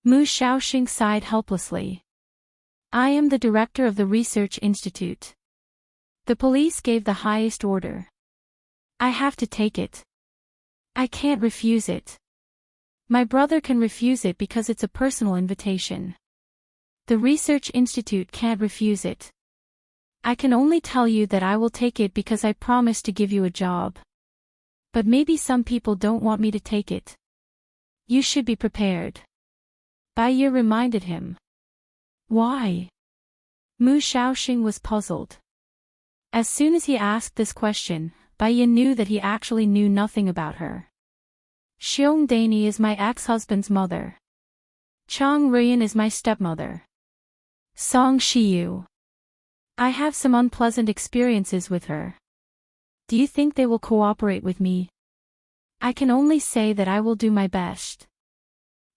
Mu Shaoxing sighed helplessly. I am the director of the research institute. The police gave the highest order. I have to take it. I can't refuse it. My brother can refuse it because it's a personal invitation. The research institute can't refuse it. I can only tell you that I will take it because I promised to give you a job. But maybe some people don't want me to take it. You should be prepared. Baiye reminded him. Why? Mu Shaoxing was puzzled. As soon as he asked this question, Baiye knew that he actually knew nothing about her. Xiong Dani is my ex-husband's mother. Chang Ruyan is my stepmother. Song Shiyu. I have some unpleasant experiences with her. Do you think they will cooperate with me? I can only say that I will do my best.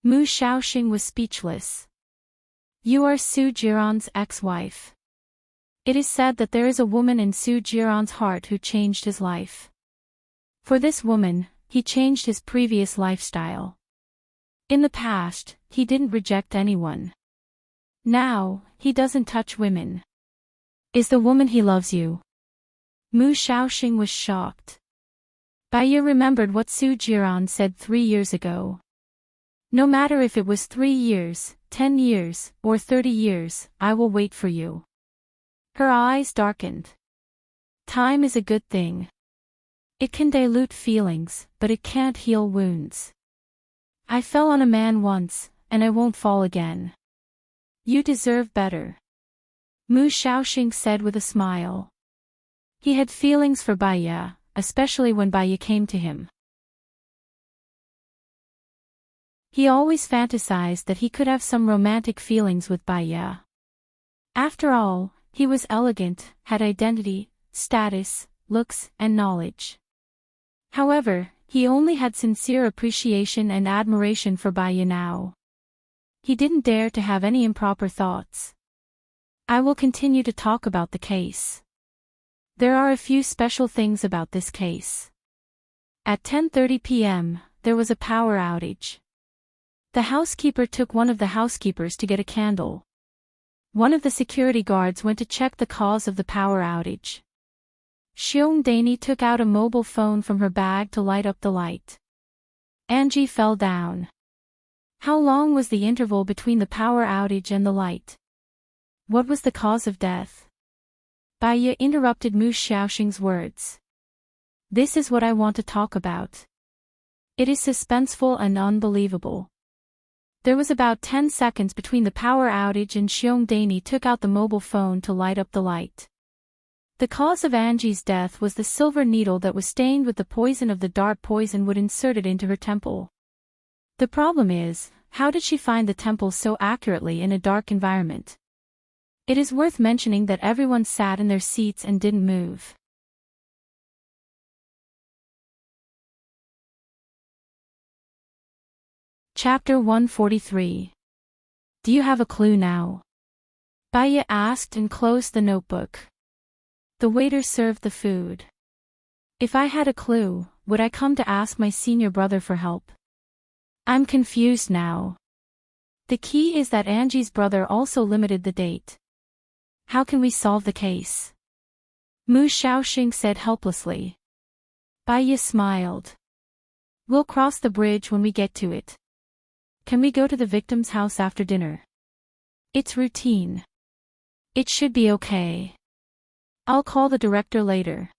Mu Shaoxing was speechless. You are Su Jiran's ex-wife. It is said that there is a woman in Su Jiran's heart who changed his life. For this woman, he changed his previous lifestyle. In the past, he didn't reject anyone. Now, he doesn't touch women. Is the woman he loves you? Mu Shaoxing was shocked. Baiye remembered what Su Jiran said 3 years ago. No matter if it was 3 years, 10 years, or 30 years, I will wait for you. Her eyes darkened. Time is a good thing. It can dilute feelings, but it can't heal wounds. I fell on a man once, and I won't fall again. You deserve better. Mu Shaoxing said with a smile. He had feelings for Baiye, especially when Baiye came to him. He always fantasized that he could have some romantic feelings with Baiye. After all, he was elegant, had identity, status, looks, and knowledge. However, he only had sincere appreciation and admiration for Baiye now. He didn't dare to have any improper thoughts. I will continue to talk about the case. There are a few special things about this case. At 10:30 p.m., there was a power outage. The housekeeper took one of the housekeepers to get a candle. One of the security guards went to check the cause of the power outage. Seong Danny took out a mobile phone from her bag to light up the light. Angie fell down. How long was the interval between the power outage and the light? What was the cause of death? Baiya interrupted Mu Xiaoxing's words. This is what I want to talk about. It is suspenseful and unbelievable. There was about 10 seconds between the power outage and Seong Danny took out the mobile phone to light up the light. The cause of Angie's death was the silver needle that was stained with the poison of the dart poison would inserted into her temple. The problem is, how did she find the temple so accurately in a dark environment? It is worth mentioning that everyone sat in their seats and didn't move. Chapter 143. Do you have a clue now? Baiya asked and closed the notebook. The waiter served the food. If I had a clue, would I come to ask my senior brother for help? I'm confused now. The key is that Angie's brother also limited the date. How can we solve the case? Mu Xiaoxing said helplessly. Baiya smiled. We'll cross the bridge when we get to it. Can we go to the victim's house after dinner? It's routine. It should be okay. I'll call the director later.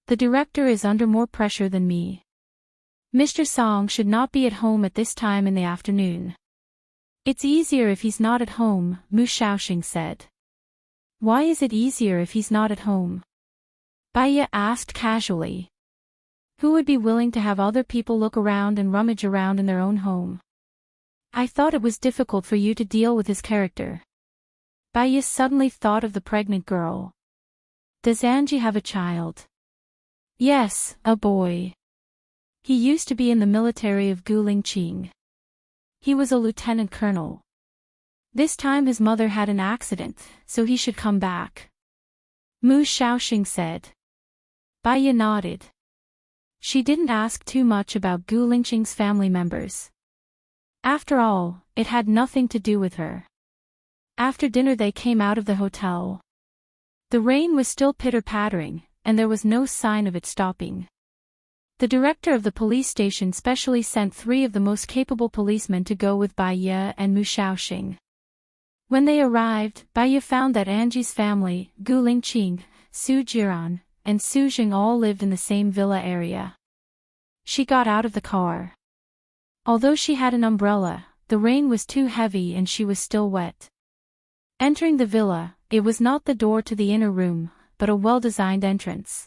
The director is under more pressure than me. Mr. Song should not be at home at this time in the afternoon. It's easier if he's not at home, Mu Xiaoxing said. Why is it easier if he's not at home? Baiya asked casually. Who would be willing to have other people look around and rummage around in their own home? I thought it was difficult for you to deal with his character. Baiya suddenly thought of the pregnant girl. Does Angie have a child? Yes, a boy. He used to be in the military of Guilingqing. He was a lieutenant colonel. This time his mother had an accident, so he should come back. Mu Xiaoxing said. Baiya nodded. She didn't ask too much about Guilingqing's family members. After all, it had nothing to do with her. After dinner they came out of the hotel. The rain was still pitter-pattering, and there was no sign of it stopping. The director of the police station specially sent 3 of the most capable policemen to go with Baiya and Mu Xiaoxing. When they arrived, Baiya found that Angie's family, Guilingqing, Su Jiran, and Su Jing all lived in the same villa area. She got out of the car. Although she had an umbrella, the rain was too heavy and she was still wet. Entering the villa, it was not the door to the inner room, but a well-designed entrance.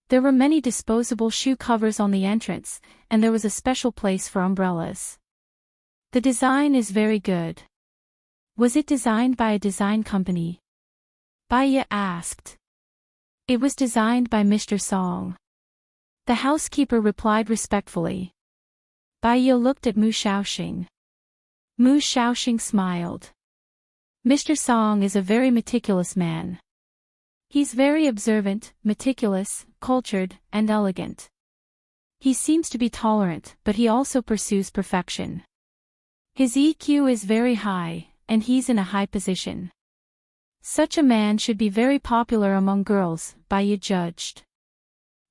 There were many disposable shoe covers on the entrance, and there was a special place for umbrellas. The design is very good. Was it designed by a design company? Baiya asked. It was designed by Mr. Song. The housekeeper replied respectfully. Baiya looked at Mu Xiaoxing. Mu Xiaoxing smiled. Mr. Song is a very meticulous man. He's very observant, meticulous, cultured, and elegant. He seems to be tolerant, but he also pursues perfection. His EQ is very high, and he's in a high position. Such a man should be very popular among girls, Baiya judged.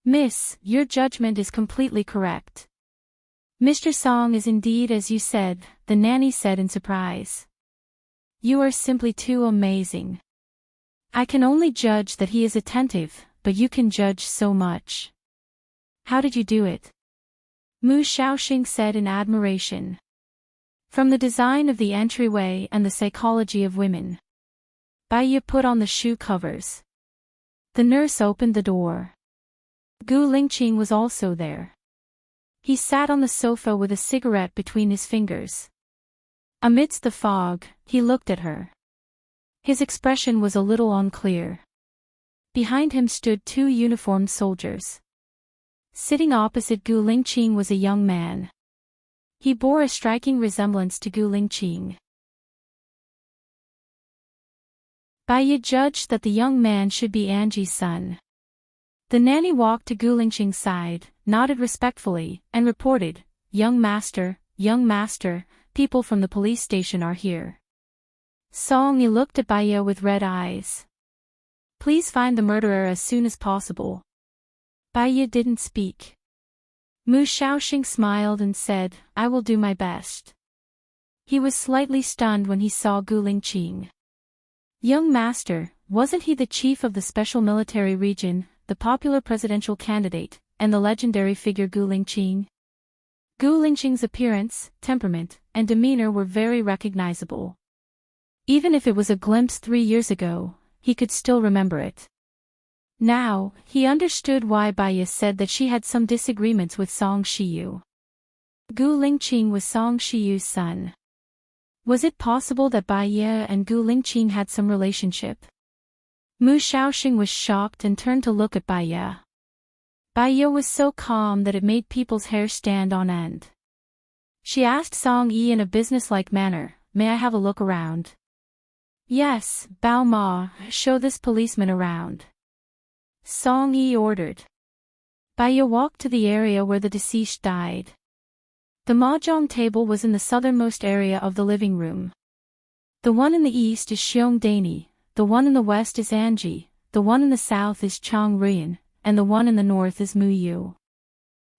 Miss, your judgment is completely correct. Mr. Song is indeed as you said, the nanny said in surprise. You are simply too amazing. I can only judge that he is attentive, but you can judge so much. How did you do it? Mu Xiaoxing said in admiration. From the design of the entryway and the psychology of women. Baiya put on the shoe covers. The nurse opened the door. Guilingqing was also there. He sat on the sofa with a cigarette between his fingers. Amidst the fog, he looked at her. His expression was a little unclear. Behind him stood 2 uniformed soldiers. Sitting opposite Guilingqing was a young man. He bore a striking resemblance to Guilingqing. Baya judged that the young man should be Angie's son. The nanny walked to Gu Lingqing's side, nodded respectfully, and reported, young master, people from the police station are here. Song Yi looked at Baya with red eyes. Please find the murderer as soon as possible. Baya didn't speak. Mu Shaoxing smiled and said, I will do my best. He was slightly stunned when he saw Gu Lingqing. Young master, wasn't he the chief of the special military region, the popular presidential candidate, and the legendary figure Gu Lingqing? Gu Lingqing's appearance, temperament, and demeanor were very recognizable. Even if it was a glimpse 3 years ago, he could still remember it. Now, he understood why Baya said that she had some disagreements with Song Shiyu. Gu Lingqing was Song Shiyu's son. Was it possible that Baya and Gu Lingqing had some relationship? Mu Shaoxing was shocked and turned to look at Baya. Baya was so calm that it made people's hair stand on end. She asked Song Yi in a businesslike manner, may I have a look around? Yes, Bao Ma, show this policeman around. Song Yi ordered. Baya walked to the area where the deceased died. The mahjong table was in the southernmost area of the living room. The one in the east is Xiong Dani, the one in the west is Angie, the one in the south is Chang Ruyan, and the one in the north is Mu Yu.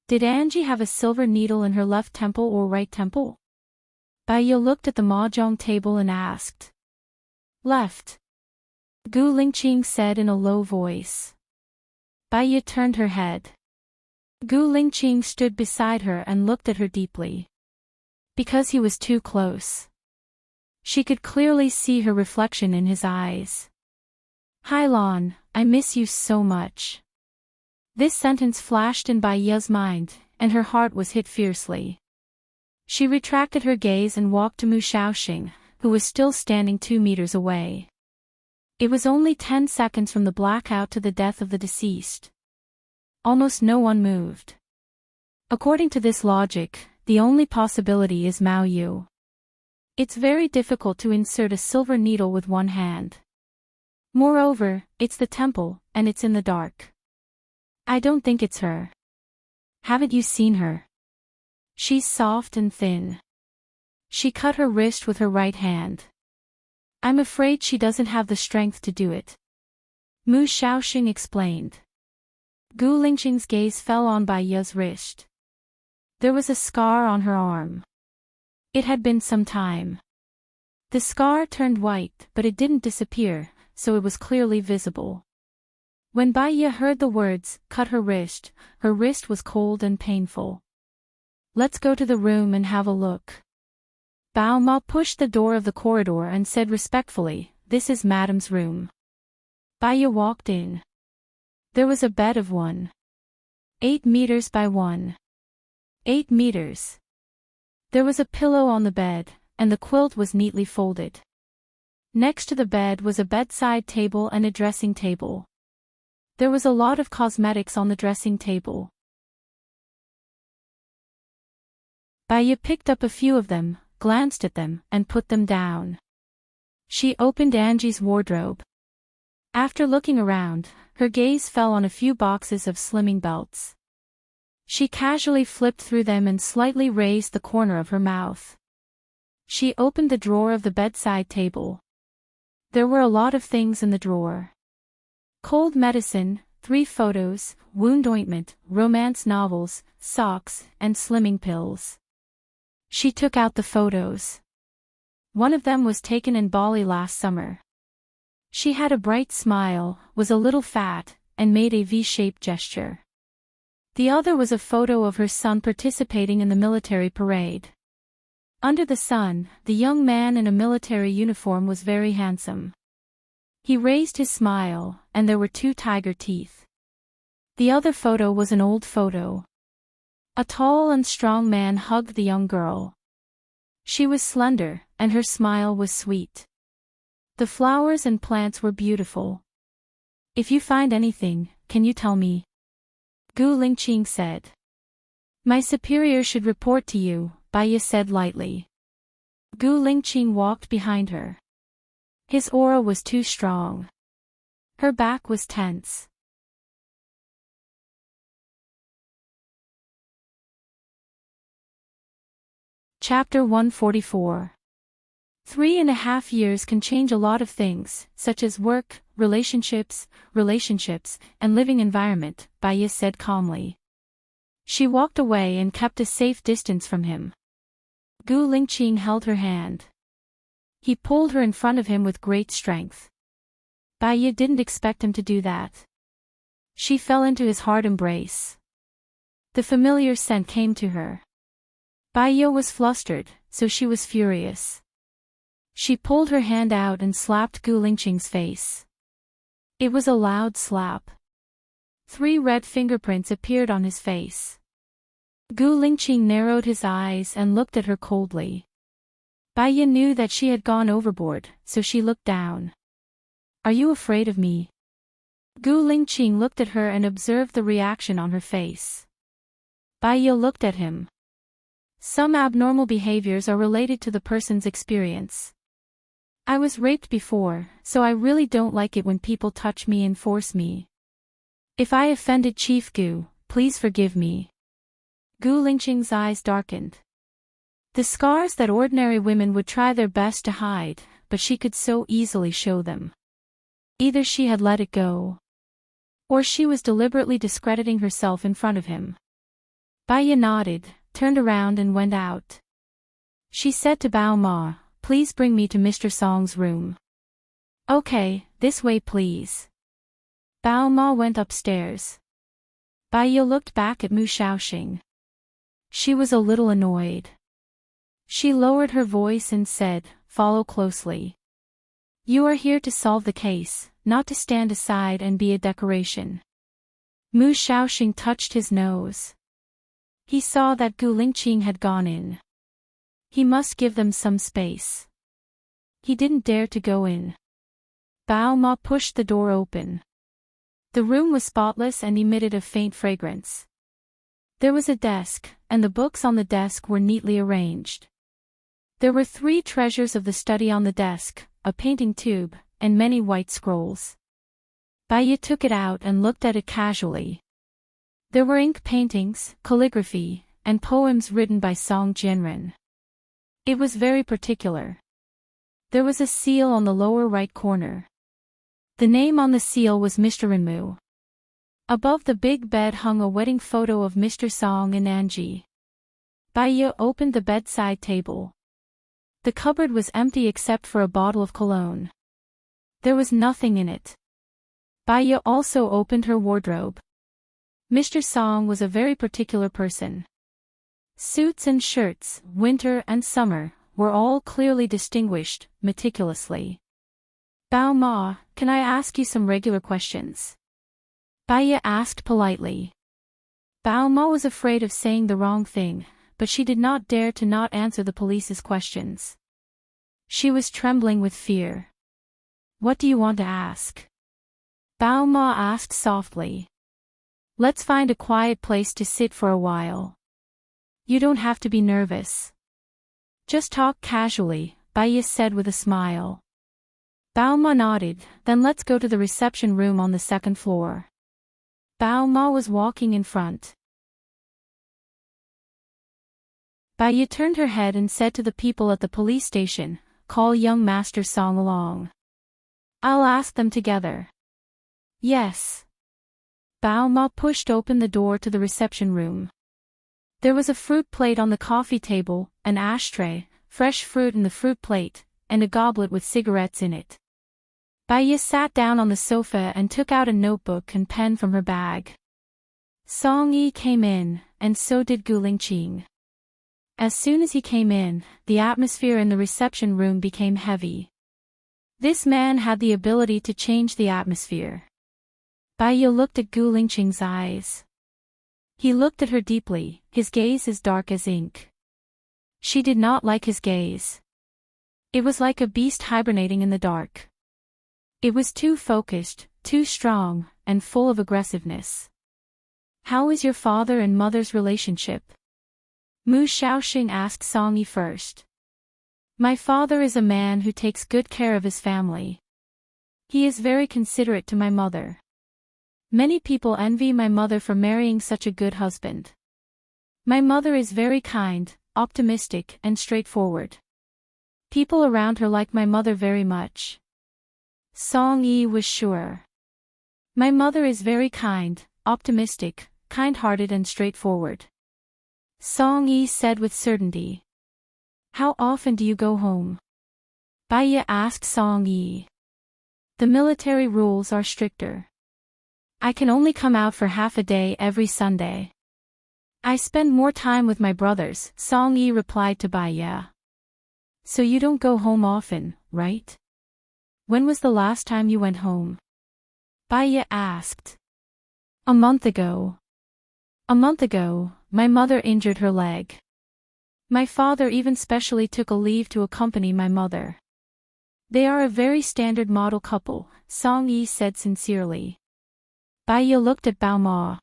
Did Angie have a silver needle in her left temple or right temple? Baya looked at the mahjong table and asked. Left. Gu Lingqing said in a low voice. Baya turned her head. Gu Lingqing stood beside her and looked at her deeply. Because he was too close. She could clearly see her reflection in his eyes. Hailan, I miss you so much. This sentence flashed in Baya's mind, and her heart was hit fiercely. She retracted her gaze and walked to Mu Shaoxing, who was still standing 2 meters away. It was only 10 seconds from the blackout to the death of the deceased. Almost no one moved. According to this logic, the only possibility is Mao Yu. It's very difficult to insert a silver needle with one hand. Moreover, it's the temple, and it's in the dark. I don't think it's her. Haven't you seen her? She's soft and thin. She cut her wrist with her right hand. I'm afraid she doesn't have the strength to do it. Mu Shaoxing explained. Gu Lingqing's gaze fell on Baya's wrist. There was a scar on her arm. It had been some time. The scar turned white, but it didn't disappear, so it was clearly visible. When Baya heard the words, cut her wrist was cold and painful. Let's go to the room and have a look. Bao Ma pushed the door of the corridor and said respectfully, this is Madam's room. Baya walked in. There was a bed of 1.8 meters by 1.8 meters. There was a pillow on the bed, and the quilt was neatly folded. Next to the bed was a bedside table and a dressing table. There was a lot of cosmetics on the dressing table. Baya picked up a few of them, glanced at them, and put them down. She opened Angie's wardrobe. After looking around, her gaze fell on a few boxes of slimming belts. She casually flipped through them and slightly raised the corner of her mouth. She opened the drawer of the bedside table. There were a lot of things in the drawer. Cold medicine, 3 photos, wound ointment, romance novels, socks, and slimming pills. She took out the photos. One of them was taken in Bali last summer. She had a bright smile, was a little fat, and made a V-shaped gesture. The other was a photo of her son participating in the military parade. Under the sun, the young man in a military uniform was very handsome. He raised his smile, and there were 2 tiger teeth. The other photo was an old photo. A tall and strong man hugged the young girl. She was slender, and her smile was sweet. The flowers and plants were beautiful. If you find anything, can you tell me? Gu Lingqing said. My superior should report to you, Baya said lightly. Gu Lingqing walked behind her. His aura was too strong. Her back was tense. Chapter 144. 3.5 years can change a lot of things, such as work, relationships, and living environment, Baya said calmly. She walked away and kept a safe distance from him. Gu Lingqing held her hand. He pulled her in front of him with great strength. Baya didn't expect him to do that. She fell into his hard embrace. The familiar scent came to her. Baya was flustered, so she was furious. She pulled her hand out and slapped Gu Lingqing's face. It was a loud slap. 3 red fingerprints appeared on his face. Gu Lingqing narrowed his eyes and looked at her coldly. Baya knew that she had gone overboard, so she looked down. Are you afraid of me? Gu Lingqing looked at her and observed the reaction on her face. Baya looked at him. Some abnormal behaviors are related to the person's experience. I was raped before, so I really don't like it when people touch me and force me. If I offended Chief Gu, please forgive me. Gu Lingqing's eyes darkened. The scars that ordinary women would try their best to hide, but she could so easily show them. Either she had let it go, or she was deliberately discrediting herself in front of him. Baya nodded, turned around and went out. She said to Bao Ma, please bring me to Mr. Song's room. Okay, this way please. Bao Ma went upstairs. Baya looked back at Mu Shaoxing. She was a little annoyed. She lowered her voice and said, follow closely. You are here to solve the case, not to stand aside and be a decoration. Mu Shaoxing touched his nose. He saw that Gu Lingqing had gone in. He must give them some space. He didn't dare to go in. Bao Ma pushed the door open. The room was spotless and emitted a faint fragrance. There was a desk, and the books on the desk were neatly arranged. There were 3 treasures of the study on the desk, a painting tube, and many white scrolls. Baya took it out and looked at it casually. There were ink paintings, calligraphy, and poems written by Song Jianren. It was very particular. There was a seal on the lower right corner. The name on the seal was Mr. Renmu. Above the big bed hung a wedding photo of Mr. Song and Angie. Baya opened the bedside table. The cupboard was empty except for a bottle of cologne. There was nothing in it. Baya also opened her wardrobe. Mr. Song was a very particular person. Suits and shirts, winter and summer, were all clearly distinguished, meticulously. Bao Ma, can I ask you some regular questions? Baya asked politely. Bao Ma was afraid of saying the wrong thing, but she did not dare to not answer the police's questions. She was trembling with fear. What do you want to ask? Bao Ma asked softly. Let's find a quiet place to sit for a while. You don't have to be nervous. Just talk casually, Baya said with a smile. Bao Ma nodded, then let's go to the reception room on the 2nd floor. Bao Ma was walking in front. Baya turned her head and said to the people at the police station, call young Master Song along. I'll ask them together. Yes. Bao Ma pushed open the door to the reception room. There was a fruit plate on the coffee table, an ashtray, fresh fruit in the fruit plate, and a goblet with cigarettes in it. Baya sat down on the sofa and took out a notebook and pen from her bag. Song Yi came in, and so did Gu Lingqing. As soon as he came in, the atmosphere in the reception room became heavy. This man had the ability to change the atmosphere. Baya looked at Gu Lingqing's eyes. He looked at her deeply, his gaze as dark as ink. She did not like his gaze. It was like a beast hibernating in the dark. It was too focused, too strong, and full of aggressiveness. How is your father and mother's relationship? Mu Shaoxing asked Song Yi first. My father is a man who takes good care of his family. He is very considerate to my mother. Many people envy my mother for marrying such a good husband. My mother is very kind, optimistic, and straightforward. People around her like my mother very much. Song Yi was sure. My mother is very kind, optimistic, kind-hearted and straightforward. Song Yi said with certainty. How often do you go home? Baiya asked Song Yi. The military rules are stricter. I can only come out for half a day every Sunday. I spend more time with my brothers, Song Yi replied to Baiya. So you don't go home often, right? When was the last time you went home? Baiya asked. A month ago. A month ago, my mother injured her leg. My father even specially took a leave to accompany my mother. They are a very standard model couple, Song Yi said sincerely. Baiya looked at Bao Ma.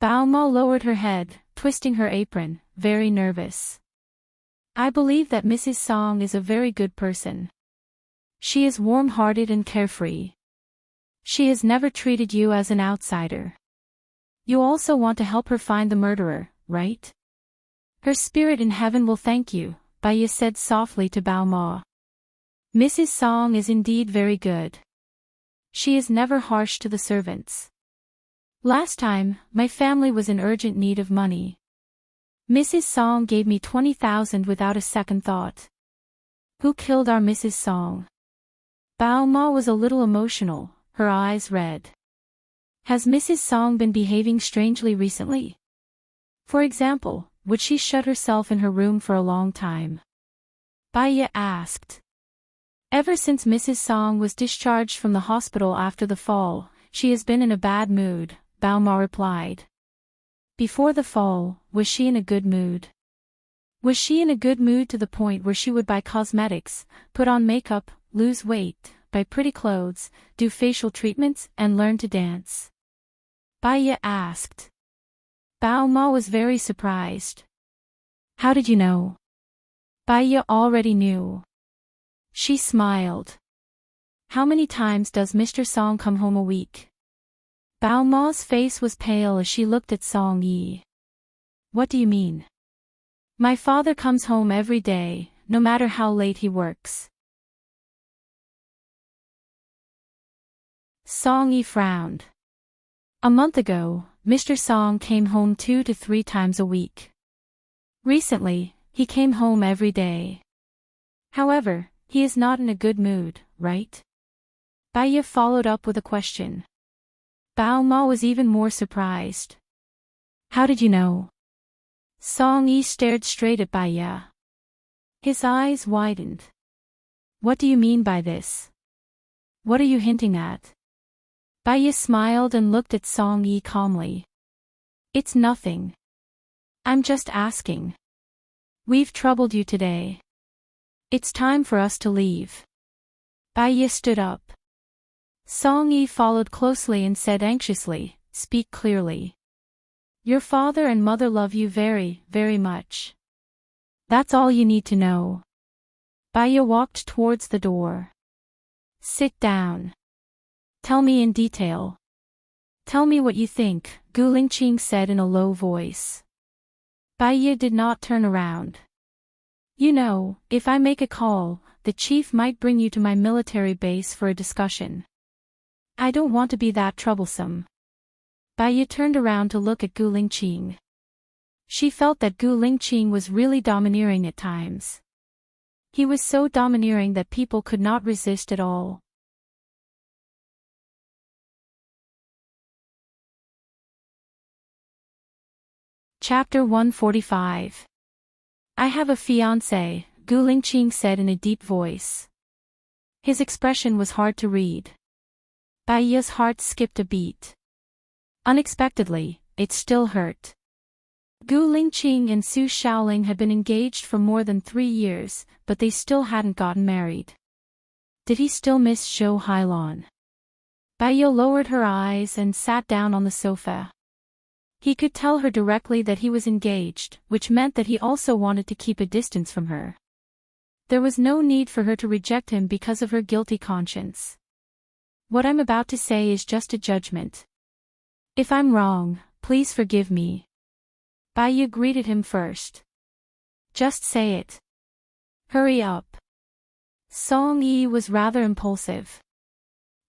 Bao Ma lowered her head, twisting her apron, very nervous. I believe that Mrs. Song is a very good person. She is warm-hearted and carefree. She has never treated you as an outsider. You also want to help her find the murderer, right? Her spirit in heaven will thank you, Baiya said softly to Bao Ma. Mrs. Song is indeed very good. She is never harsh to the servants. Last time, my family was in urgent need of money. Mrs. Song gave me 20,000 without a second thought. Who killed our Mrs. Song? Bao Ma was a little emotional, her eyes red. Has Mrs. Song been behaving strangely recently? For example, would she shut herself in her room for a long time? Baiya asked. Ever since Mrs. Song was discharged from the hospital after the fall, she has been in a bad mood, Bao Ma replied. Before the fall, was she in a good mood? Was she in a good mood to the point where she would buy cosmetics, put on makeup, lose weight, buy pretty clothes, do facial treatments, and learn to dance? Baiya asked. Bao Ma was very surprised. How did you know? Baiya already knew. She smiled. How many times does Mr. Song come home a week? Bao Ma's face was pale as she looked at Song Yi. What do you mean? My father comes home every day, no matter how late he works. Song Yi frowned. A month ago, Mr. Song came home 2 to 3 times a week. Recently, he came home every day. However, he is not in a good mood, right? Baiya followed up with a question. Bao Ma was even more surprised. How did you know? Song Yi stared straight at Baiya. His eyes widened. What do you mean by this? What are you hinting at? Baiya smiled and looked at Song Yi calmly. It's nothing. I'm just asking. We've troubled you today. It's time for us to leave. Baiya stood up. Song Yi followed closely and said anxiously, Speak clearly. Your father and mother love you very, very much. That's all you need to know. Baiya walked towards the door. Sit down. Tell me in detail. Tell me what you think, Gu Lingqing said in a low voice. Baiya did not turn around. You know, if I make a call, the chief might bring you to my military base for a discussion. I don't want to be that troublesome. Baiya turned around to look at Gu Lingqing. She felt that Gu Lingqing was really domineering at times. He was so domineering that people could not resist at all. Chapter 145. I have a fiancé, Gu Lingqing said in a deep voice. His expression was hard to read. Baiya's heart skipped a beat. Unexpectedly, it still hurt. Gu Lingqing and Su Shaoling had been engaged for more than 3 years, but they still hadn't gotten married. Did he still miss Zhou Hailan? Baiya lowered her eyes and sat down on the sofa. He could tell her directly that he was engaged, which meant that he also wanted to keep a distance from her. There was no need for her to reject him because of her guilty conscience. What I'm about to say is just a judgment. If I'm wrong, please forgive me. Baiyu greeted him first. Just say it. Hurry up. Song Yi was rather impulsive.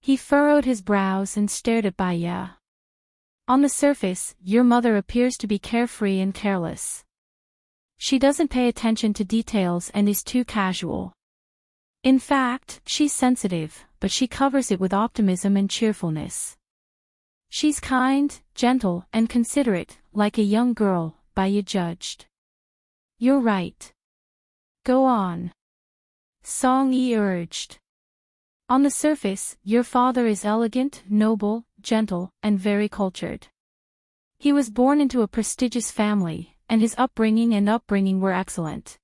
He furrowed his brows and stared at Baiyu. On the surface, your mother appears to be carefree and careless. She doesn't pay attention to details and is too casual. In fact, she's sensitive, but she covers it with optimism and cheerfulness. She's kind, gentle, and considerate, like a young girl, Baiyu judged. You're right. Go on. Song Yi urged. On the surface, your father is elegant, noble, gentle, and very cultured. He was born into a prestigious family, and his upbringing were excellent.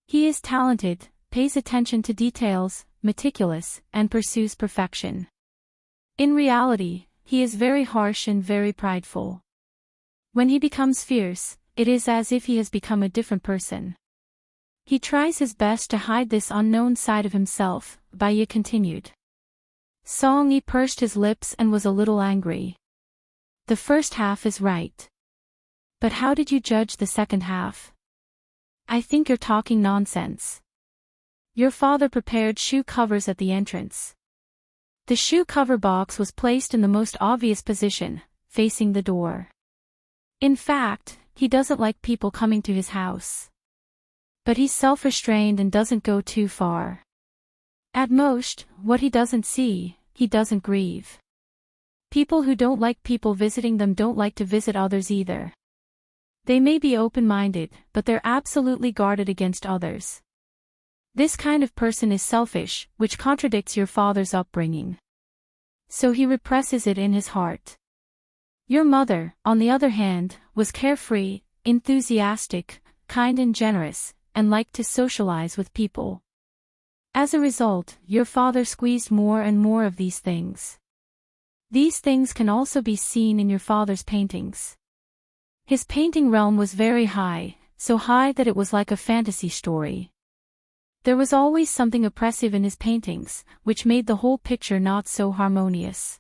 He is talented, pays attention to details, meticulous, and pursues perfection. In reality, he is very harsh and very prideful. When he becomes fierce, it is as if he has become a different person. He tries his best to hide this unknown side of himself, Baiyu continued. Song Yi pursed his lips and was a little angry. The first half is right. But how did you judge the second half? I think you're talking nonsense. Your father prepared shoe covers at the entrance. The shoe cover box was placed in the most obvious position, facing the door. In fact, he doesn't like people coming to his house. But he's self-restrained and doesn't go too far. At most, what he doesn't see, he doesn't grieve. People who don't like people visiting them don't like to visit others either. They may be open-minded, but they're absolutely guarded against others. This kind of person is selfish, which contradicts your father's upbringing. So he represses it in his heart. Your mother, on the other hand, was carefree, enthusiastic, kind and generous, and liked to socialize with people. As a result, your father squeezed more and more of these things. These things can also be seen in your father's paintings. His painting realm was very high, so high that it was like a fantasy story. There was always something oppressive in his paintings, which made the whole picture not so harmonious.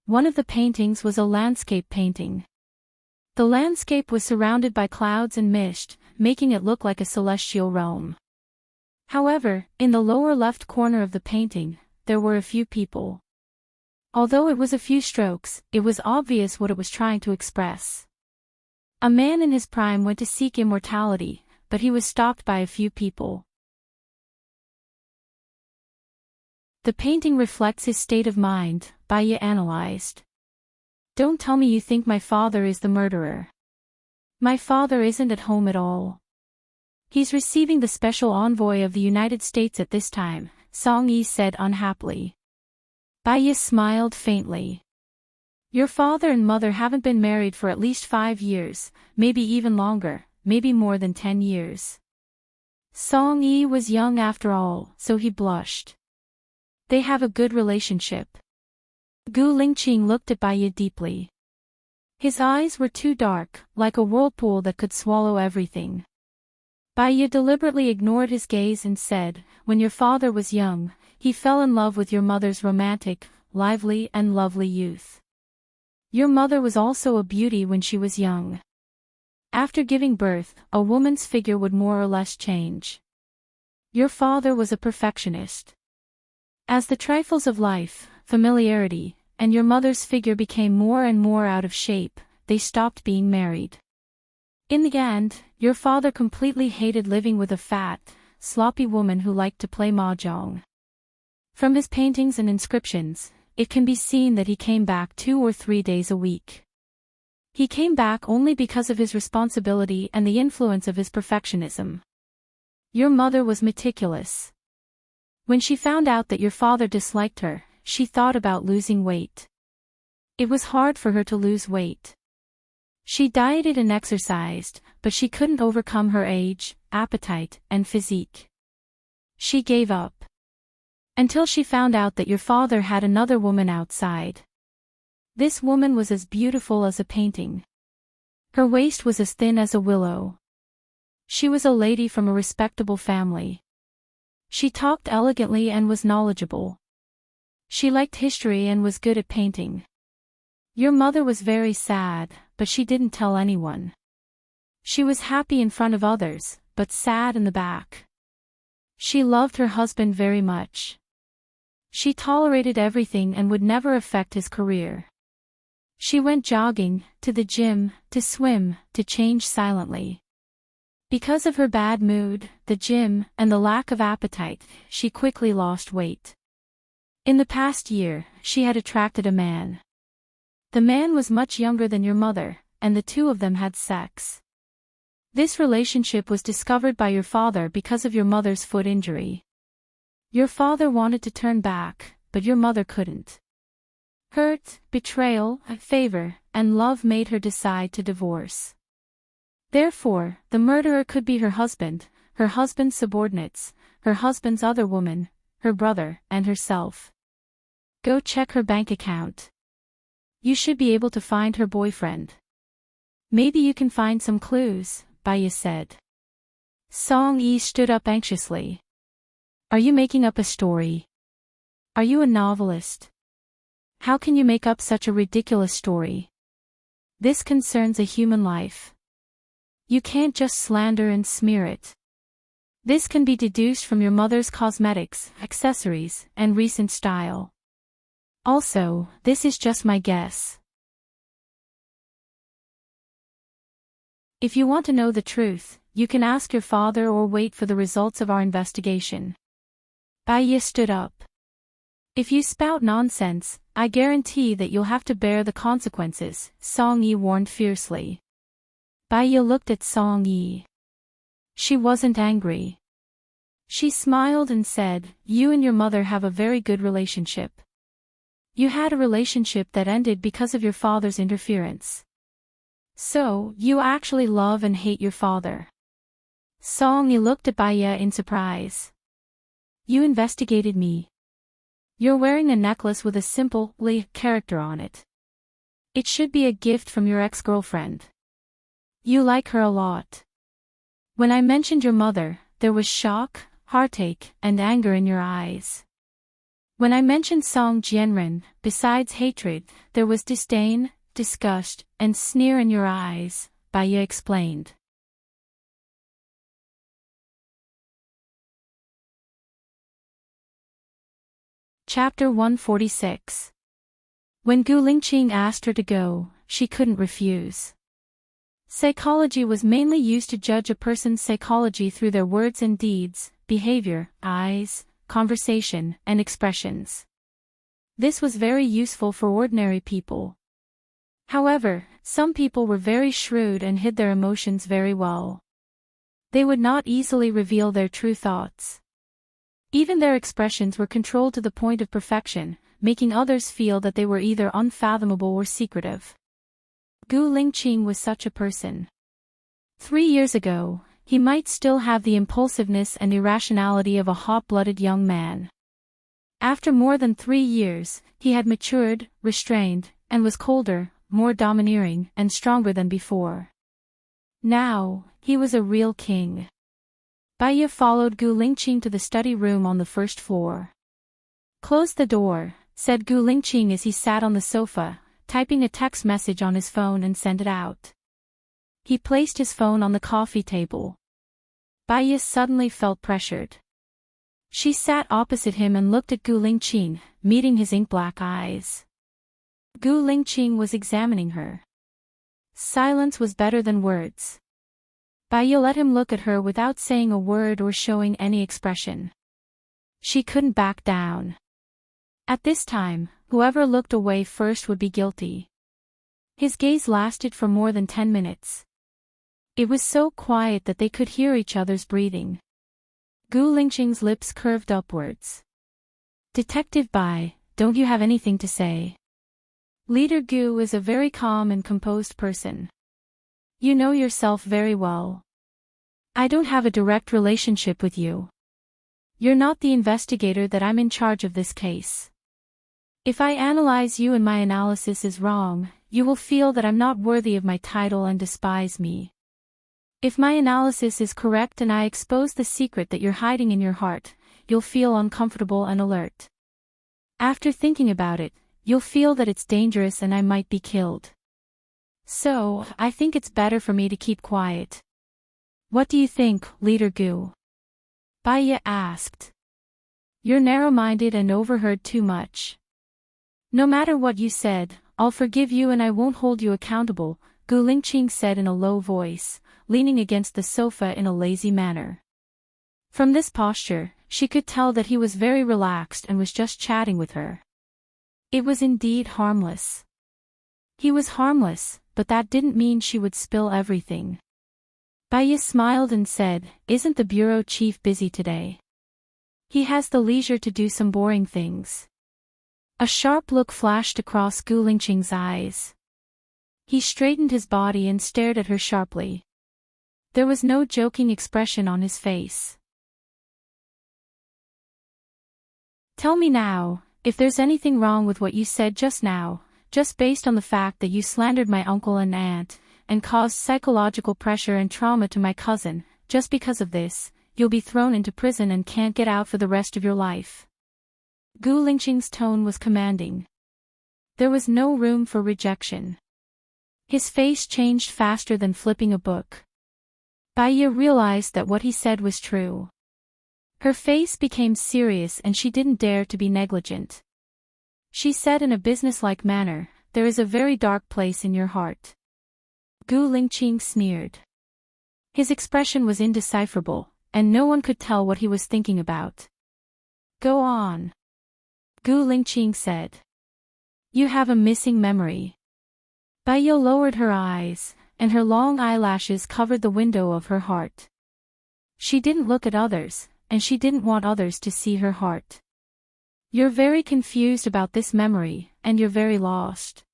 One of the paintings was a landscape painting. The landscape was surrounded by clouds and mist, making it look like a celestial realm. However, in the lower left corner of the painting, there were a few people. Although it was a few strokes, it was obvious what it was trying to express. A man in his prime went to seek immortality, but he was stopped by a few people. The painting reflects his state of mind, Baiyu analyzed. Don't tell me you think my father is the murderer. My father isn't at home at all. He's receiving the special envoy of the United States at this time, Song Yi said unhappily. Baiyu smiled faintly. Your father and mother haven't been married for at least 5 years, maybe even longer, maybe more than 10 years. Song Yi was young after all, so he blushed. They have a good relationship. Gu Lingqing looked at Baiyu deeply. His eyes were too dark, like a whirlpool that could swallow everything. Baiyu deliberately ignored his gaze and said, when your father was young, he fell in love with your mother's romantic, lively and lovely youth. Your mother was also a beauty when she was young. After giving birth, a woman's figure would more or less change. Your father was a perfectionist. As the trifles of life, familiarity, and your mother's figure became more and more out of shape, they stopped being married. In the end, your father completely hated living with a fat, sloppy woman who liked to play mahjong. From his paintings and inscriptions, it can be seen that he came back 2 or 3 days a week. He came back only because of his responsibility and the influence of his perfectionism. Your mother was meticulous. When she found out that your father disliked her, she thought about losing weight. It was hard for her to lose weight. She dieted and exercised, but she couldn't overcome her age, appetite, and physique. She gave up. Until she found out that your father had another woman outside. This woman was as beautiful as a painting. Her waist was as thin as a willow. She was a lady from a respectable family. She talked elegantly and was knowledgeable. She liked history and was good at painting. Your mother was very sad, but she didn't tell anyone. She was happy in front of others, but sad in the back. She loved her husband very much. She tolerated everything and would never affect his career. She went jogging, to the gym, to swim, to change silently. Because of her bad mood, the gym, and the lack of appetite, she quickly lost weight. In the past year, she had attracted a man. The man was much younger than your mother, and the two of them had sex. This relationship was discovered by your father because of your mother's foot injury. Your father wanted to turn back, but your mother couldn't. Hurt, betrayal, favor, and love made her decide to divorce. Therefore, the murderer could be her husband's subordinates, her husband's other woman, her brother, and herself. Go check her bank account. You should be able to find her boyfriend. Maybe you can find some clues, Baya said. Song-yi stood up anxiously. Are you making up a story? Are you a novelist? How can you make up such a ridiculous story? This concerns a human life. You can't just slander and smear it. This can be deduced from your mother's cosmetics, accessories, and recent style. Also, this is just my guess. If you want to know the truth, you can ask your father or wait for the results of our investigation. Baya stood up. If you spout nonsense, I guarantee that you'll have to bear the consequences, Song-yi warned fiercely. Baya looked at Song-yi. She wasn't angry. She smiled and said, you and your mother have a very good relationship. You had a relationship that ended because of your father's interference. So, you actually love and hate your father. Song-yi looked at Baya in surprise. You investigated me. You're wearing a necklace with a simple Li character on it. It should be a gift from your ex-girlfriend. You like her a lot. When I mentioned your mother, there was shock, heartache, and anger in your eyes. When I mentioned Song Jianren, besides hatred, there was disdain, disgust, and sneer in your eyes, Baya explained. Chapter 146. When Gu Lingqing asked her to go, she couldn't refuse. Psychology was mainly used to judge a person's psychology through their words and deeds, behavior, eyes, conversation, and expressions. This was very useful for ordinary people. However, some people were very shrewd and hid their emotions very well. They would not easily reveal their true thoughts. Even their expressions were controlled to the point of perfection, making others feel that they were either unfathomable or secretive. Gu Lingqing was such a person. 3 years ago, he might still have the impulsiveness and irrationality of a hot-blooded young man. After more than 3 years, he had matured, restrained, and was colder, more domineering, and stronger than before. Now, he was a real king. Baya followed Gu Lingqing to the study room on the first floor. Close the door, said Gu Lingqing as he sat on the sofa, typing a text message on his phone and sent it out. He placed his phone on the coffee table. Baya suddenly felt pressured. She sat opposite him and looked at Gu Lingqing, meeting his ink-black eyes. Gu Lingqing was examining her. Silence was better than words. Baya let him look at her without saying a word or showing any expression. She couldn't back down. At this time, whoever looked away first would be guilty. His gaze lasted for more than 10 minutes. It was so quiet that they could hear each other's breathing. Gu Lingqing's lips curved upwards. Detective Bai, don't you have anything to say? Leader Gu is a very calm and composed person. You know yourself very well. I don't have a direct relationship with you. You're not the investigator that I'm in charge of this case. If I analyze you and my analysis is wrong, you will feel that I'm not worthy of my title and despise me. If my analysis is correct and I expose the secret that you're hiding in your heart, you'll feel uncomfortable and alert. After thinking about it, you'll feel that it's dangerous and I might be killed. So, I think it's better for me to keep quiet. What do you think, Leader Gu? Baiya asked. You're narrow-minded and overheard too much. No matter what you said, I'll forgive you and I won't hold you accountable, Gu Lingqing said in a low voice, leaning against the sofa in a lazy manner. From this posture, she could tell that he was very relaxed and was just chatting with her. It was indeed harmless. He was harmless, but that didn't mean she would spill everything. Baiya smiled and said, Isn't the bureau chief busy today? He has the leisure to do some boring things. A sharp look flashed across Gu Lingqing's eyes. He straightened his body and stared at her sharply. There was no joking expression on his face. Tell me now, if there's anything wrong with what you said just now, just based on the fact that you slandered my uncle and aunt, and caused psychological pressure and trauma to my cousin, just because of this, you'll be thrown into prison and can't get out for the rest of your life. Gu Lingqing's tone was commanding. There was no room for rejection. His face changed faster than flipping a book. Baiya realized that what he said was true. Her face became serious and she didn't dare to be negligent. She said in a businesslike manner, There is a very dark place in your heart. Gu Lingqing sneered. His expression was indecipherable, and no one could tell what he was thinking about. Go on. Gu Lingqing said. You have a missing memory. Baiya lowered her eyes, and her long eyelashes covered the window of her heart. She didn't look at others, and she didn't want others to see her heart. You're very confused about this memory, and you're very lost.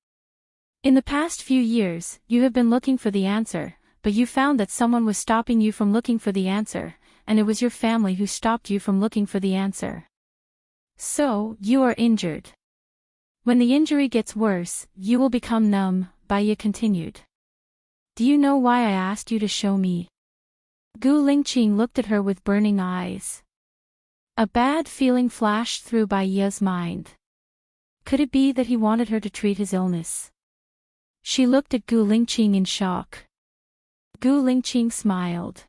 In the past few years, you have been looking for the answer, but you found that someone was stopping you from looking for the answer, and it was your family who stopped you from looking for the answer. So, you are injured. When the injury gets worse, you will become numb, Baiya continued. Do you know why I asked you to show me? Gu Lingqing looked at her with burning eyes. A bad feeling flashed through Baiya's mind. Could it be that he wanted her to treat his illness? She looked at Gu Lingqing in shock. Gu Lingqing smiled.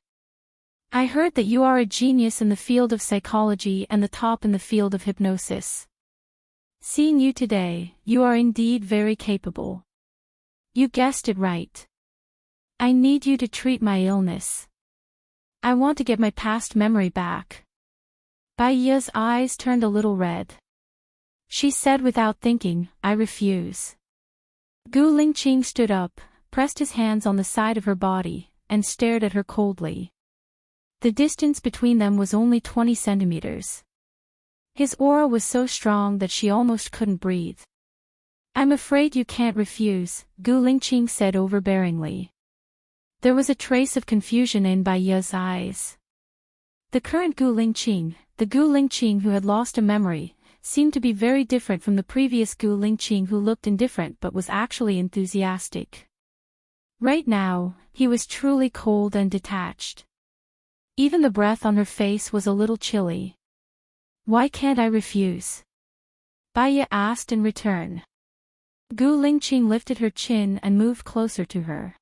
I heard that you are a genius in the field of psychology and the top in the field of hypnosis. Seeing you today, you are indeed very capable. You guessed it right. I need you to treat my illness. I want to get my past memory back. Baiya's eyes turned a little red. She said without thinking, I refuse. Gu Lingqing stood up, pressed his hands on the side of her body, and stared at her coldly. The distance between them was only 20 centimeters. His aura was so strong that she almost couldn't breathe. I'm afraid you can't refuse, Gu Lingqing said overbearingly. There was a trace of confusion in Baiya's eyes. The current Gu Lingqing, the Gu Lingqing who had lost a memory, seemed to be very different from the previous Gu Lingqing who looked indifferent but was actually enthusiastic. Right now, he was truly cold and detached. Even the breath on her face was a little chilly. Why can't I refuse? Baiya asked in return. Gu Lingqing lifted her chin and moved closer to her.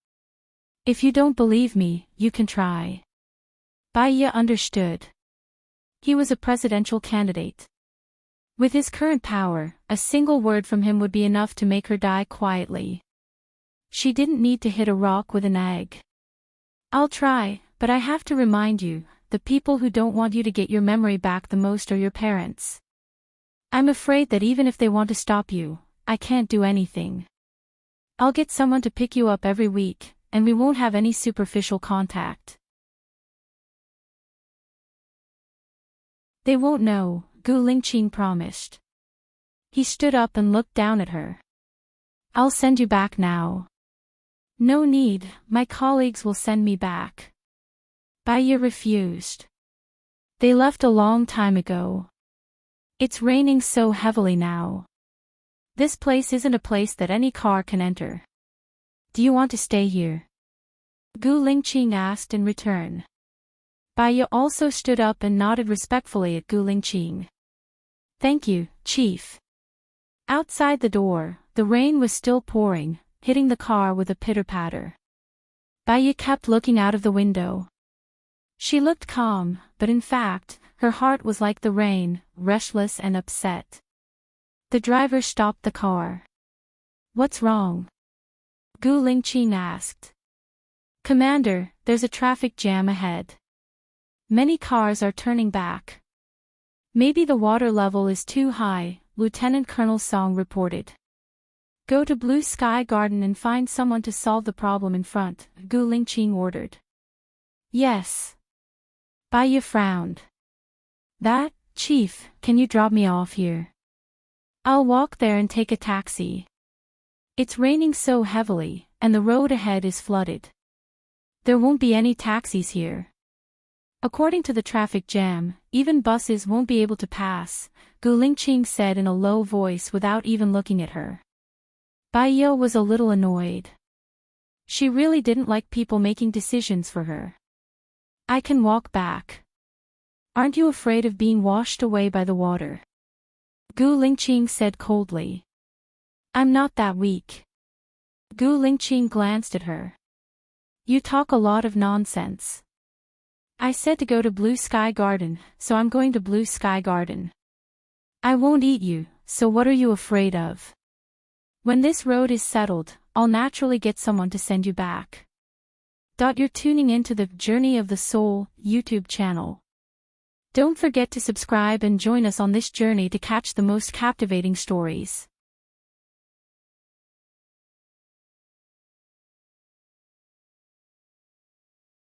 If you don't believe me, you can try. Baiya understood. He was a presidential candidate. With his current power, a single word from him would be enough to make her die quietly. She didn't need to hit a rock with an egg. I'll try, but I have to remind you, the people who don't want you to get your memory back the most are your parents. I'm afraid that even if they want to stop you, I can't do anything. I'll get someone to pick you up every week, and we won't have any superficial contact. They won't know, Gu Lingqing promised. He stood up and looked down at her. I'll send you back now. No need, my colleagues will send me back. Baiya refused. They left a long time ago. It's raining so heavily now. This place isn't a place that any car can enter. Do you want to stay here? Gu Lingqing asked in return. Bai also stood up and nodded respectfully at Gu Lingqing. Thank you, Chief. Outside the door, the rain was still pouring, hitting the car with a pitter-patter. Bai kept looking out of the window. She looked calm, but in fact, her heart was like the rain, restless and upset. The driver stopped the car. What's wrong? Gu Lingqing asked. Commander, there's a traffic jam ahead. Many cars are turning back. Maybe the water level is too high, Lieutenant Colonel Song reported. Go to Blue Sky Garden and find someone to solve the problem in front, Gu Lingqing ordered. Yes. Bai frowned. That, Chief, can you drop me off here? I'll walk there and take a taxi. It's raining so heavily, and the road ahead is flooded. There won't be any taxis here. According to the traffic jam, even buses won't be able to pass, Gu Lingqing said in a low voice without even looking at her. Bai was a little annoyed. She really didn't like people making decisions for her. I can walk back. Aren't you afraid of being washed away by the water? Gu Lingqing said coldly. I'm not that weak. Gu Lingqing glanced at her. You talk a lot of nonsense. I said to go to Blue Sky Garden, so I'm going to Blue Sky Garden. I won't eat you, so what are you afraid of? When this road is settled, I'll naturally get someone to send you back. You're tuning into the Journey of the Soul YouTube channel. Don't forget to subscribe and join us on this journey to catch the most captivating stories.